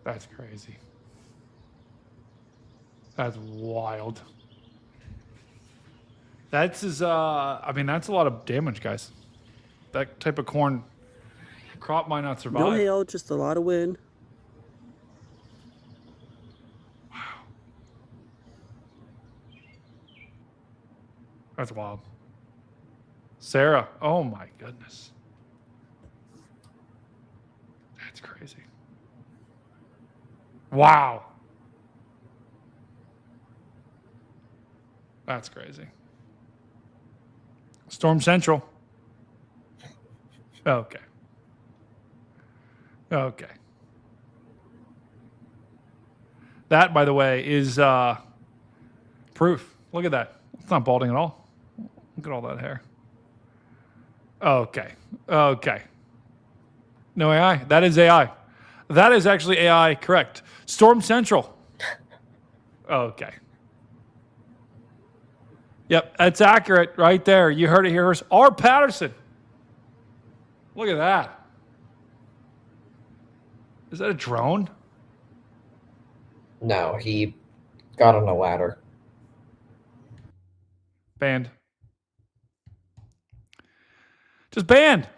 [SPEAKER 1] That's crazy. That's wild. That's I mean, that's a lot of damage, guys. That type of corn crop might not survive.
[SPEAKER 13] No hail, just a lot of wind.
[SPEAKER 1] Wow. That's wild. Sarah, oh my goodness. That's crazy. Wow. That's crazy. Storm Central. Okay. Okay. That, by the way, is proof. Look at that. It's not balding at all. Look at all that hair. Okay. Okay. No AI. That is AI. That is actually AI. Correct. Storm Central. Okay. Yep, that's accurate right there. You heard it here first. R. Patterson. Look at that. Is that a drone?
[SPEAKER 11] No, he got on a ladder.
[SPEAKER 1] Banned. Just banned.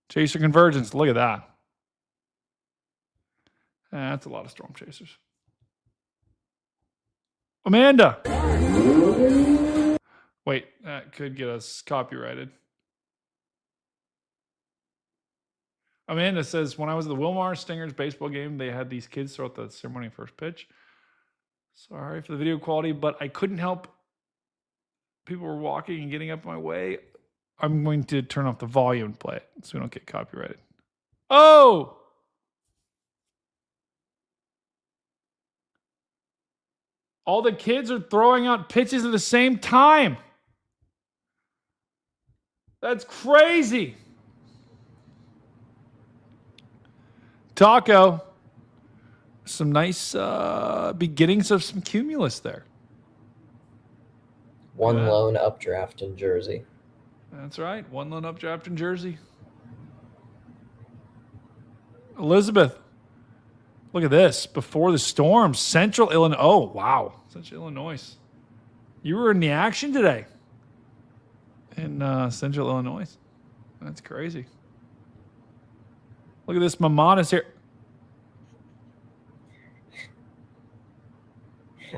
[SPEAKER 1] Chaser convergence. Look at that. That's a lot of storm chasers. Amanda. Wait, that could get us copyrighted. Amanda says, when I was at the Wilmar Stingers baseball game, they had these kids throw out the ceremony first pitch. Sorry for the video quality, but I couldn't help. People were walking and getting up my way. I'm going to turn off the volume and play it so we don't get copyrighted. Oh! All the kids are throwing out pitches at the same time. That's crazy. Taco. Some nice beginnings of some cumulus there.
[SPEAKER 11] One lone updraft in Jersey.
[SPEAKER 1] That's right. One lone updraft in Jersey. Elizabeth. Look at this. Before the storm. Central Illinois. Oh, wow. Central Illinois. You were in the action today. In Central Illinois. That's crazy. Look at this. Mamanas here.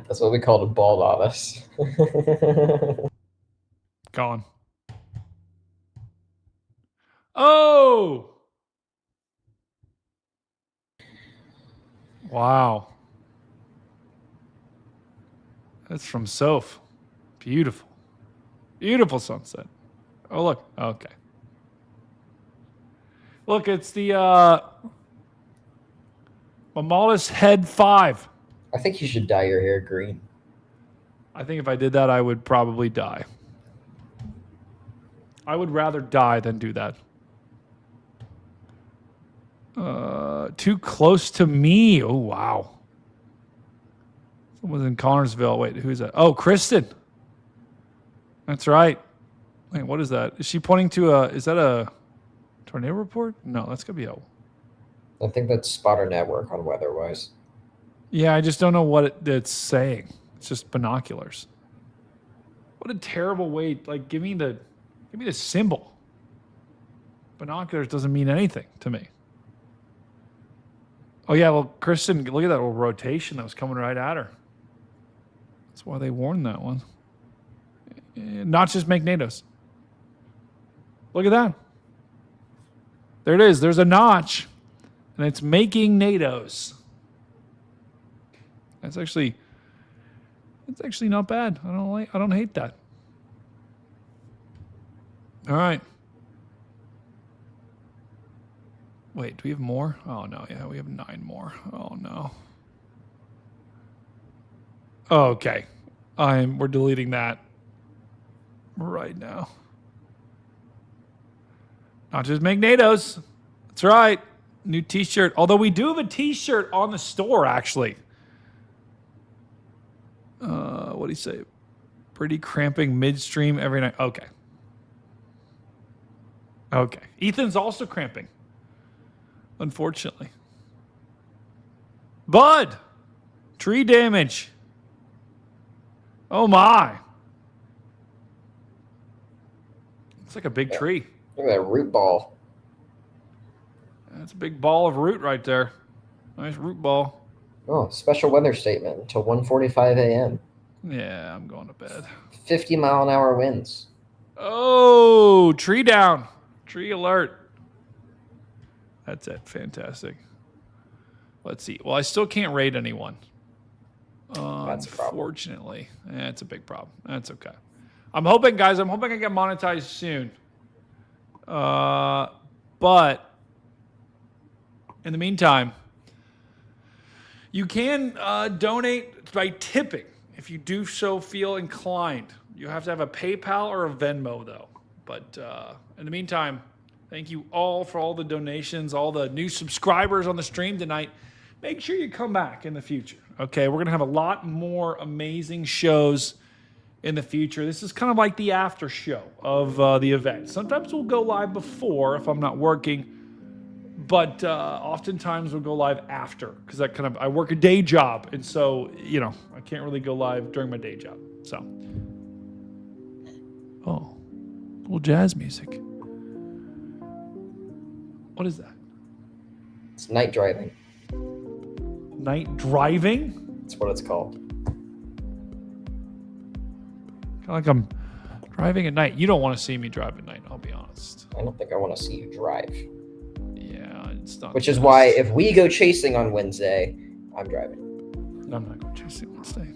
[SPEAKER 11] That's what we called a bald on us.
[SPEAKER 1] Gone. Oh! Wow. That's from Soph. Beautiful. Beautiful sunset. Oh, look. Okay. Look, it's the Mamalis Head 5.
[SPEAKER 11] I think you should dye your hair green.
[SPEAKER 1] I think if I did that, I would probably die. I would rather die than do that. Too close to me. Oh, wow. Someone's in Connorsville. Wait, who's that? Oh, Kristen. That's right. Wait, what is that? Is she pointing to a... Is that a tornado report? No, that's going to be a...
[SPEAKER 11] I think that's Spotter Network on WeatherWise.
[SPEAKER 1] Yeah, I just don't know what it's saying. It's just binoculars. What a terrible way. Like, give me the symbol. Binoculars doesn't mean anything to me. Oh, yeah, well, Kristen, look at that little rotation that was coming right at her. That's why they warned that one. Not just make NATOs. Look at that. There it is. There's a notch. And it's making NATOs. That's actually not bad. I don't hate that. All right. Wait, do we have more? Oh no, yeah, we have 9 more. Oh no. Okay. We're deleting that right now. Not just make NATOs. That's right. New t-shirt. Although we do have a t-shirt on the store, actually. What do you say? Pretty cramping midstream every night. Okay. Okay. Ethan's also cramping. Unfortunately. Bud! Tree damage. Oh my. It's like a big tree.
[SPEAKER 11] Look at that root ball.
[SPEAKER 1] That's a big ball of root right there. Nice root ball.
[SPEAKER 11] Oh, special weather statement until 1:45 a.m.
[SPEAKER 1] Yeah, I'm going to bed.
[SPEAKER 11] 50-mile-an-hour winds.
[SPEAKER 1] Oh, tree down. Tree alert. That's it. Fantastic. Let's see. Well, I still can't raid anyone.
[SPEAKER 11] That's a problem.
[SPEAKER 1] Unfortunately. It's a big problem. That's okay. I'm hoping, guys, I get monetized soon. But in the meantime, you can donate by tipping if you do so feel inclined. You have to have a PayPal or a Venmo, though. But in the meantime, thank you all for all the donations, all the new subscribers on the stream tonight. Make sure you come back in the future. Okay, we're going to have a lot more amazing shows in the future. This is kind of like the after show of the event. Sometimes we'll go live before if I'm not working, but oftentimes we'll go live after because I work a day job, and so I can't really go live during my day job. So, little jazz music. What is that?
[SPEAKER 11] It's night driving.
[SPEAKER 1] Night driving?
[SPEAKER 11] That's what it's called.
[SPEAKER 1] Kind of like I'm driving at night. You don't want to see me drive at night, I'll be honest.
[SPEAKER 11] I don't think I want to see you drive.
[SPEAKER 1] Yeah, it's not.
[SPEAKER 11] Which is why if we go chasing on Wednesday, I'm driving.
[SPEAKER 1] I'm not going chasing Wednesday.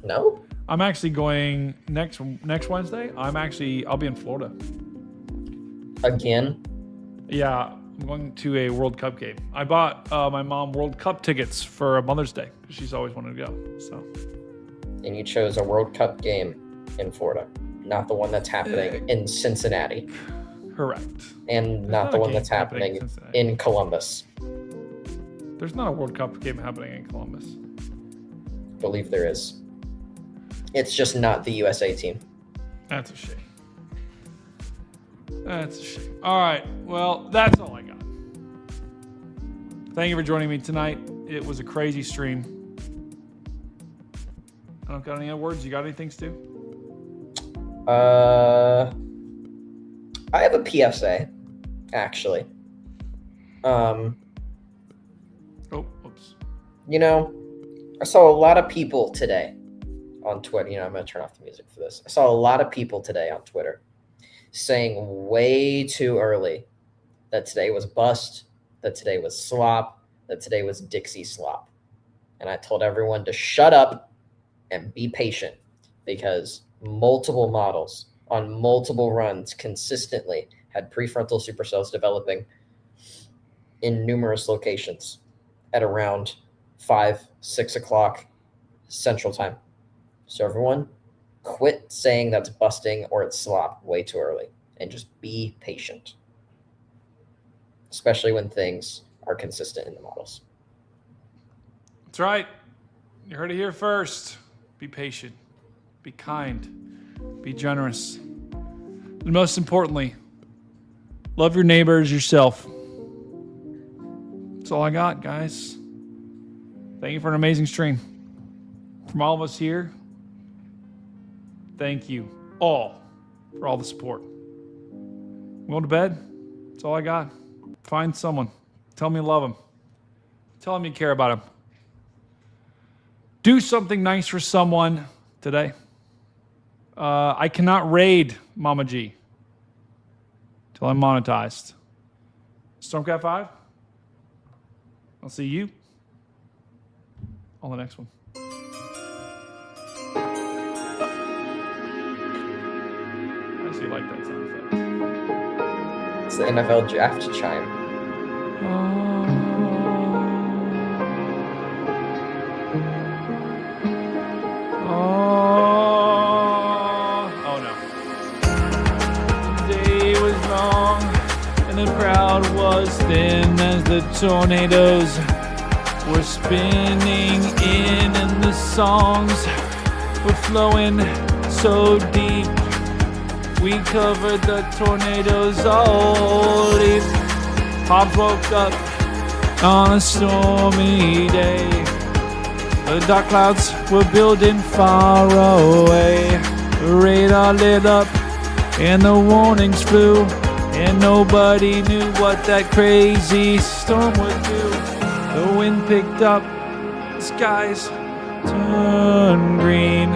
[SPEAKER 11] No?
[SPEAKER 1] I'm actually going next Wednesday. I'll be in Florida.
[SPEAKER 11] Again?
[SPEAKER 1] Yeah, I'm going to a World Cup game. I bought my mom World Cup tickets for Mother's Day because she's always wanted to go. So.
[SPEAKER 11] And you chose a World Cup game in Florida, not the one that's happening in Cincinnati.
[SPEAKER 1] Correct.
[SPEAKER 11] And not the one that's happening in Columbus.
[SPEAKER 1] There's not a World Cup game happening in Columbus.
[SPEAKER 11] I believe there is. It's just not the USA team.
[SPEAKER 1] That's a shame. That's a shame. All right. Well, that's all I got. Thank you for joining me tonight. It was a crazy stream. I don't got any other words. You got anything, Stu?
[SPEAKER 11] I have a PSA, actually.
[SPEAKER 1] Oops.
[SPEAKER 11] I saw a lot of people today on Twitter. I'm going to turn off the music for this. I saw a lot of people today on Twitter saying way too early that today was bust, that today was slop, that today was Dixie slop. And I told everyone to shut up and be patient because multiple models on multiple runs consistently had prefrontal supercells developing in numerous locations at around 5-6 o'clock Central Time. So everyone, quit saying that's busting or it's slop way too early and just be patient, especially when things are consistent in the models.
[SPEAKER 1] That's right. You heard it here first. Be patient. Be kind. Be generous. And most importantly, love your neighbors yourself. That's all I got, guys. Thank you for an amazing stream. From all of us here, thank you all for all the support. I'm going to bed. That's all I got. Find someone. Tell them you love them. Tell them you care about them. Do something nice for someone today. I cannot raid Mama G till I'm monetized. Stormcat 5, I'll see you on the next one. I actually like that sound effect.
[SPEAKER 11] It's the NFL draft chime.
[SPEAKER 1] Oh no. The day was long and the crowd was thin as the tornadoes were spinning in and the songs were flowing so deep. We covered the tornadoes all deep. Hobbs woke up on a stormy day. The dark clouds were building far away. The radar lit up and the warnings flew, and nobody knew what that crazy storm would do. The wind picked up, the skies turned green.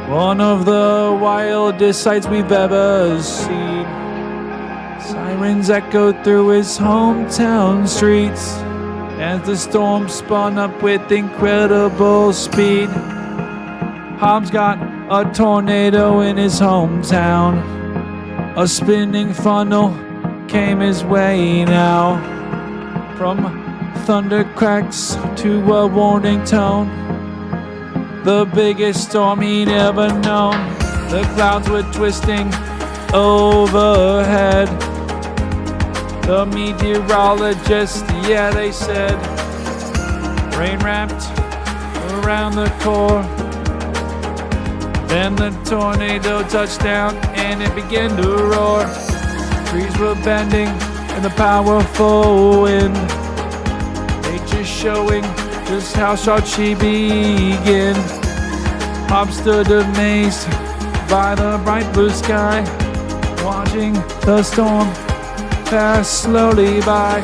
[SPEAKER 1] One of the wildest sights we've ever seen. Sirens echoed through his hometown streets as the storm spun up with incredible speed. Hobbs got a tornado in his hometown. A spinning funnel came his way now. From thunder cracks to a warning tone, the biggest storm he'd ever known. The clouds were twisting overhead. The meteorologists, yeah, they said, rain wrapped around the core. Then the tornado touched down and it began to roar. Trees were bending in the powerful wind. Nature showing just how short she began. Hobbs stood amazed by the bright blue sky, watching the storm pass slowly by.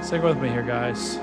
[SPEAKER 1] Stick with me here, guys.